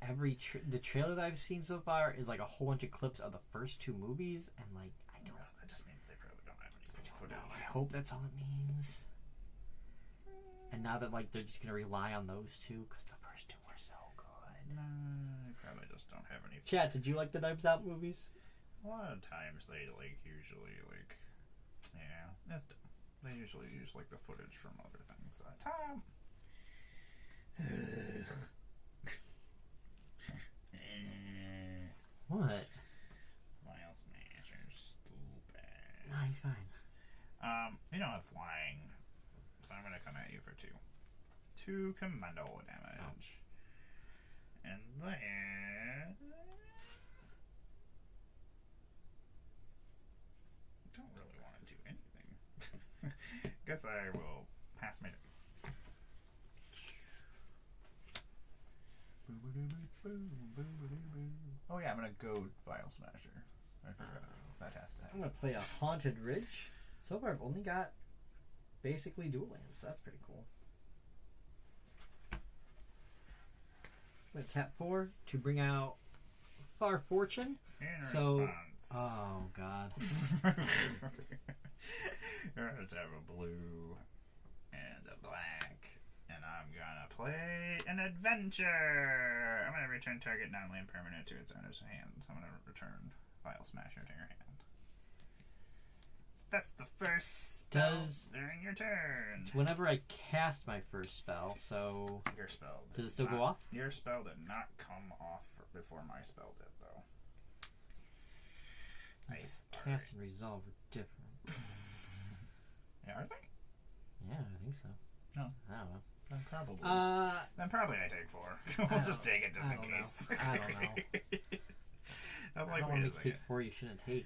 The trailer that I've seen so far is like a whole bunch of clips of the first 2 movies, and like I don't. That just means they probably don't have any footage. No, I hope that's all it means. And now that like they're just gonna rely on those 2 because the first 2 were so good. No, I probably just don't have any. Chat, did you like the Knives Out movies? A lot of times they usually yeah, that's dumb. They usually use like the footage from other things. Tom. What? File Smasher, stupid. No, you're fine. You don't have flying, so I'm gonna come at you for 2. 2 commando damage. And then don't really want to do anything. Guess I will pass my turn. Oh yeah, I'm gonna go File Smasher. I forgot. That has to I'm happen. gonna play a Haunted Ridge. So far, I've only got basically dual lands. So that's pretty cool. I'm gonna tap 4 to bring out Far Fortune. In So, response. oh god. You're gonna have a blue and a black. And I'm gonna play an adventure. I'm gonna return target non-land permanent to its owner's hand. I'm gonna return File Smasher to your hand. That's the first spell during your turn. Whenever I cast my first spell, so Your spell does it still go off? Your spell did not come off before my spell did, though. Nice. Cast and resolve are different. Yeah, are they? Yeah, I think so. No. I don't know. Then probably. Then probably I take 4. We'll just take it just in case. I don't know. I'm I like, don't wait want a to take second. 4 you shouldn't take.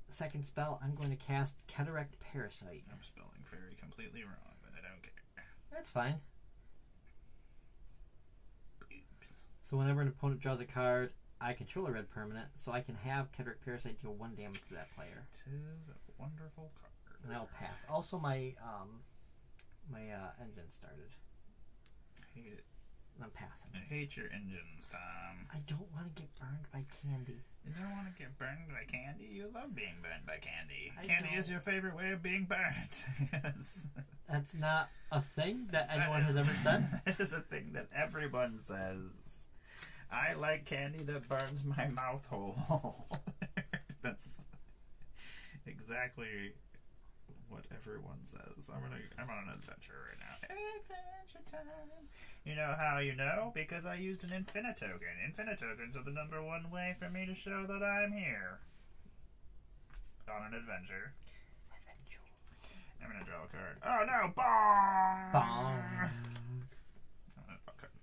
Second spell, I'm going to cast Cataract Parasite. I'm spelling fairy completely wrong, but I don't care. That's fine. Boobs. So whenever an opponent draws a card, I control a red permanent, so I can have Cataract Parasite deal 1 damage to that player. Tis a wonderful card. And I'll pass. Also, my engine started. Hate it. I'm passing. I hate your engines, Tom. I don't want to get burned by candy. You don't want to get burned by candy? You love being burned by candy. I Candy don't. is your favorite way of being burnt. Yes. That's not a thing that anyone has ever said. That is a thing that everyone says. I like candy that burns my mouth hole. That's exactly what everyone says. I'm on an adventure right now. Adventure time. You know how you know? Because I used an Infinitoken. Infinitokens are the #1 way for me to show that I'm here. On an adventure. I'm gonna draw a card. Oh no! Bong! Bong. I'm gonna draw a card.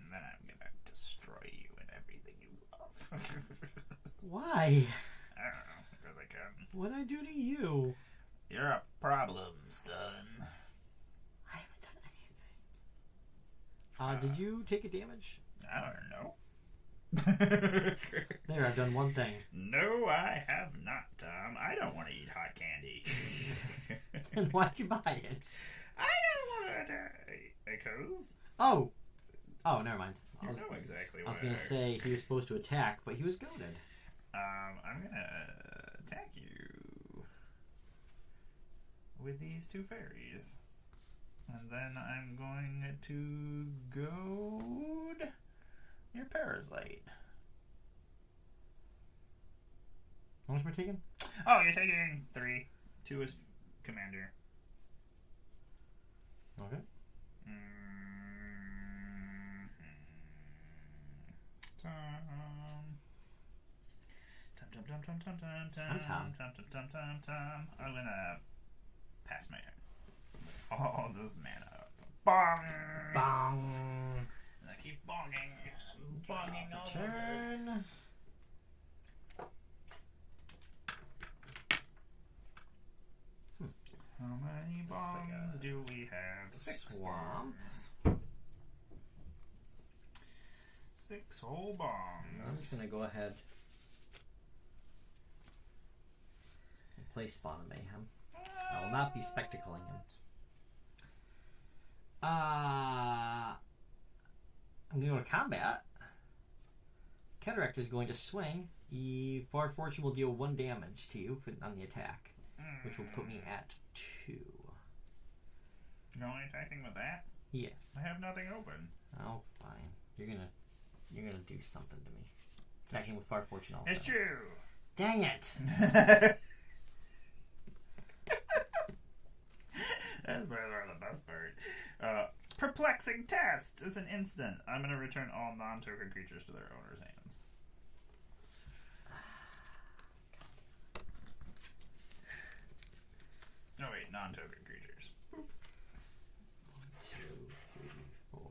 And then I'm gonna destroy you and everything you love. Why? I don't know, because I can. What'd I do to you? You're a problem, son. I haven't done anything. Did you take a damage? I don't know. There, I've done one thing. No, I have not, Tom. I don't want to eat hot candy. Then why'd you buy it? I don't want to because Oh, never mind. you know exactly I why. was gonna say he was supposed to attack, but he was goaded. I'm gonna attack you with these 2 fairies. And then I'm going to goad your parasite. How much we're taking? Oh, you're taking 3. 2 is commander. Okay. Tom. I'm gonna pass my turn. All this mana up. Bong! Bong. And I keep bonging. Bonging all over. Turn. How many bongs do we have? 6 swamp. bongs. 6 whole bongs. I'm just gonna go ahead and play Spawn of Mayhem. I will not be spectacling him. I'm gonna go to combat. Cataract is going to swing. The Far Fortune will deal 1 damage to you on the attack, which will put me at 2. You're only attacking with that? Yes. I have nothing open. Oh, fine. You're gonna do something to me. Attacking with Far Fortune also. It's true. Dang it! That's by far the best part. Perplexing Test is an instant. I'm going to return all non-token creatures to their owner's hands. Oh wait, non-token creatures. Boop. 1, 2, 3, 4,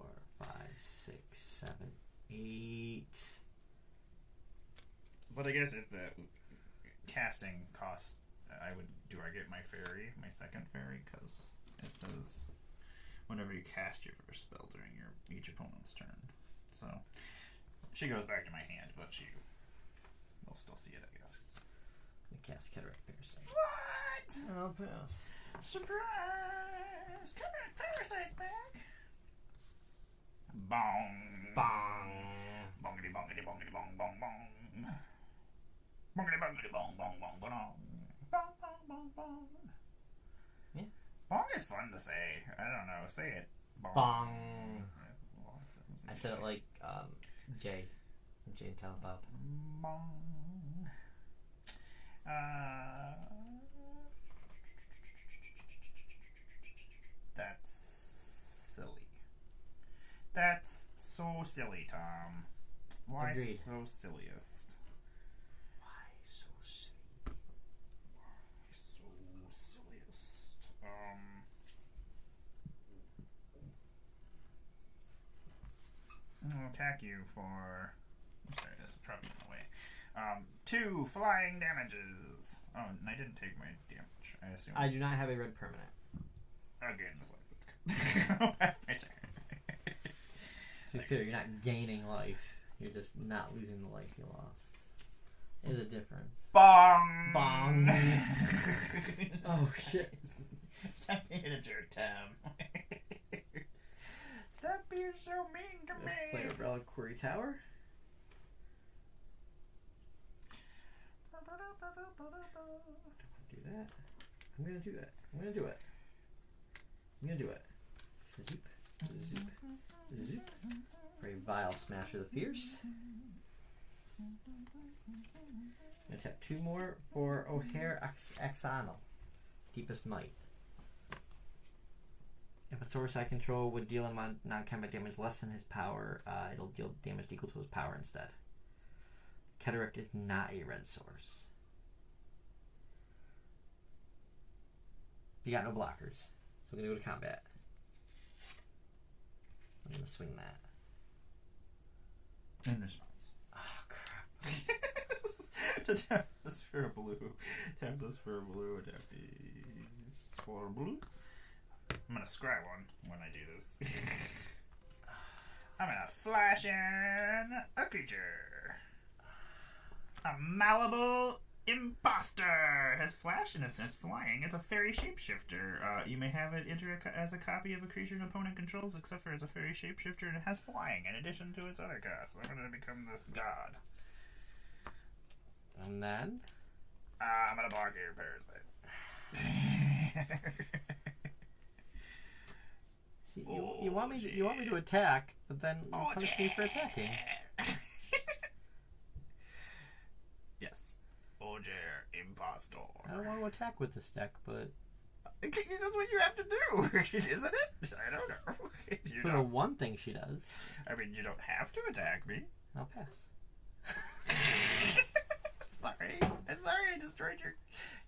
5, 6, 7, 8. But I guess if the casting costs, I get my fairy, my second fairy, because it says whenever you cast your first spell during each opponent's turn. So she goes back to my hand, but she will still see it, I guess. The cast Cataract Parasite. What? I'll pass. Surprise! Come on, Parasite's back! Bong! Bong. Bongity bongity bongity bong bong bong. Bongity bongity bong bong bong bong. Bong bong bong bong. Yeah. Bong is fun to say. I don't know. Say it. Bong. I said it like Jay and Silent Bob. Bong. That's silly. That's so silly, Tom. Why Agreed. so silliest? Why so silly? So silliest. I'll attack you for. I'm sorry, this is probably in the way. 2 flying damages. Oh, and I didn't take my damage. I assume. I do not have a red permanent. Again, this life book. That's my turn. To be clear, you're not gaining life. You're just not losing the life you lost. There's a difference. Bong! Bong. Oh, shit. Stop being a jerk, Tom. Stop being so mean to me. Play a Reliquary Tower. Don't do that. I'm gonna do that. I'm gonna do it. I'm gonna do it. Zoop. Zoop. Zoop. For a Vile Smasher the Fierce. I'm gonna tap 2 more for O'Hare Axonal. Deepest Might. If a source I control would deal in non-combat damage less than his power, it'll deal damage equal to his power instead. Cataract is not a red source. You got no blockers, so we're gonna go to combat. I'm gonna swing that. In response. Oh crap. To tap this for a blue. Tap this for a blue. Tap these for a blue. I'm gonna scry one when I do this. I'm gonna flash in a creature. A Malibu Imposter has flash and it's flying. It's a fairy shapeshifter. You may have it enter as a copy of a creature an opponent controls, except for it's a fairy shapeshifter and it has flying in addition to its other costs. I'm gonna become this god. And then? I'm gonna block your parasite. See, you want me to attack, but then you punish me for attacking. Yes. Ojer Impostor. I don't want to attack with this deck, but That's what you have to do, isn't it? I don't know. for the one thing she does, I mean, you don't have to attack me. I'll pass. Sorry. I'm sorry I destroyed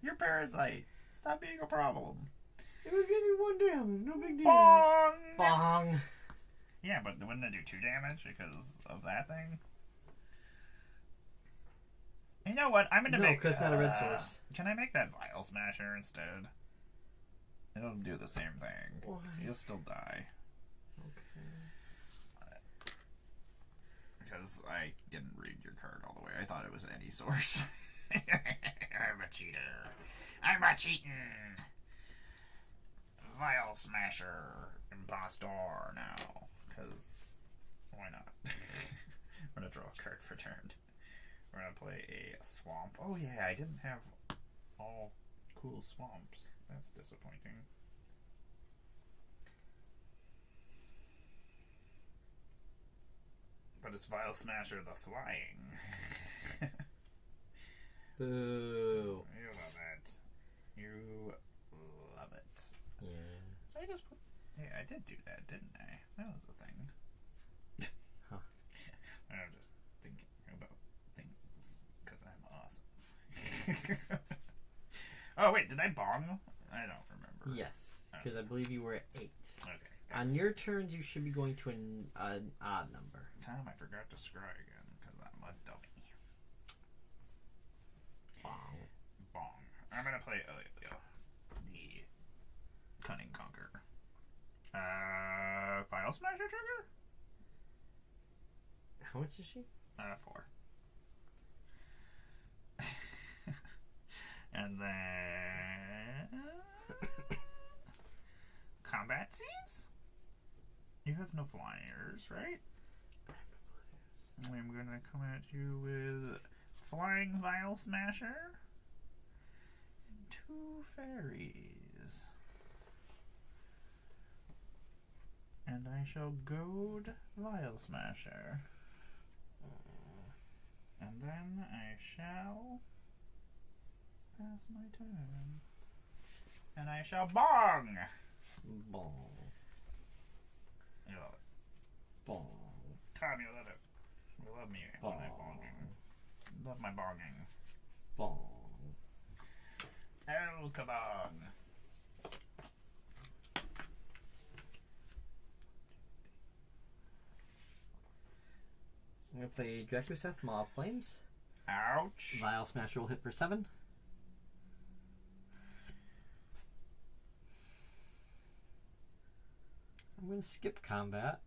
your parasite. Stop being a problem. It was giving 1 damage, no big deal. Bong! Bong! Yeah, but wouldn't it do 2 damage because of that thing? You know what? I'm gonna make. No, because not a red source. Can I make that Vile Smasher instead? It'll do the same thing. Why? You'll still die. Okay. Because I didn't read your card all the way. I thought it was any source. I'm a cheater. I'm a cheating. Vile Smasher Impostor now. Because why not? I'm going to draw a card for turn. We're going to play a swamp. Oh yeah, I didn't have all cool swamps. That's disappointing. But it's Vile Smasher the Flying. Boo. You love it. You love it. Yeah. I did do that, didn't I? That was a thing. Huh. I'm just thinking about things because I'm awesome. Oh, wait, did I bong? I don't remember. Yes, because I believe you were at 8. Okay. On your turns, you should be going to an odd number. Tom, I forgot to scry again because I'm a dummy. Bong. Bong. I'm going to play the Cunning Conqueror. File Smasher trigger? How much is she? 4. And then... Combat Seize? You have no flyers, right? I'm gonna come at you with Flying Vial Smasher and 2 fairies. And I shall goad Vial Smasher. And then I shall pass my turn. And I shall bong! Bong. You love it. Bong. Tom, you love it. You love me when I bonging. Love my bonging. Bong. El Kabong. I'm going to play Drakuseth Maw Flames. Ouch. Vial Smasher will hit for 7. I'm going to skip combat.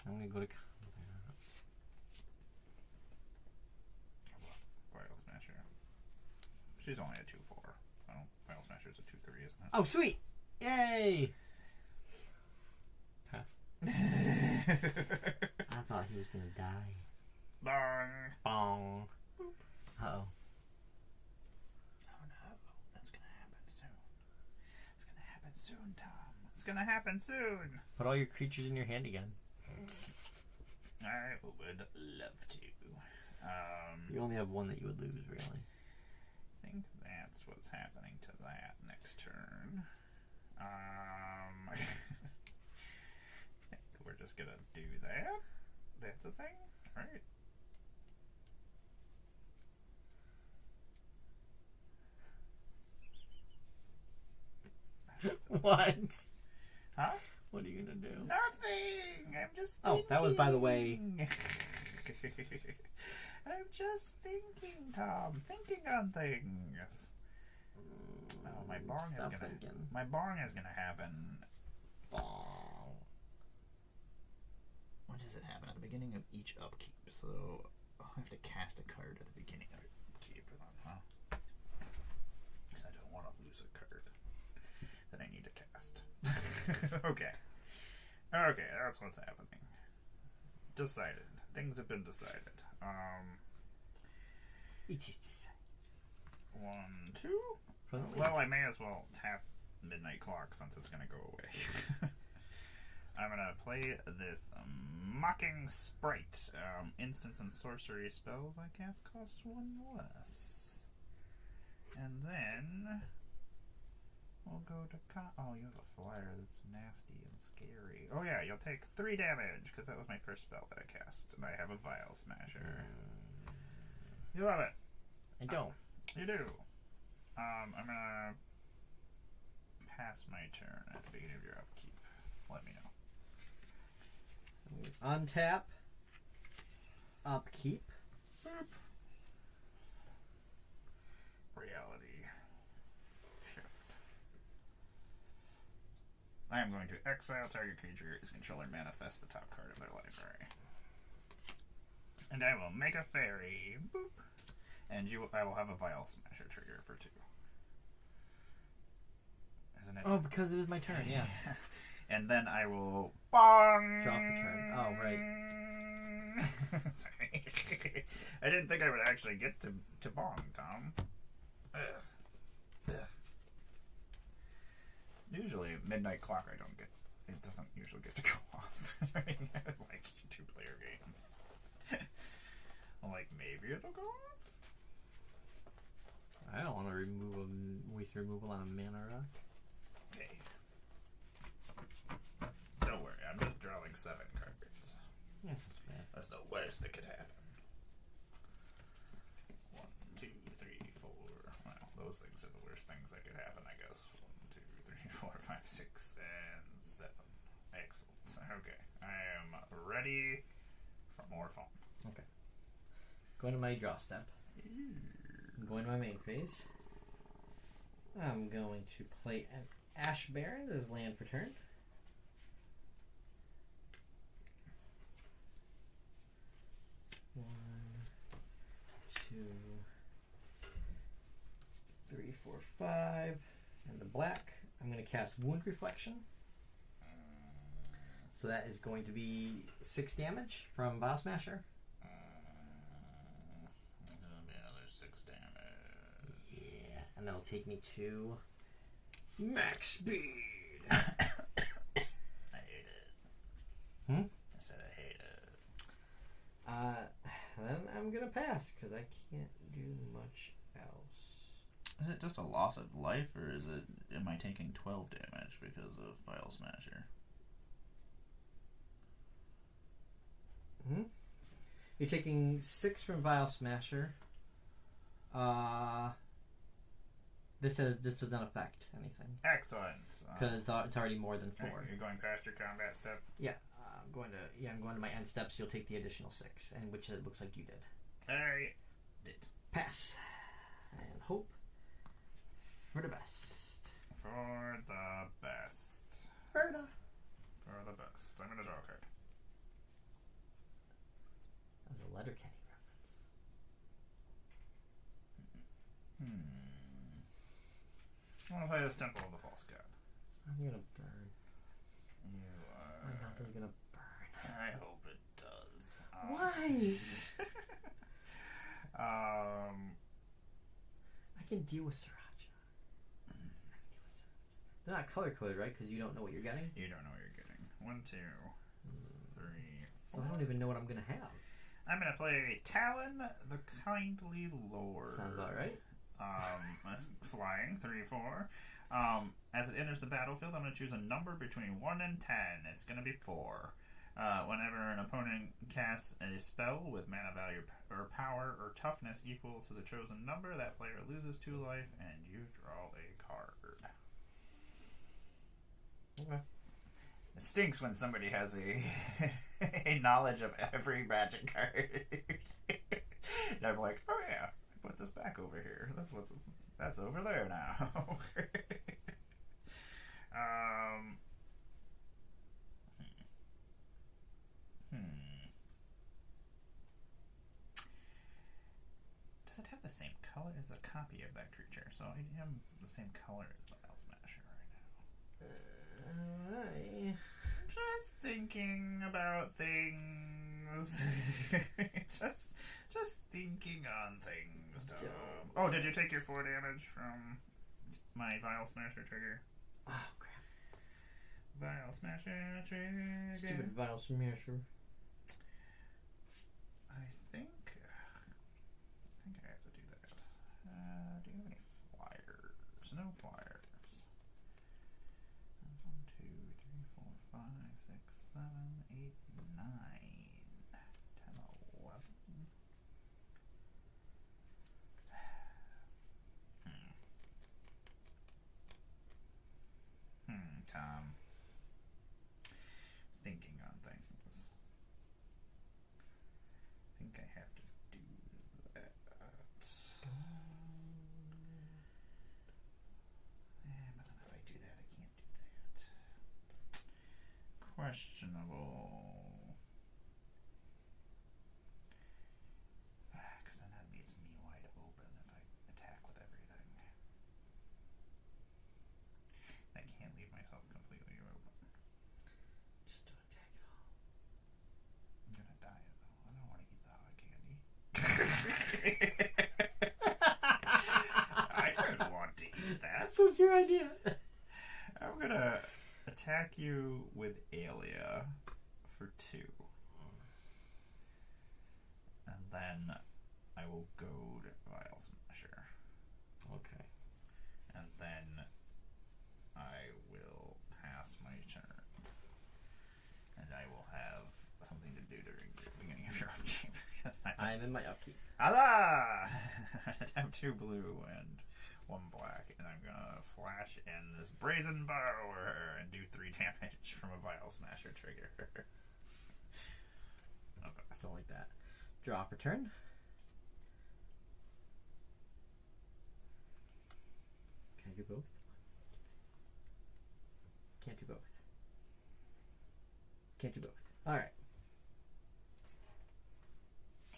I'm going to go to combat. Vial Smasher. She's only a 2/4. So Vial Smasher's a 2/3, isn't it? Oh, sweet! Yay! Pass. I thought he was going to die. Bong. Bong. Uh-oh. Oh no. That's going to happen soon. It's going to happen soon, Tom. It's going to happen soon. Put all your creatures in your hand again. I would love to. You only have one that you would lose, really. I think that's what's happening to that next turn. I think we're just gonna do that. That's a thing, right? What? Huh? What are you gonna do? Nothing. I'm just thinking. Oh, that was, by the way. I'm just thinking, Tom. Thinking on things. Oh, my bong is gonna. Thinking. My bong is gonna happen. Bong. When does it happen? At the beginning of each upkeep. So I'll have to cast a card at the beginning of it. Keep it on, huh? Because I don't want to lose a card that I need to cast. Okay. Okay, that's what's happening. Decided. Things have been decided. It is decided. 1, 2. Well, I may as well tap Midnight Clock since it's going to go away. I'm going to play this Mocking Sprite. Instance and sorcery spells I cast cost 1 less. And then we'll go to... oh, you have a flyer that's nasty and scary. Oh yeah, you'll take 3 damage because that was my first spell that I cast. And I have a Vial Smasher. You love it. I don't. You do. I'm gonna pass my turn at the beginning of your upkeep. Let me know. Untap. Upkeep. Boop. Reality shift. I am going to exile target creature's controller manifest the top card of their library. And I will make a fairy. Boop. And I will have a Vial Smasher trigger for 2. Isn't it? Oh, because it is my turn, yes. And then I will bong. Drop a turn. Oh, right. Sorry. I didn't think I would actually get to bong, Tom. Ugh. Ugh. Usually, Midnight Clock, I don't get. It doesn't usually get to go off during like 2-player games. I'm like, maybe it'll go off. I don't want to waste removal on a mana rock. Okay. 7 cards. Yeah, that's bad. That's the worst that could happen. 1, 2, 3, 4. Well, those things are the worst things that could happen, I guess. 1, 2, 3, 4, 5, 6, and 7. Excellent. Okay, I am ready for more fun. Okay. Going to my draw step. I'm going to my main phase. I'm going to play an Ash Baron as land per turn. One, 2, 3, 4, 5. And the black, I'm going to cast Wound Reflection. So that is going to be 6 damage from Bow Smasher. That'll be another 6 damage. Yeah, and that'll take me to max speed. I hate it. Hmm? I said I hate it. Then I'm gonna pass because I can't do much else. Is it just a loss of life, or is it? Am I taking 12 damage because of File Smasher? Hmm? You're taking 6 from Vial Smasher. This does not affect anything Excellent. because it's already more than 4. You're going past your combat step. Yeah, I'm going to my end steps. You'll take the additional 6, and which it looks like you did. I did. Pass and hope for the best. For the best. Ferda. For the best. I'm gonna draw a card. That was a Letterkenny reference. I'm gonna play this Temple of the False God. I'm gonna burn. You My mouth is gonna burn. I hope it does. Why? Um. I can deal with Sriracha. They're not color coded, right? Because you don't know what you're getting. You don't know what you're getting. 1, 2, 3, 4. So I don't even know what I'm gonna have. I'm gonna play Talon, the Kindly Lord. Sounds about right. That's flying 3, 4. As it enters the battlefield, I'm gonna choose a number between 1 and 10. It's gonna be 4. Whenever an opponent casts a spell with mana value or power or toughness equal to the chosen number, that player loses 2 life, and you draw a card. Okay. It stinks when somebody has a knowledge of every Magic card. And I'm like, oh yeah, I put this back over here. That's over there now. Does it have the same color? It's a copy of that creature, so I have the same color as Vial Smasher right now. Just thinking about things. just thinking on things, Tom. Oh, did you take your 4 damage from my Vial Smasher trigger? Oh crap! Vial Smasher trigger. Stupid Vial Smasher. I think I have to do that. Do you have any flyers? No flyers. That's 1, 2, 3, 4, 5, 6, 7, 8, 9, 10, 11. Tom. Thinking on things. I think I have to do that. Yeah, but then if I do that, I can't do that. Questionable. Because then that leaves me wide open if I attack with everything. I can't leave myself completely open. Just don't attack it all. I'm gonna die though. I don't want to eat the hot candy. I don't want to eat that. What's your idea? I'm gonna attack you with Alia for 2. And then I will goad Vial Smasher. Okay. And then I will pass my turn. And I will in my upkeep. Huzzah! I have 2 blue and 1 black, and I'm gonna flash in this brazen bow and do 3 damage from a Vile Smasher trigger. Okay. Something like that. Draw per turn. Can I do both? Can't do both. Can't do both. Alright.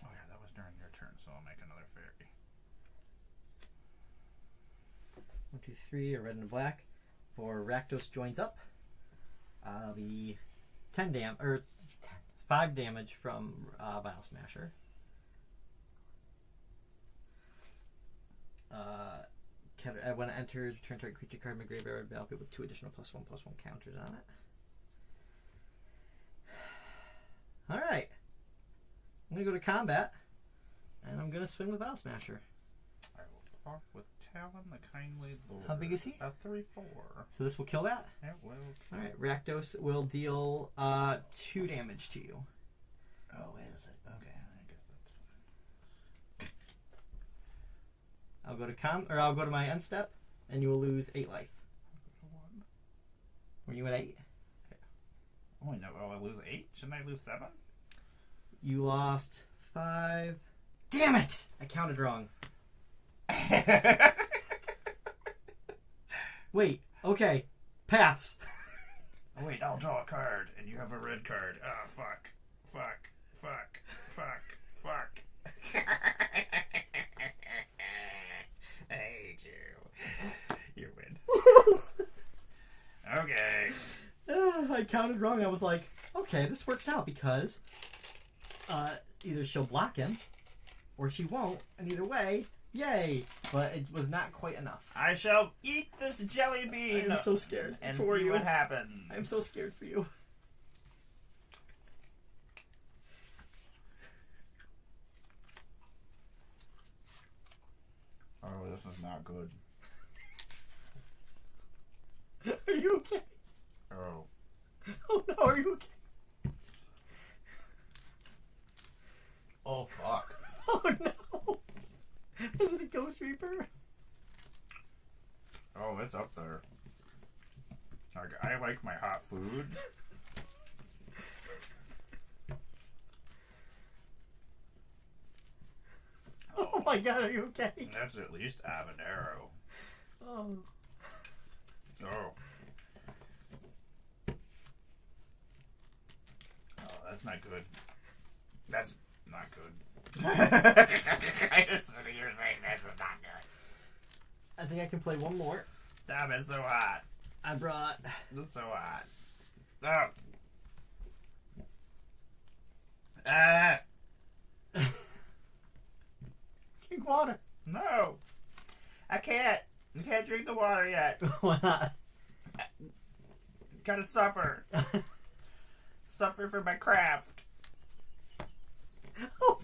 Oh yeah, that was during your turn, so I'll make another fairy. 1, 2, 3, a red and a black. For Rakdos joins up. That'll be 5 damage from Vile Smasher. When it enters, turn target creature card in my graveyard battlefield with 2 additional +1/+1 counters on it. Alright. I'm going to go to combat, and I'm going to swing with Vile Smasher. I will talk with Talon the Kindly Lord. How big is he? A 3/4. So this will kill that? It will. Alright, Rakdos will deal 2 damage to you. Oh, wait a sec. Okay, I guess that's fine. I'll go to my end step, and you will lose 8 life. 1. Were you at 8? Oh, no. Oh, I lose 8? Shouldn't I lose 7? You lost 5. Damn it! I counted wrong. Wait, okay. Pass. Oh, wait, I'll draw a card, and you have a red card. Oh, fuck. Fuck. Fuck. Fuck. Fuck. I hate you. You win. Okay. I counted wrong. I was like, okay, this works out because either she'll block him or she won't, and either way, yay! But it was not quite enough. I shall eat this jelly bean. I'm so scared and for see you. what happens. I'm so scared for you. Oh, this is not good. Are you okay? Oh. Oh no, are you okay? Oh, fuck. Oh no! Is it a Ghost Reaper? Oh, it's up there. I like my hot food. Oh my god, are you okay? That's at least habanero. Oh. Oh. Oh, that's not good. That's not good. I just you're saying this is not good. I think I can play one more. Damn, it's so hot. I brought... It's so hot. Oh. Ah. Drink water. No. I can't. I can't drink the water yet. Why not? Gotta suffer. Suffer for my craft. Oh.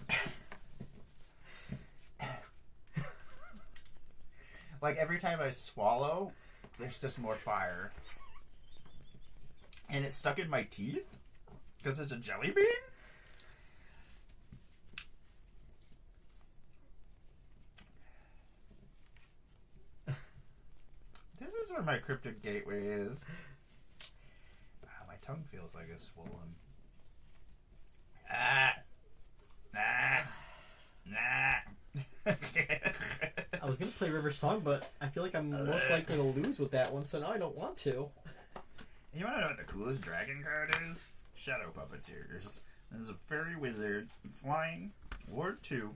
Like every time I swallow, there's just more fire. And it's stuck in my teeth? Because it's a jelly bean? This is where my cryptic gateway is. My tongue feels like it's swollen. I was going to play River Song, but I feel like I'm most likely to lose with that one, so now I don't want to. You want to know what the coolest dragon card is? Shadow Puppeteers. This is a fairy wizard, flying, Ward 2.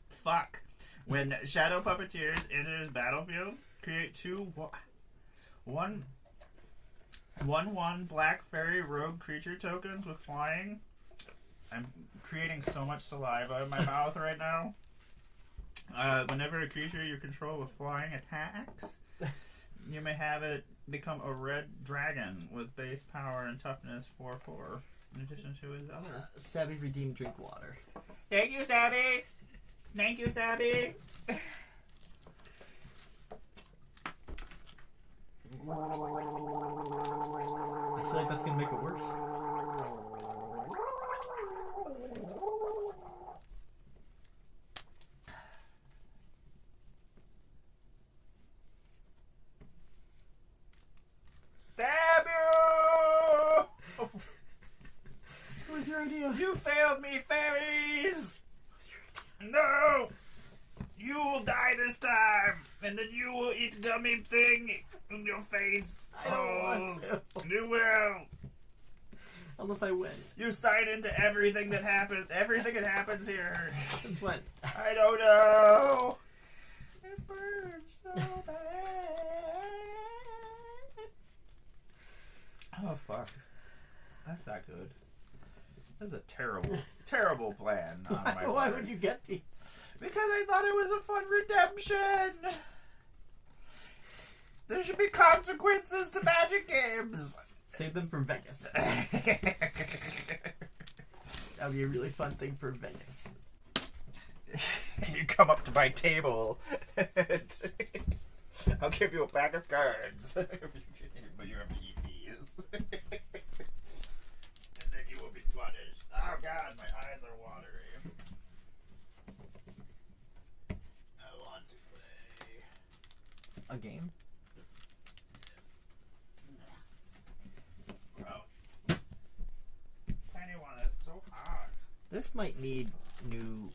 Fuck. When Shadow Puppeteers enters battlefield, create 1/1 black fairy rogue creature tokens with flying. I'm creating so much saliva in my mouth right now. Whenever a creature you control with flying attacks, you may have it become a red dragon with base power and toughness 4/4, in addition to his other. Savvy redeemed drink water. Thank you, Sabby! Thank you, Sabby! I feel like that's going to make it worse. Help me, fairies! No! You will die this time, and then you will eat gummy thing in your face. I don't want to. You will. Unless I win. You sign into everything that happens. Everything that happens here. Since when? I don't know. It burns so bad. Oh fuck. That's not good. That's a terrible, terrible plan on my part. Why would you get the? Because I thought it was a fun redemption. There should be consequences to magic games. Save them for Vegas. That'd be a really fun thing for Vegas. You come up to my table. I'll give you a pack of cards. But you have to eat these. And then you will be punished. Oh god, my eyes are watery. I want to play A game? Bro. Tiny one, it's so hot. This might need new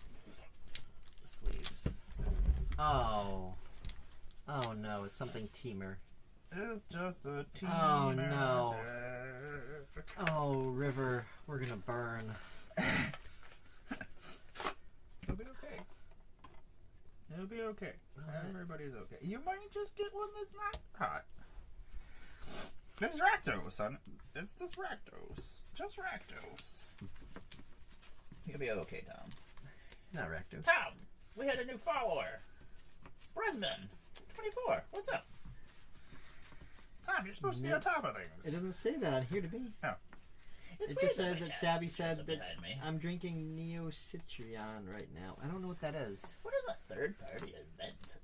sleeves. Oh. Oh no, it's something teamer. It's just a team. Oh no. Oh, River, we're gonna burn. It'll be okay. It'll be okay. Everybody's okay. You might just get one that's not hot. It's Rakdos, son. It's just Rakdos. Just Rakdos. You'll be okay, Tom. Not Recto. Tom, we had a new follower. Bresman, 24. What's up? Tom, you're supposed to be on top of things. It doesn't say that on here to me. No. It's It weird just says my that chat Sabby shows said up that behind me. I'm drinking Neocitrion right now. I don't know what that is. What is a third-party event?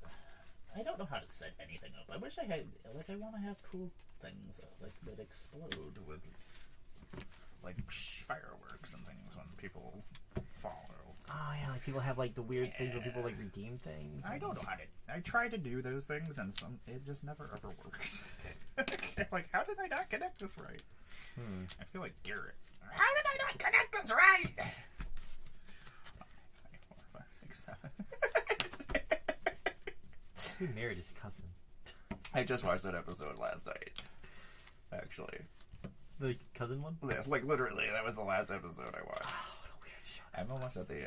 I don't know how to set anything up. I wish I had. Like, I want to have cool things like that explode with. Like fireworks and things when people follow. Oh yeah, like people have like the weird things where people like redeem things. I don't know how to. I try to do those things and it just never ever works. Like, how did I not connect this right? I feel like Garrett. How did I not connect this right? 4, 5, 6, 7. He married his cousin. I just watched that episode last night. Actually, The cousin one? yes, like literally, that was the last episode I watched. Oh, what a weird show. I'm almost at the.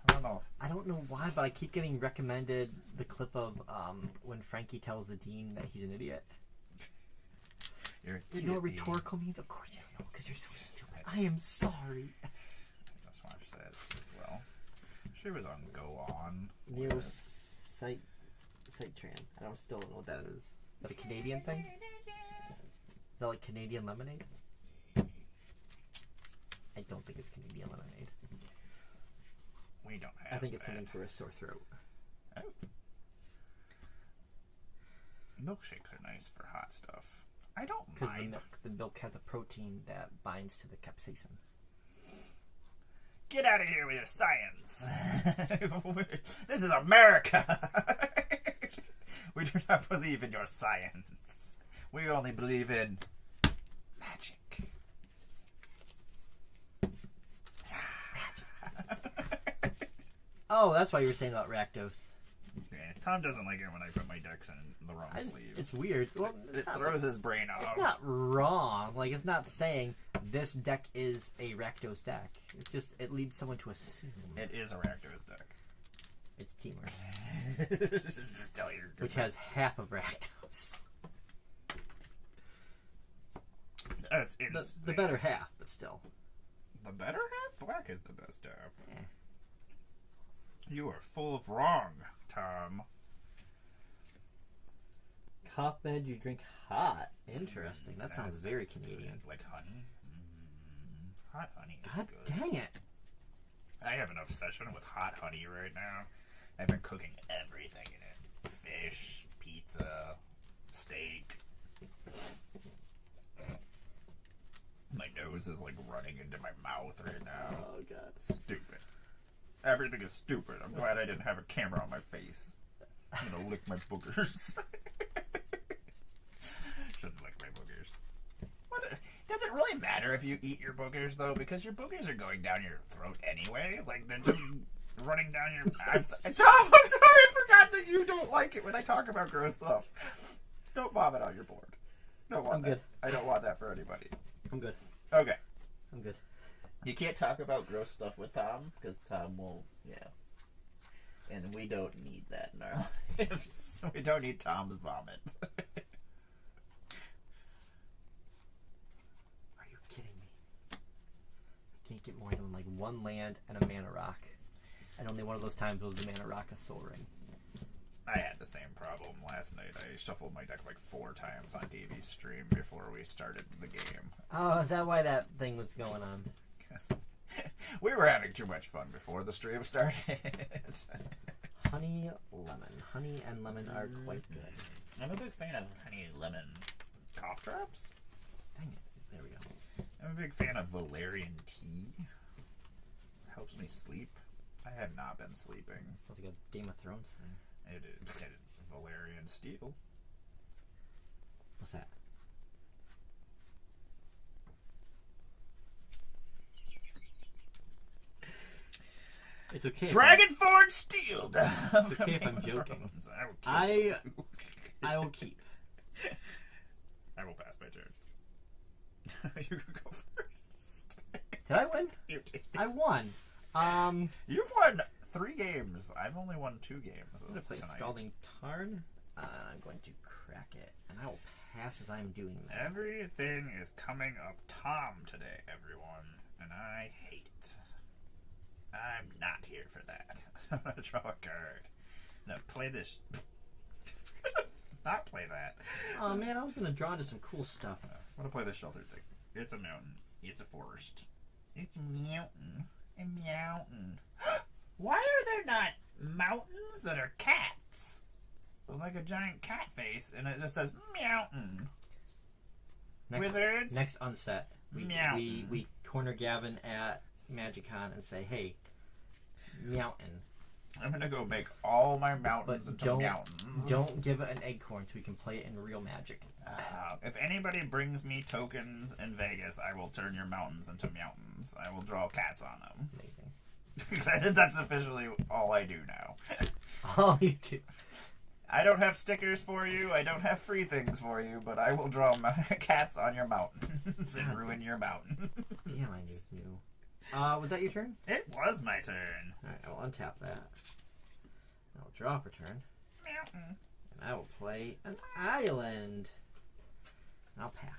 I don't know. I don't know why, but I keep getting recommended the clip of when Frankie tells the dean that he's an idiot. You're You know what rhetorical means? Of course you don't know, because you're so stupid. I am sorry. I just watched that as well. She was on Go On. Neo Sight Tran. Still don't know what that is. Is that a Canadian thing? Is that like Canadian lemonade? I don't think it's Canadian lemonade. We don't have I think it's that. something for a sore throat. Oh. Milkshakes are nice for hot stuff. I don't Because mind. the milk has a protein that binds to the capsaicin. Get out of here with your science. This is America. We do not believe in your science. We only believe in magic. Oh, that's why you were saying about Rakdos. Yeah, Tom doesn't like it when I put my decks in the wrong sleeves. It's weird. Well, It throws his brain off. it's not wrong. Like, it's not saying this deck is a Rakdos deck. It's just, it leads someone to assume It is a Rakdos deck. it's Teamer, Just tell you. which has half of Rakdos. It's The better half, but still. The better half? Black is the best half. Eh. You are full of wrong, Tom. Cough bed you drink hot. Interesting. That sounds very Canadian. Like honey. Hot honey is God good. dang it. I have an obsession with hot honey right now. I've been cooking everything in it. Fish, pizza, steak. My nose is like running into my mouth right now. Oh, God. Stupid. Everything is stupid. I'm glad I didn't have a camera on my face. I'm gonna lick my boogers. Shouldn't lick my boogers. What? Does it really matter matter if you eat your boogers, though, because your boogers are going down your throat anyway. Like, they're just running down your... Tom, I'm sorry, I forgot that you don't like it when I talk about gross stuff. Don't vomit on your board. Don't want I'm that. good. I don't want that for anybody. I'm good. Okay. I'm good. You can't talk about gross stuff with Tom, because Tom will, And we don't need that in our lives. We don't need Tom's vomit. Are you kidding me? I can't get more than like one land and a mana rock. And only one of those times was the mana rock a soul ring. I had the same problem last night. I shuffled my deck like 4 times on TV stream before we started the game. Oh, is that why that thing was going on? We were having too much fun before the stream started. Honey, lemon. Honey and lemon are quite good. I'm a big fan of honey lemon. Cough drops? Dang it. There we go. I'm a big fan of valerian tea. Helps me sleep. I have not been sleeping. Sounds like a Game of Thrones thing. It is valerian steel. What's that? It's okay. Dragonforge steel! It's okay if I'm joking. I will keep. I will pass my turn. You can go first. Did I win? You did. I won. You've won 3 games. I've only won 2 games. I'm going to play Scalding Tarn. I'm going to crack it. And I will pass as I'm doing that. Everything is coming up Tom today, everyone. And I hate it. I'm not here for that. I'm going to draw a card. No, play this. Not play that. Oh man, I was going to draw into some cool stuff. I'm going to play this shelter thing. It's a mountain. It's a forest. It's a mountain. A mountain. Why are there not mountains that are cats? Like a giant cat face, and it just says mountain. Wizards. Next unset. Mountain. We corner Gavin at MagicCon and say, hey, mountain. I'm gonna go make all my mountains into mountains. Don't give it an acorn so we can play it in real Magic. If anybody brings me tokens in Vegas, I will turn your mountains into mountains. I will draw cats on them. Amazing. That's officially all I do now. All you do. I don't have stickers for you. I don't have free things for you, but I will draw cats on your mountains and ruin your mountain. Damn, I knew. Was that your turn? It was my turn. Alright, I will untap that. I'll draw for turn. Mountain. And I will play an island. And I'll pass.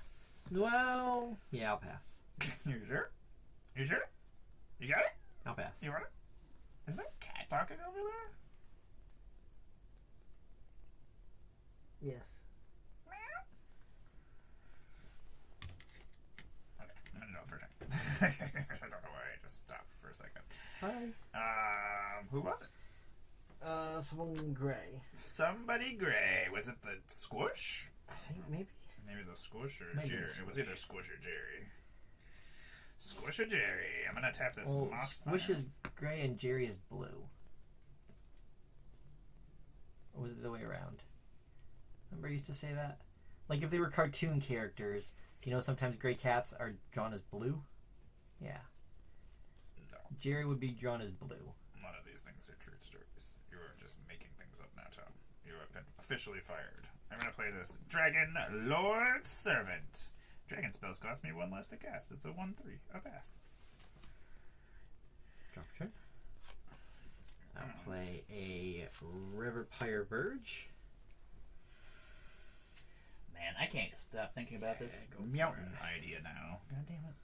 Well, yeah, I'll pass. You sure? You sure? You got it? I'll pass. You want it? Is that a cat talking over there? Yes. Okay, I'm gonna do it for a second. I don't know why I just stopped for a second. Hi. Who was it? Someone gray. Somebody gray. Was it the Squish? I think maybe. Maybe the Squish or Maybe Jerry. the Squish. It was either Squish or Jerry. Squish or Jerry. I'm gonna tap this moss Squish fire. is gray and Jerry is blue. Or was it the way around? Remember I used to say that? Like if they were cartoon characters, you know sometimes gray cats are drawn as blue? Yeah. No. Jerry would be drawn as blue. None of these things are true stories. You are just making things up now, Tom. You have been officially fired. I'm gonna play this Dragon Lord Servant. Dragon spells cost me 1 less to cast. It's a 1/3. A pass. Drop your turn. I'll play a River Pyre Verge. Man, I can't stop thinking about this. Go mountain idea now. God damn it.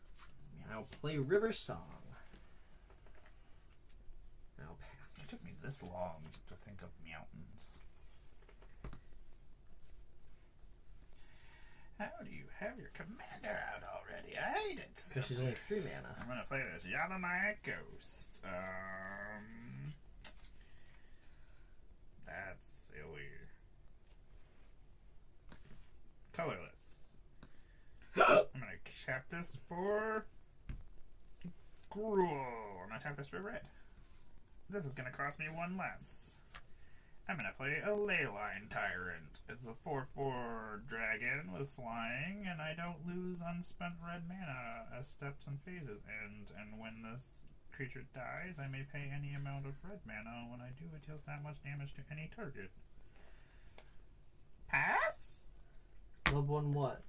I'll play River Song. I'll pass. It took me this long to think of mountains. How do you have your commander out already? I hate it. Because she's only 3 mana. I'm gonna play this Yavimaya Ghost. That's silly. Colorless. I'm gonna tap this for Gruel. I'm gonna tap this for red. This is gonna cost me 1 less. A I'm gonna play a Leyline Tyrant. It's a 4/4 dragon with flying, and I don't lose unspent red mana as steps and phases end. And when this creature dies, I may pay any amount of red mana. When I do, it deals that much damage to any target. Pass? Club one what?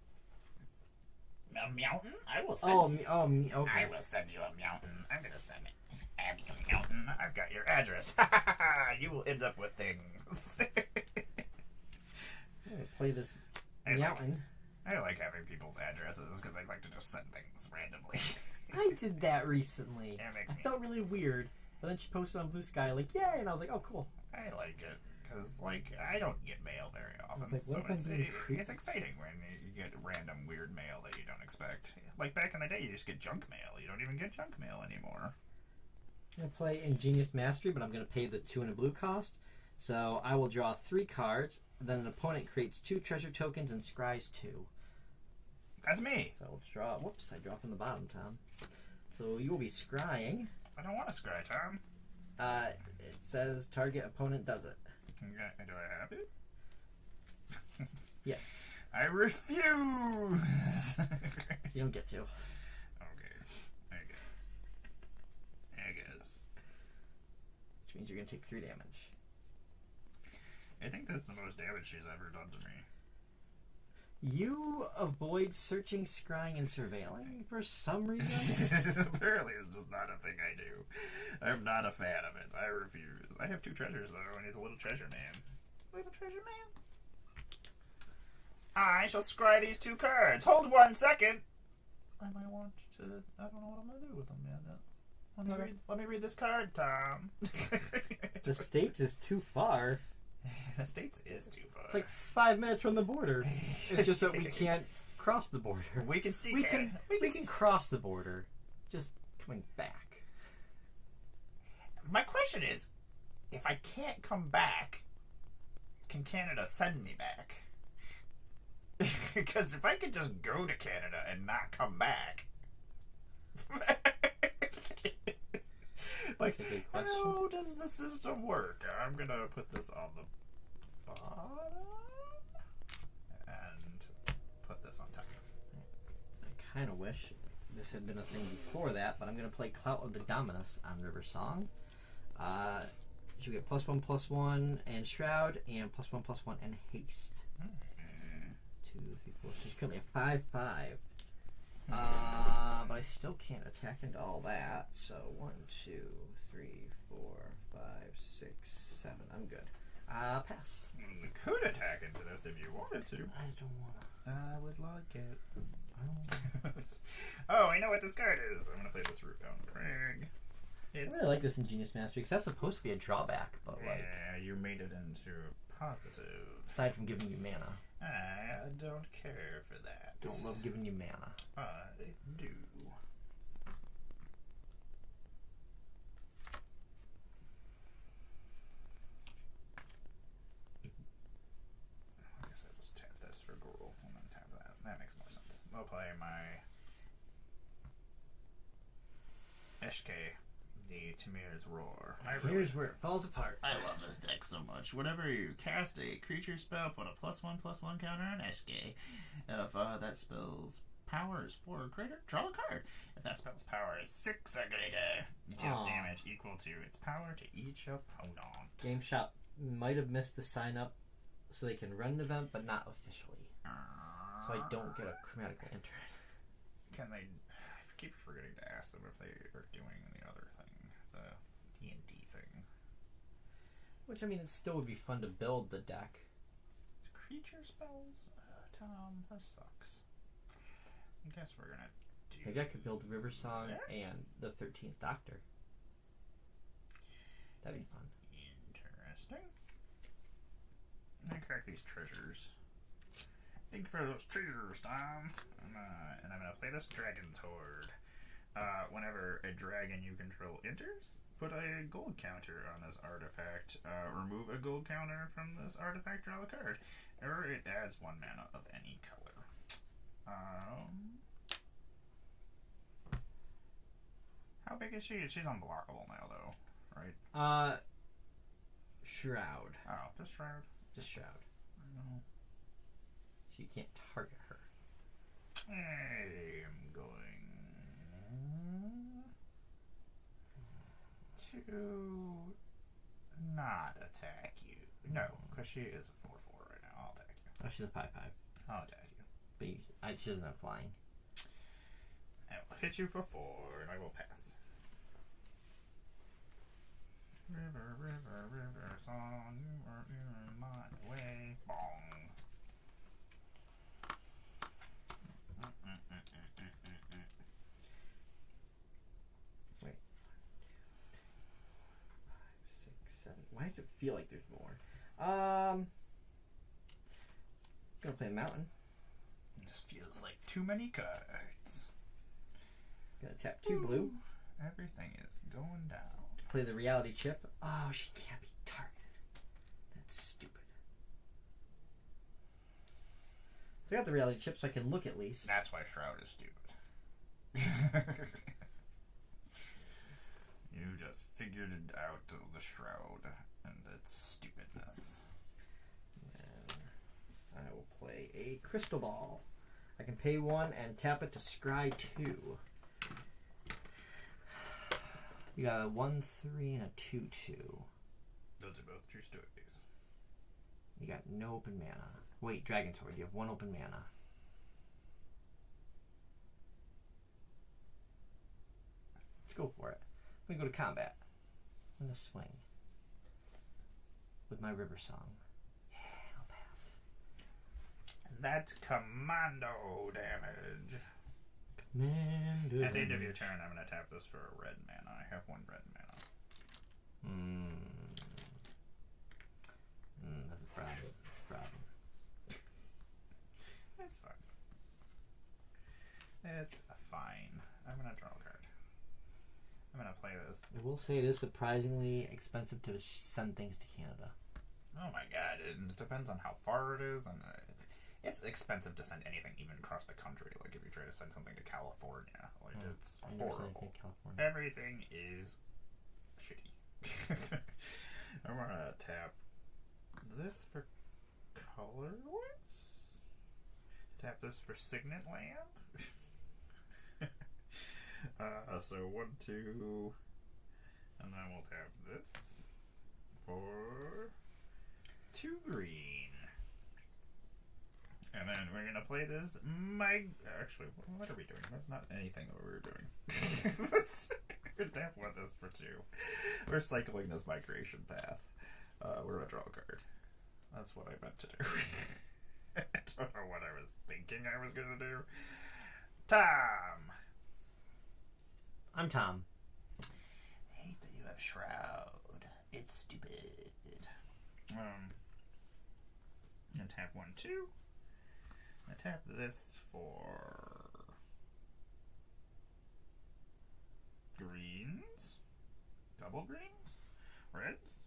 A mountain? I will send Okay. I will send you a mountain. I'm gonna send it. Abby Mountain. I've got your address. You will end up with things. I'm gonna play this mountain. I like having people's addresses because I like to just send things randomly. I did that recently. It makes I me. felt really weird. But then she posted on Blue Sky, like, yay! And I was like, oh, cool. I like it because, like, I don't get mail very often. like, what so if I'm doing creep? it's exciting when you get random weird mail that you don't expect. Like back in the day, you just get junk mail. You don't even get junk mail anymore. I'm going to play Ingenious Mastery, but I'm going to pay the 2 and a blue cost. So I will draw 3 cards. Then an opponent creates 2 treasure tokens and scries 2. That's me. So I'll draw. Whoops, I draw from the bottom, Tom. So you will be scrying. I don't want to scry, Tom. It says target opponent does it. Okay, do I have it? Yes. I refuse. You don't get to. Okay, I guess. Which means you're going to take 3 damage. I think that's the most damage she's ever done to me. You avoid searching, scrying, and surveilling for some reason? Apparently it's just not a thing I do. I'm not a fan of it. I refuse. I have 2 treasures though, and he's a little treasure man. Little treasure man. I shall scry these 2 cards. Hold 1 second. I might want to. I don't know what I'm gonna do with them yet. Let me read this card, Tom. The States is too far. The States is too far. It's like 5 minutes from the border. It's just that we can't cross the border. We can see. We can cross the border. Just coming back. My question is, if I can't come back, can Canada send me back? Because if I could just go to Canada and not come back, like, That's a good question. how does the system work? I'm gonna put this on the bottom and put this on top. I kind of wish this had been a thing before that, but I'm going to play Clout of the Dominus on River Song. You get +1/+1 and Shroud, and +1/+1 and Haste. 2, 3, 4. So she's currently a 5/5. But I still can't attack into all that. So 1, 2, 3, 4, 5, 6, 7. I'm good. Pass. You could attack into this if you wanted to. I don't want to. I would like it. Oh, I know what this card is. I'm gonna play this Root Bound Crag. I really like this Ingenious Mastery because that's supposed to be a drawback, but like. Yeah, you made it into positive. Aside from giving you mana. I don't care for that. Don't love giving you mana. I do. I guess I'll just tap this for Gruul and then tap that. That makes more sense. I'll play my SK, the Tamir's Roar. Here's where it falls apart. I love this deck so much. Whenever you cast a creature spell, put a +1/+1 counter on SK. If that spell's power is 4 or greater, draw a card. If that spell's power is 6 or greater, it deals damage equal to its power to each opponent. Game Shop might have missed the sign up so they can run an event, but not officially. So I don't get a chromatic lantern. Can they? I keep forgetting to ask them if they are doing the other thing, the D&D thing. Which, I mean, it still would be fun to build the deck. It's creature spells? Tom, that sucks. I guess we're gonna do... Maybe I could build River Song and the 13th Doctor. That'd be fun. Interesting. I'm gonna crack these treasures. Thank you for those treasures, Tom. And I'm gonna play this Dragon's Horde. Whenever a dragon you control enters, put a gold counter on this artifact. Remove a gold counter from this artifact, draw a card. Or it adds 1 mana of any color. How big is she? She's unblockable now, though, right? Shroud. Oh, just Shroud. Just Shroud. No. So you can't target her. I am going to not attack you. No, because she is a 4/4 right now. I'll attack you. Oh, she's a 5/5. I'll attack you. But she doesn't have flying. I will hit you for 4, and I will pass. River, river, river song, you are in my way. Bong. Wait. 5, 6, 7. Why does it feel like there's more? Gonna play a mountain. It just feels like too many cards. Gonna tap 2 blue. Everything is going down. Play the reality chip. Oh, she can't be targeted. That's stupid. So I got the reality chip so I can look at least. That's why Shroud is stupid. You just figured it out, the Shroud, and its stupidness. And I will play a crystal ball. I can pay 1 and tap it to scry 2. You got a 1/3 and a 2/2. Those are both true stories. You got no open mana. Wait, Dragon Sword. You have 1 open mana. Let's go for it. I'm gonna go to combat. I'm gonna swing with my River Song. Yeah, I'll pass. And that's commando damage. Commander. At the end of your turn, I'm going to tap this for a red mana. I have 1 red mana. That's a problem. That's a problem. It's fine. It's fine. I'm going to draw a card. I'm going to play this. I will say it is surprisingly expensive to send things to Canada. Oh my god, it depends on how far it is, and it's expensive to send anything even across the country. Like if you try to send something to California, like it's horrible. Everything is shitty. I'm gonna tap this for colorless. Tap this for Signet Land. So 1, 2, and then we'll tap this for 2 green. And then we're gonna play this. Actually, what are we doing? That's not anything that we were doing. We're tap with this for 2. We're cycling this migration path. We're gonna draw a card. That's what I meant to do. I don't know what I was thinking I was gonna do. Tom. I'm Tom. I hate that you have Shroud. It's stupid. I'm gonna tap 1, 2. I tap this for greens, double greens, reds.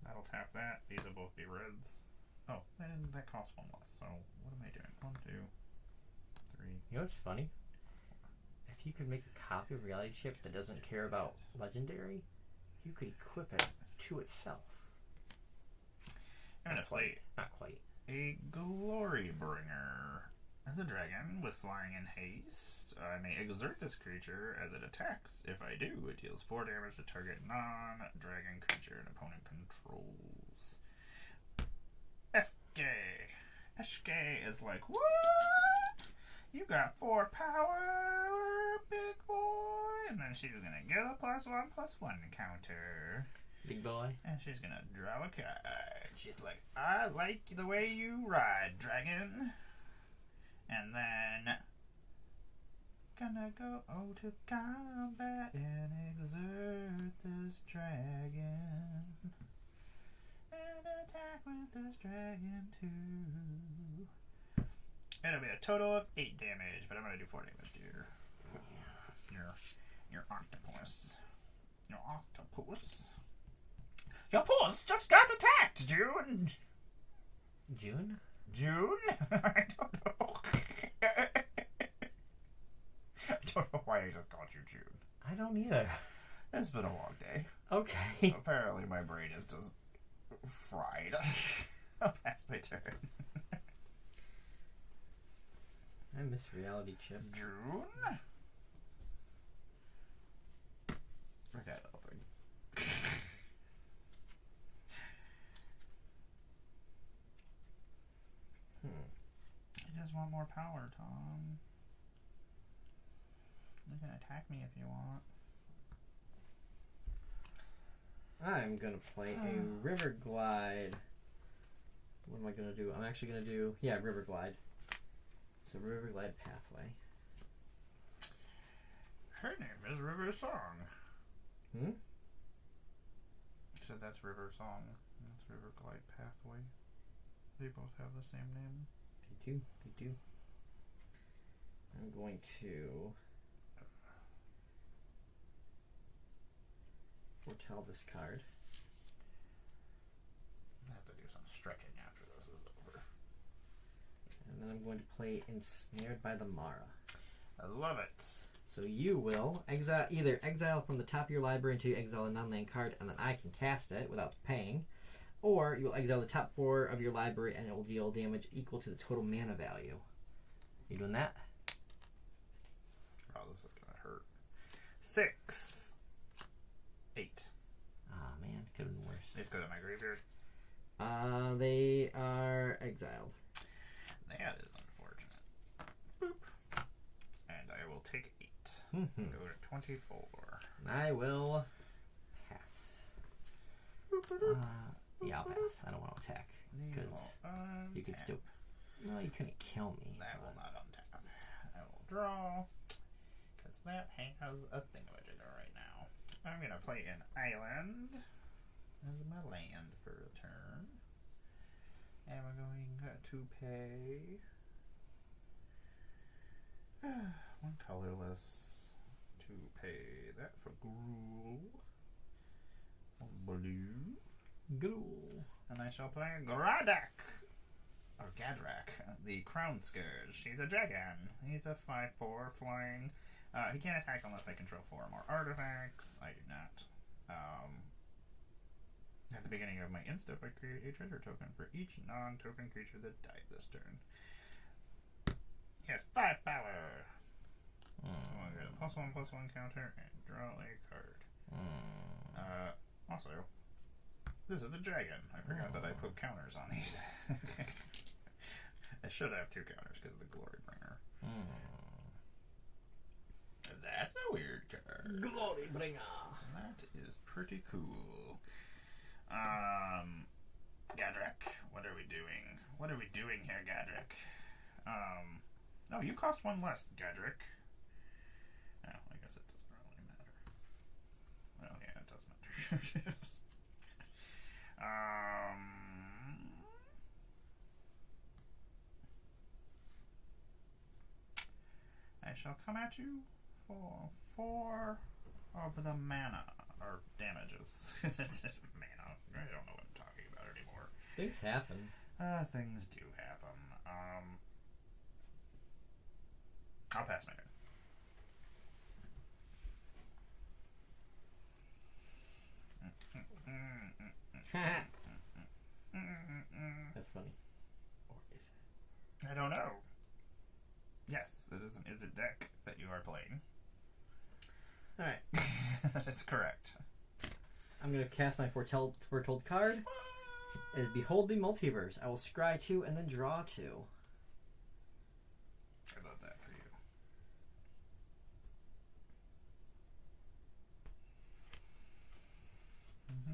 That'll tap that. These will both be reds. Oh, and that costs 1 less. So what am I doing? 1, 2, 3. You know what's funny? If you could make a copy of Reality Chip that doesn't care about Legendary, you could equip it to itself. I'm gonna play Not quite. a Glory Bringer. As a dragon with flying and haste, I may exert this creature as it attacks. If I do, it deals 4 damage to target non-dragon creature an opponent controls. Eske is like, what? You got 4 power, big boy. And then she's gonna get a +1/+1 counter. Big boy. And she's gonna draw a card. She's like, I like the way you ride, dragon. And then gonna go to combat and exert this dragon. And attack with this dragon too. It'll be a total of 8 damage, but I'm gonna do 4 damage to your octopus. Your octopus. Your paws just got attacked, June. June? June? I don't know. I don't know why I just called you June. I don't either. It's been a long day. Okay. Apparently my brain is just fried. I'll pass my turn. I miss Reality Chip. June? Forget nothing. You just want more power, Tom. You can attack me if you want. I'm gonna play a River Glide. What am I gonna do? I'm actually gonna do, River Glide. So River Glide Pathway. Her name is River Song. Hmm? So that's River Song. That's River Glide Pathway. They both have the same name. They do. I'm going to foretell this card. I have to do some stretching after this is over. And then I'm going to play Ensnared by the Mara. I love it. So you will either exile from the top of your library until you exile a non-land card, and then I can cast it without paying. Or you will exile the top 4 of your library, and it will deal damage equal to the total mana value. You doing that? Oh, this is gonna hurt. 6. 8. Ah, man, could have been worse. These go to my graveyard. They are exiled. That is unfortunate. Boop. And I will take 8. Mm-hmm. Go to 24. I will pass. I'll pass. I don't want to attack. Because you could still... No, you couldn't kill me. That will not untap. I will draw. Because that has a thingamajigger right now. I'm going to play an island as my land for a turn. And we're going to pay 1 colorless to pay that for Gruul. 1 blue. Gruul. And I shall play Gradak. Or Gadrak, the Crown Scourge. He's a dragon. He's a 5/4 flying. He can't attack unless I control 4 or more artifacts. I do not. At the beginning of my end step, I create a treasure token for each non-token creature that died this turn. He has 5 power. So I'll get a +1/+1 counter and draw a card. Also, this is a dragon. I forgot that I put counters on these. I should have 2 counters because of the Glory Bringer. That's a weird card. Glory Bringer. That is pretty cool. Gadrak, what are we doing? What are we doing here, Gadrak? Oh, you cost 1 less, Gadrak. Oh, I guess it doesn't really matter. Well, yeah, it does matter. I shall come at you for 4 of the mana, or damages. It's just mana. I don't know what I'm talking about anymore. Things happen. Things do happen. I'll pass my turn. That's funny. Or is it? I don't know. Yes, it is a deck that you are playing. Alright. That is correct. I'm going to cast my foretold card. It is Behold the Multiverse. I will scry 2 and then draw 2. I love that for you.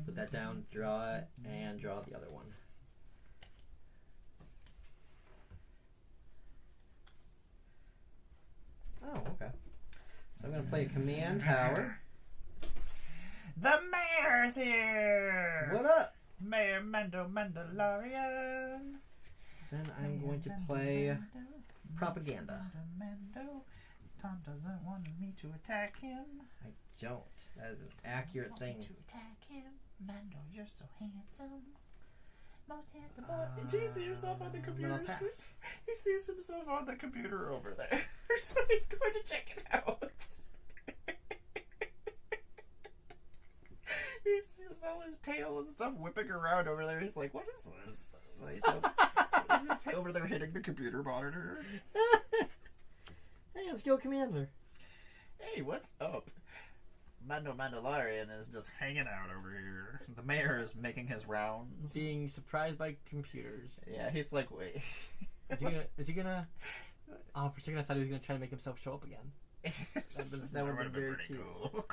Put that down, draw it, and draw the other one. Oh, okay. So I'm going to play a Command Tower. The mayor's here! What up? Mayor Mando Mandalorian. Then I'm going to play Propaganda. Mando. Tom doesn't want me to attack him. I don't. That is an accurate thing. To attack him. Mando, you're so handsome. Most handsome boy. Did you see yourself on the computer? I'll pass. He sees himself on the computer over there. So he's going to check it out. He all his tail and stuff whipping around over there. He's like, what is this? Like, so, is this over there hitting the computer monitor? Hey, let's go, Commander. Hey, what's up? Mando Mandalorian is just hanging out over here. The mayor is making his rounds. Being surprised by computers. Yeah, he's like, wait. Is he gonna... Oh, for a second I thought he was gonna try to make himself show up again. That would have been very pretty cute. cool.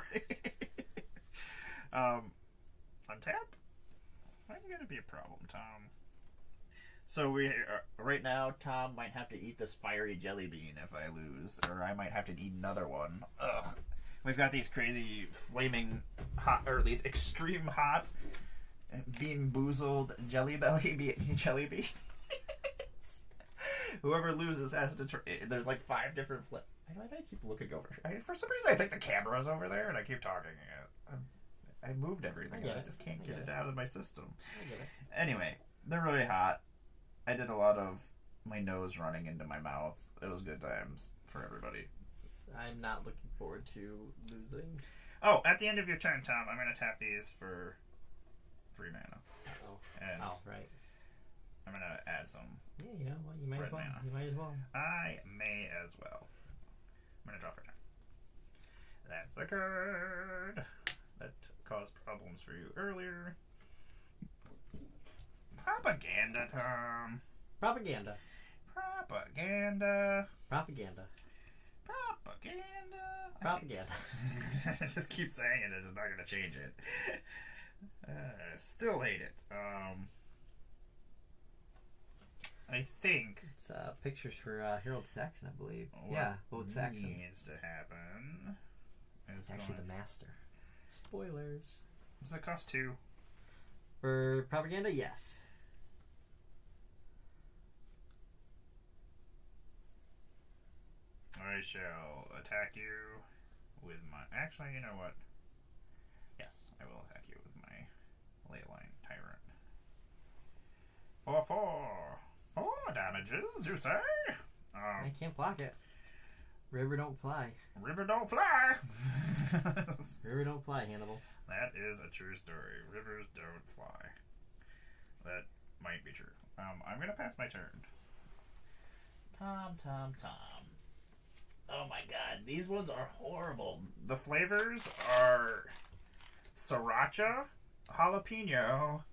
Untap? Why are you gonna be a problem, Tom? So we right now, Tom might have to eat this fiery jelly bean if I lose, or I might have to eat another one. Ugh. We've got these crazy flaming hot, or these extreme hot, bean boozled jelly jelly beans. Whoever loses has to. There's like 5 different flavors. I keep looking over. For some reason, I think the camera's over there, and I keep talking. I moved everything, and I just can't get it out of my system. Anyway, they're really hot. I did a lot of my nose running into my mouth. It was good times for everybody. I'm not looking forward to losing. Oh, at the end of your turn, Tom, I'm going to tap these for 3 mana. Oh, And right. I'm going to add some. Yeah, you know what? You might as well. Mana. You might as well. I may as well. I'm going to draw for turn. That's a card that caused problems for you earlier. Propaganda, Tom. Propaganda. Propaganda. Propaganda. Propaganda. Propaganda. I just keep saying it. It's not going to change it. Still hate it. I think It's pictures for Harold Saxon, I believe. what Yeah, Vote Saxon. needs to happen is It's actually the master. Spoilers. Does it cost 2? For propaganda, yes. I shall attack you with my... Actually, you know what? Yes, I will attack you with my Leyline Tyrant. 4/4. 4 damages, you say? I can't block it. River don't fly. River don't fly! River don't fly, Hannibal. That is a true story. Rivers don't fly. That might be true. I'm going to pass my turn. Tom. Oh my god, these ones are horrible. The flavors are sriracha, jalapeno,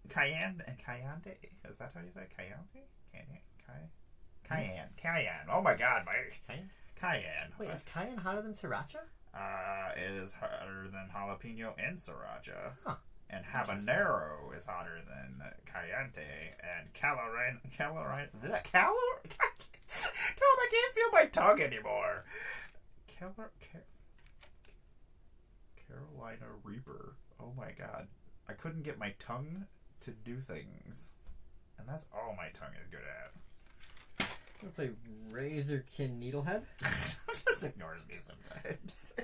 cayenne, and cayenne. Is that how you say cayenne? Cayenne. Oh my god, Mike. Cayenne. Wait, is cayenne hotter than sriracha? It is hotter than jalapeno and sriracha. Huh. And habanero is hotter than cayenne and Carolina. Tom, I can't feel my tongue anymore. Carolina Reaper. Oh my god. I couldn't get my tongue to do things. And that's all my tongue is good at. I'm gonna play Razorkin Needlehead. Just ignores me sometimes.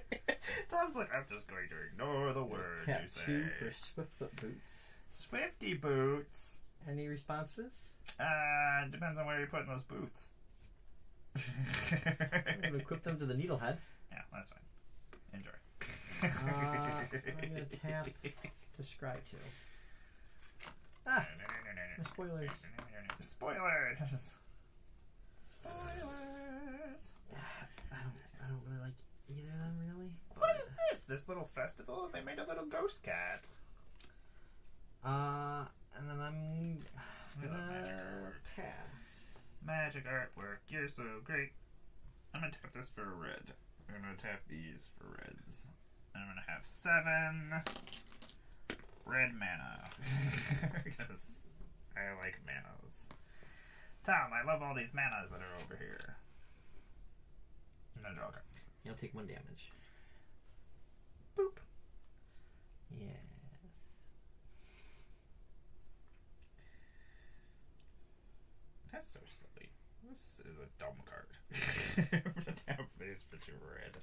Tom's like, I'm just going to ignore the words Tap you say. 2 for Swiftfoot Boots. Swifty boots. Any responses? Depends on where you're putting those boots. I'm gonna equip them to the Needlehead. Yeah, that's fine. Enjoy. I'm gonna tap to scry 2. Ah! Spoilers. Spoilers. I don't really like either of them, really. What is this? This little festival? They made a little ghost cat. And then I'm Magic gonna artwork. pass. Magic artwork. You're so great. I'm gonna tap this for a red. I'm gonna tap these for reds. I'm gonna have 7 red mana. Because I like manas. Tom, I love all these manas that are over here. I'm gonna draw a card. You'll take 1 damage. Boop. Yes. That's so silly. This is a dumb card. I'm gonna tap these for 2 red.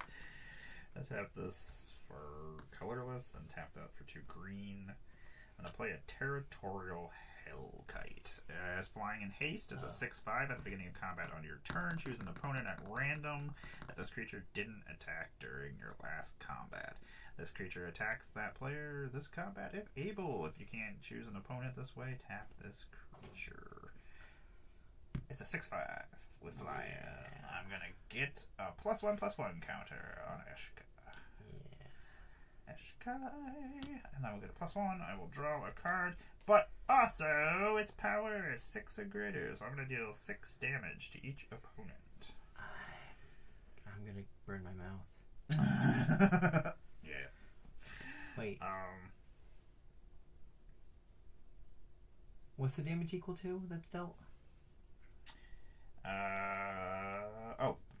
I tap this for colorless and tap that for 2 green. I'm gonna play a Territorial Hellkite. As flying in haste, it's a 6/5 at the beginning of combat on your turn. Choose an opponent at random that this creature didn't attack during your last combat. This creature attacks that player this combat if able. If you can't choose an opponent this way, tap this creature. It's a 6/5 with flying. Yeah. I'm gonna get a +1/+1 counter on Eshkai. Yeah. Eshkai. And I will get a +1. I will draw a card. But also, its power is 6 or greater, so I'm gonna deal 6 damage to each opponent. I'm gonna burn my mouth. Yeah. Wait. What's the damage equal to that's dealt?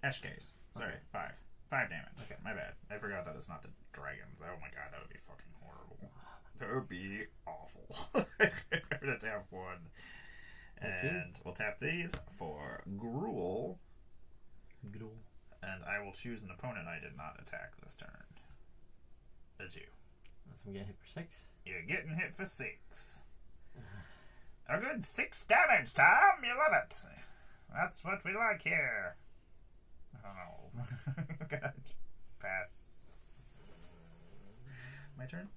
Eshkais. Sorry, Okay. 5. 5 damage. Okay, my bad. I forgot that it's not the dragons. Oh my god, that would be fucking horrible. That would be awful. We're gonna tap 1. And we'll tap these for Gruul. Gruul. And I will choose an opponent I did not attack this turn. That's you. So I'm getting hit for 6. You're getting hit for 6. A good 6 damage, Tom! You love it! That's what we like here. Oh. God. Pass. My turn?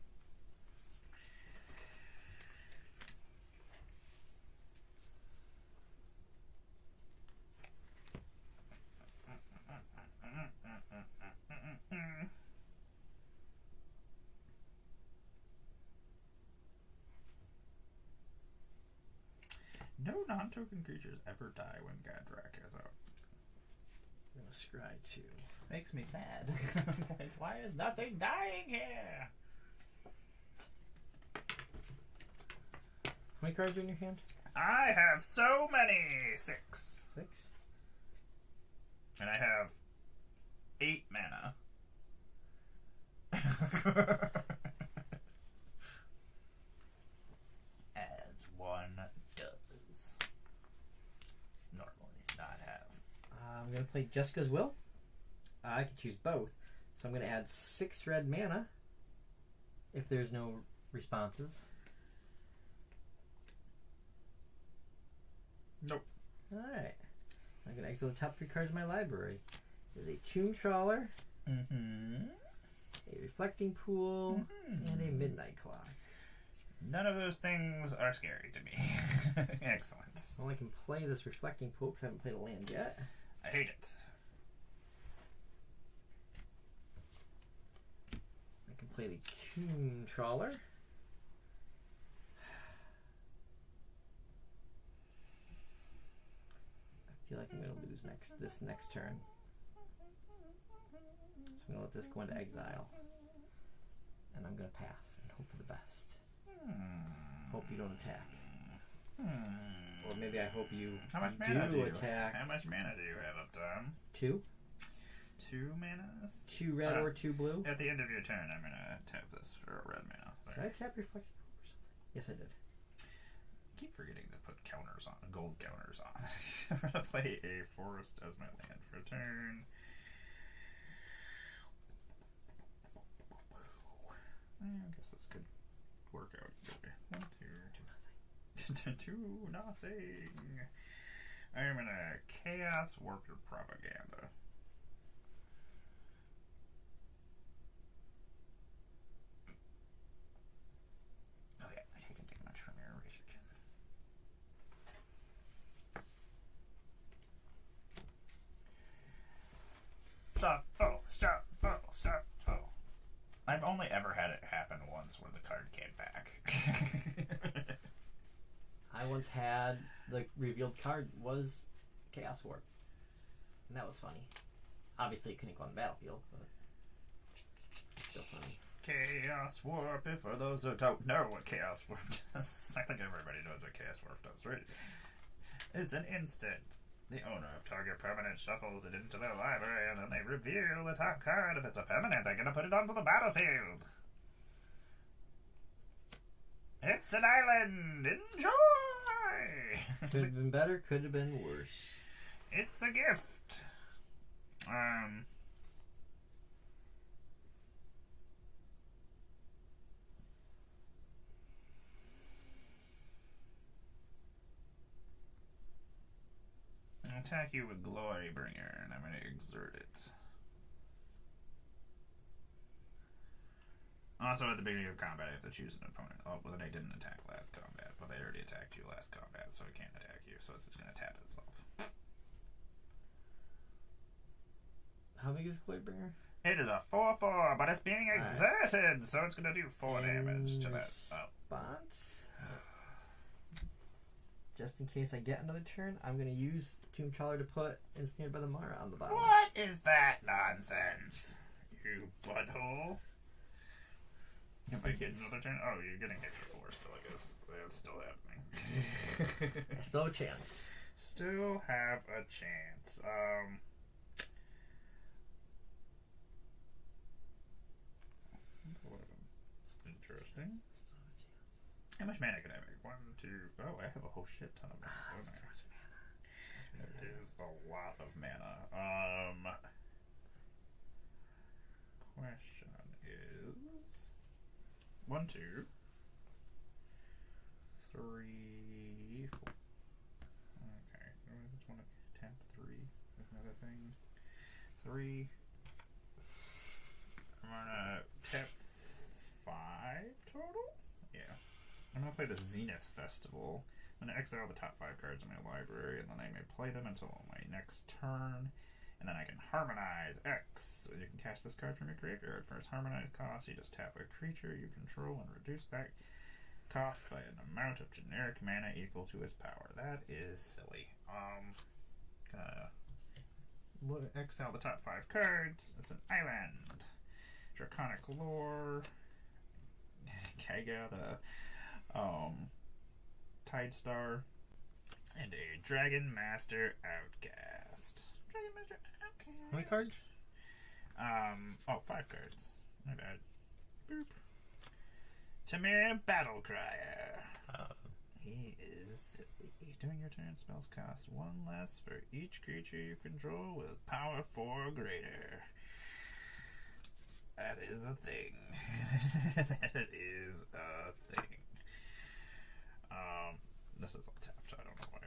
No non-token creatures ever die when Gadrak is out. I'm gonna scry 2. Makes me sad. Why is nothing dying here? How many cards are in your hand? I have so many! 6. 6? And I have 8 mana. As one does. Normally not have. I'm gonna play Jessica's Will. I can choose both. So I'm gonna add 6 red mana if there's no responses. Nope. Alright. I'm gonna exile the top 3 cards of my library. There's a Tomb Trawler, Mm-hmm. a Reflecting Pool, and a Midnight Clock. None of those things are scary to me. Excellent. Well, I can play this Reflecting Pool because I haven't played a land yet. I hate it. I can play the Tomb Trawler. I feel like I'm going to lose this next turn. So I'm going to let this go into exile. And I'm going to pass and hope for the best. Hope you don't attack. Or maybe I hope you How much mana do you attack. How much mana do you have up, Tom? 2? 2 manas? 2 red or 2 blue? At the end of your turn, I'm gonna tap this for a red mana. Did I tap Reflecting Pool or something? Yes, I did. I keep forgetting to put counters on, gold counters on. I'm gonna play a forest as my land for a turn. I guess this could work out. 1, 2, 2, nothing. I'm gonna Chaos Warp Your Propaganda. Oh yeah, I can take much from your eraser kin. Shuffle, shuffle, shuffle. I've only ever had it happen once where the card came back. I once had the revealed card was Chaos Warp. And that was funny. Obviously, it couldn't go on the battlefield, but still funny. Chaos Warp, if for those who don't know what Chaos Warp does. I think everybody knows what Chaos Warp does, right? It's an instant. The owner of target permanent shuffles it into their library, and then they reveal the top card. If it's a permanent, they're gonna put it onto the battlefield. It's an island! Enjoy! Could have been better, could have been worse. It's a gift. I'll attack you with Glorybringer, and I'm going to exert it. Also, at the beginning of combat, I have to choose an opponent. Oh, well, then I didn't attack last combat, but I already attacked you last combat, so I can't attack you, so it's just going to tap itself. How big is Glorybringer? It is a 4/4, but it's being exerted, so it's going to do 4 damage to that. Response? Just in case I get another turn, I'm going to use Tomb Trawler to put Ensnared by the Mara on the bottom. What is that nonsense? You butthole. If I get another turn? Oh, you're getting hit for 4 still, I guess. That's still happening. Still a chance. Still have a chance. Interesting. How much mana can I make? 1, 2... Oh, I have a whole shit ton of mana, don't I? There is a lot of mana. Question is... 1, 2... 3, 4... Okay, I just want to tap 3 with another thing. 3... I'm gonna tap 5 total? Yeah. I'm gonna play the Zenith Festival. I'm gonna exile the top 5 cards in my library, and then I may play them until my next turn. And then I can harmonize X. So you can cast this card from your graveyard. For its harmonized cost, you just tap a creature you control and reduce that cost by an amount of generic mana equal to its power. That is silly. Gonna exile the top 5 cards. It's an island. Draconic Lore. Kaga, the Tide Star. And a Dragon Master Outcast. Dragon Master Outcast. How many cards? 5 cards. My bad. Boop. Tamir Battlecrier. He is silly. During your turn, spells cost 1 less for each creature you control with power 4 or greater. That is a thing. That is a thing. This is all tapped. I don't know why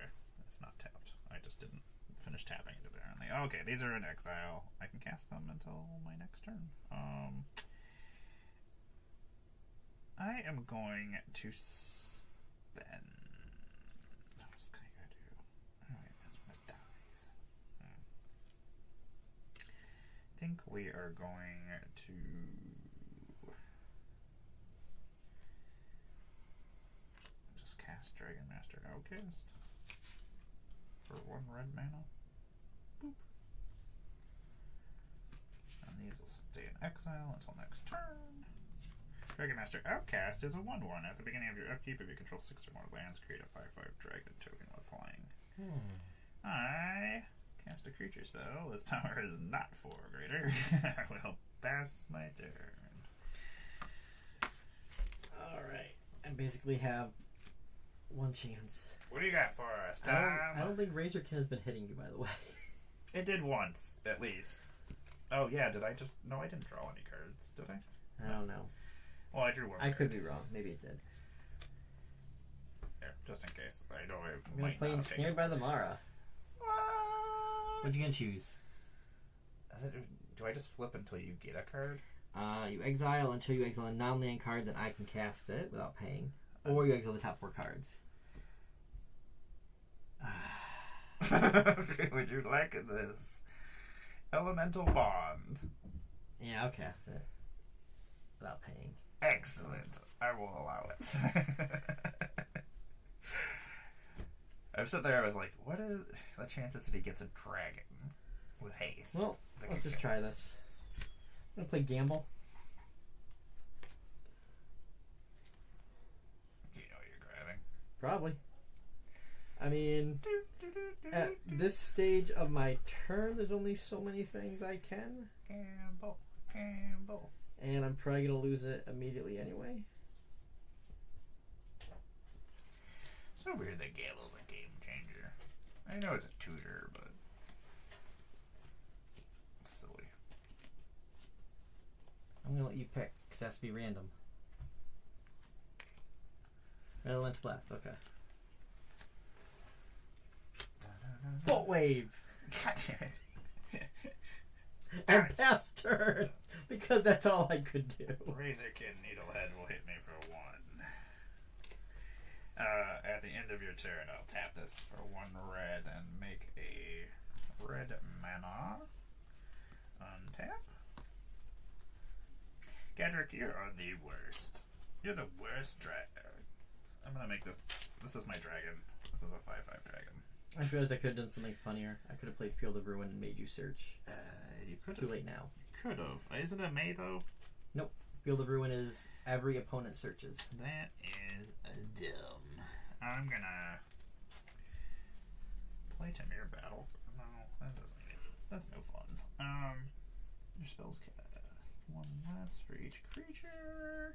it's not tapped. I just didn't finish tapping it apparently. Okay, these are in exile. I can cast them until my next turn. I am going to spend... What's I gotta do? Alright, that's what it dies. I think we are going to... just cast Dragon Master Outcast for 1 red mana. Boop. And these will stay in exile until next turn. Dragon Master Outcast is a 1/1. At the beginning of your upkeep, if you control 6 or more lands, create a 5/5 dragon token with flying. I cast a creature spell. Its power is not 4 or greater. I will pass my turn. Alright. I basically have 1 chance. What do you got for us, Tom? I don't think Razorkin has been hitting you, by the way. It did once, at least. Oh, yeah, did I just... No, I didn't draw any cards, did I? I don't know. Well, I drew 1 I card. could be wrong. Maybe it did. Here, just in case. I know I I'm going might to play not have taken Ensnared by the Mara. What? What you going to choose? Do I just flip until you get a card? You exile until you exile a non-land card, then I can cast it without paying. Or you exile the top 4 cards. Would you like this? Elemental Bond. Yeah, I'll cast it. Without paying. Excellent. I will allow it. I've sat there, I was like, what is the chances that he gets a dragon with haste? Well, let's just try this. I'm going to play Gamble. Do you know what you're grabbing? Probably. I mean, at this stage of my turn, there's only so many things I can. Gamble. Gamble. And I'm probably going to lose it immediately anyway. So weird that Gamble's a game changer. I know it's a tutor, but... silly. I'm going to let you pick, because it has to be random. Elemental Blast, okay. Bolt Wave! God damn it. And pass turn! Because that's all I could do. Razorkin Needlehead will hit me for 1. At the end of your turn, I'll tap this for 1 red and make a red mana. Untap. Gadrick, you are the worst. You're the worst dragon. I'm gonna make this. This is my dragon. This is a 5/5 dragon. I realized I could have done something funnier. I could have played Field of Ruin and made you search. You could Too late now. Could have. Isn't it May though? Nope. Field of Ruin is every opponent searches. That is dumb. I'm gonna play Temir Battle. No, that doesn't. That's no fun. Your spells cast 1 less for each creature.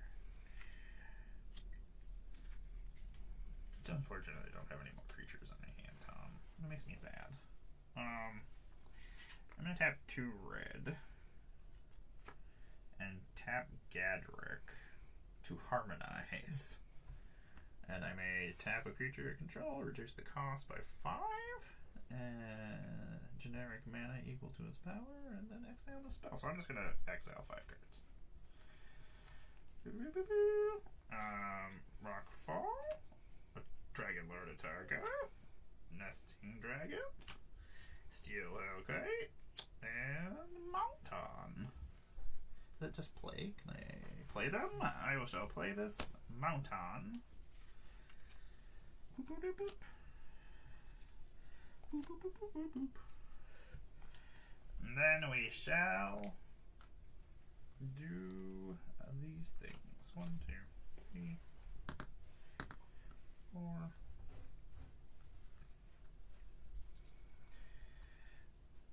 It's unfortunate I don't have any more creatures in my hand, Tom. It makes me sad. I'm gonna tap 2 red and tap Gadrick to harmonize. And I may tap a creature I control, reduce the cost by 5, and generic mana equal to its power, and then exile the spell. So I'm just gonna exile 5 cards. Rockfall, Dragon Lord Atarka, Nesting Dragon, Steel Hellkite, and Mounton. Is that just play? Can I play them? I shall play this Mounton. Boop, boop, boop, boop. Boop, boop, boop, boop, boop, boop. And then we shall do these things. 1, 2, 3, 4.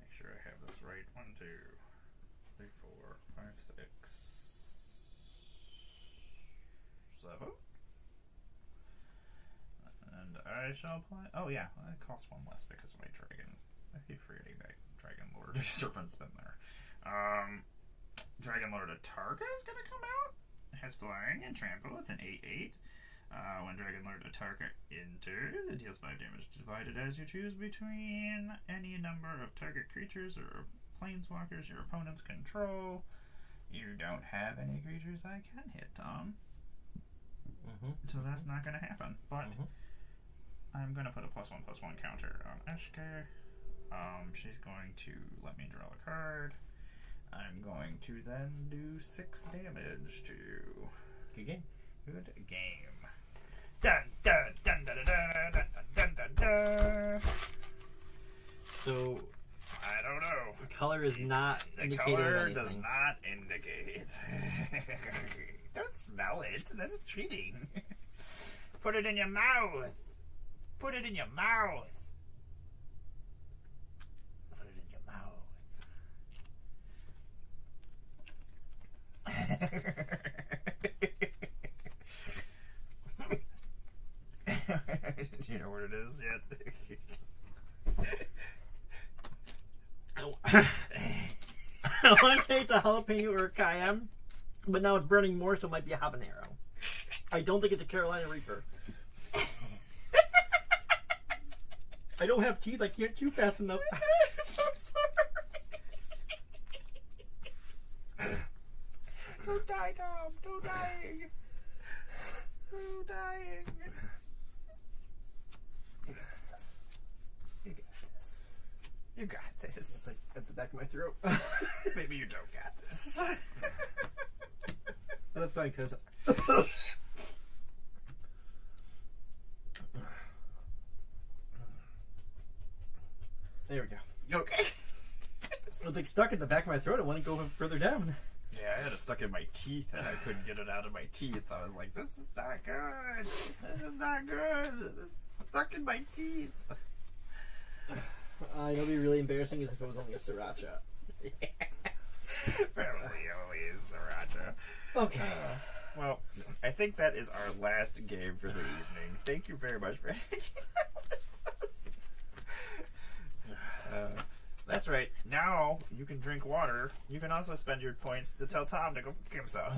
Make sure I have this right. 1, 2, 3, 4, 5, 6, 7. And I shall play. Oh, yeah, it costs 1 less because of my dragon. I keep forgetting that Dragon Lord Serpent's been there. Dragon Lord Atarka is going to come out. It has flying and trample. It's an 8/8. When Dragon Lord Atarka enters, it deals 5 damage divided as you choose between any number of target creatures or planeswalkers your opponents control. You don't have any creatures I can hit, Tom. So that's not going to happen. But I'm going to put a +1/+1 counter on Eshka. She's going to let me draw a card. I'm going to then do 6 damage to. Good game. Good game. Dun dun dun dun dun dun dun dun dun. So I don't know. the color is not The indicating color anything. does not indicate. Don't smell it. That's cheating. Put it in your mouth. Put it in your mouth. Put it in your mouth. Do you know what it is yet? I want to say it's a jalapeno or a cayenne, but now it's burning more, so it might be a habanero. I don't think it's a Carolina Reaper. I don't have teeth. I can't chew fast enough. I'm so sorry. Don't die, Tom. Don't dying. Don't dying. You got this. You got this. You got this. That's the back of my throat. Maybe you don't got this. That's fine, because there we go. Okay. It was like stuck at the back of my throat. I want to go further down. Yeah, I had it stuck in my teeth and I couldn't get it out of my teeth. I was like, this is not good. This is not good. This is stuck in my teeth. It'll be really embarrassing as if it was only a sriracha. Probably always sriracha. Okay. Well, I think that is our last game for the evening. Thank you very much for hanging out with us. That's right. Now you can drink water. You can also spend your points to tell Tom to go kill himself.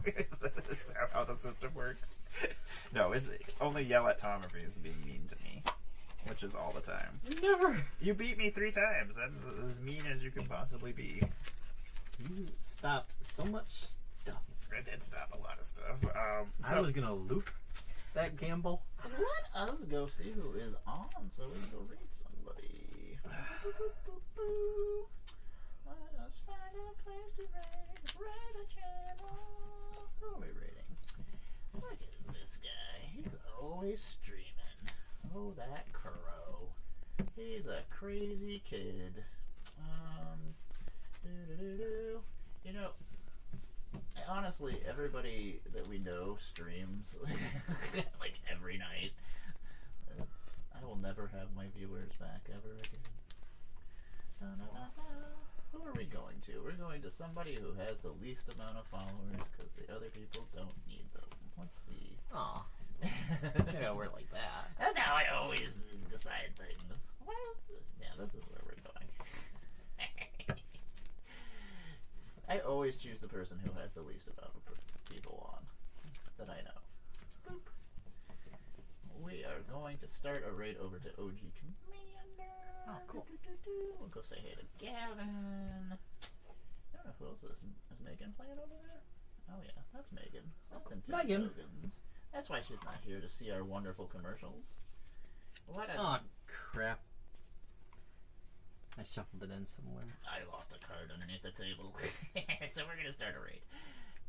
Is that how the system works? No, it's only yell at Tom if he's being mean to me, which is all the time. Never. You beat me 3 times. That's as mean as you can possibly be. You stopped so much stuff. I did stop a lot of stuff. I was gonna loop that gamble. Let us go see who is on so we can go raid somebody. Let us find a place to raid a channel. Who are we raiding? Look at this guy. He's always streaming. Oh, that crow. He's a crazy kid. You know, honestly, everybody that we know streams like every night. I will never have my viewers back ever again. Who are we going to? We're going to somebody who has the least amount of followers because the other people don't need them. Let's see. Aw. You gotta work like that. That's how I always decide things. Well, yeah, this is where we're going. I always choose the person who has the least amount of people on that I know. Boop. We are going to start a raid over to OG Commander. Oh, cool. We'll go say hey to Gavin. I don't know who else is Megan playing over there? Oh yeah, that's Megan. That's Infinite Megan. Tokens. That's why she's not here to see our wonderful commercials. Let us. Oh, crap. I shuffled it in somewhere. I lost a card underneath the table. So we're gonna start a raid.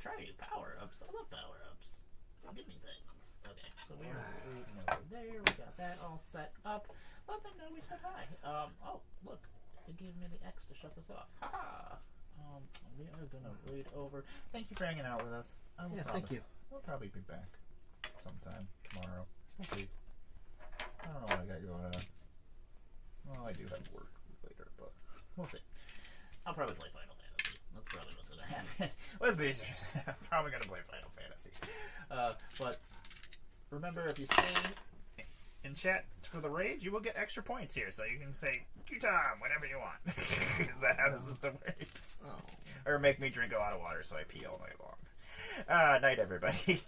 Try new power-ups. I love power-ups. Give me things. Okay, so we are raiding over there. We got that all set up. Let them know we said hi. Oh, look. They gave me the X to shut this off. Haha. We are gonna raid over. Thank you for hanging out with us. Thank you. We'll probably be back sometime tomorrow. We'll see. I don't know what I got going on. Well, I do have work later, but We'll see. I'll probably play Final Fantasy. That's probably what's gonna happen. let's be serious. I'm probably gonna play Final Fantasy. But remember, if you stay In chat for the raid, you will get extra points here, so you can say Q-Tom whenever you want. Is that how the system works? Oh. Or make me drink a lot of water so I pee all night long. Night, everybody.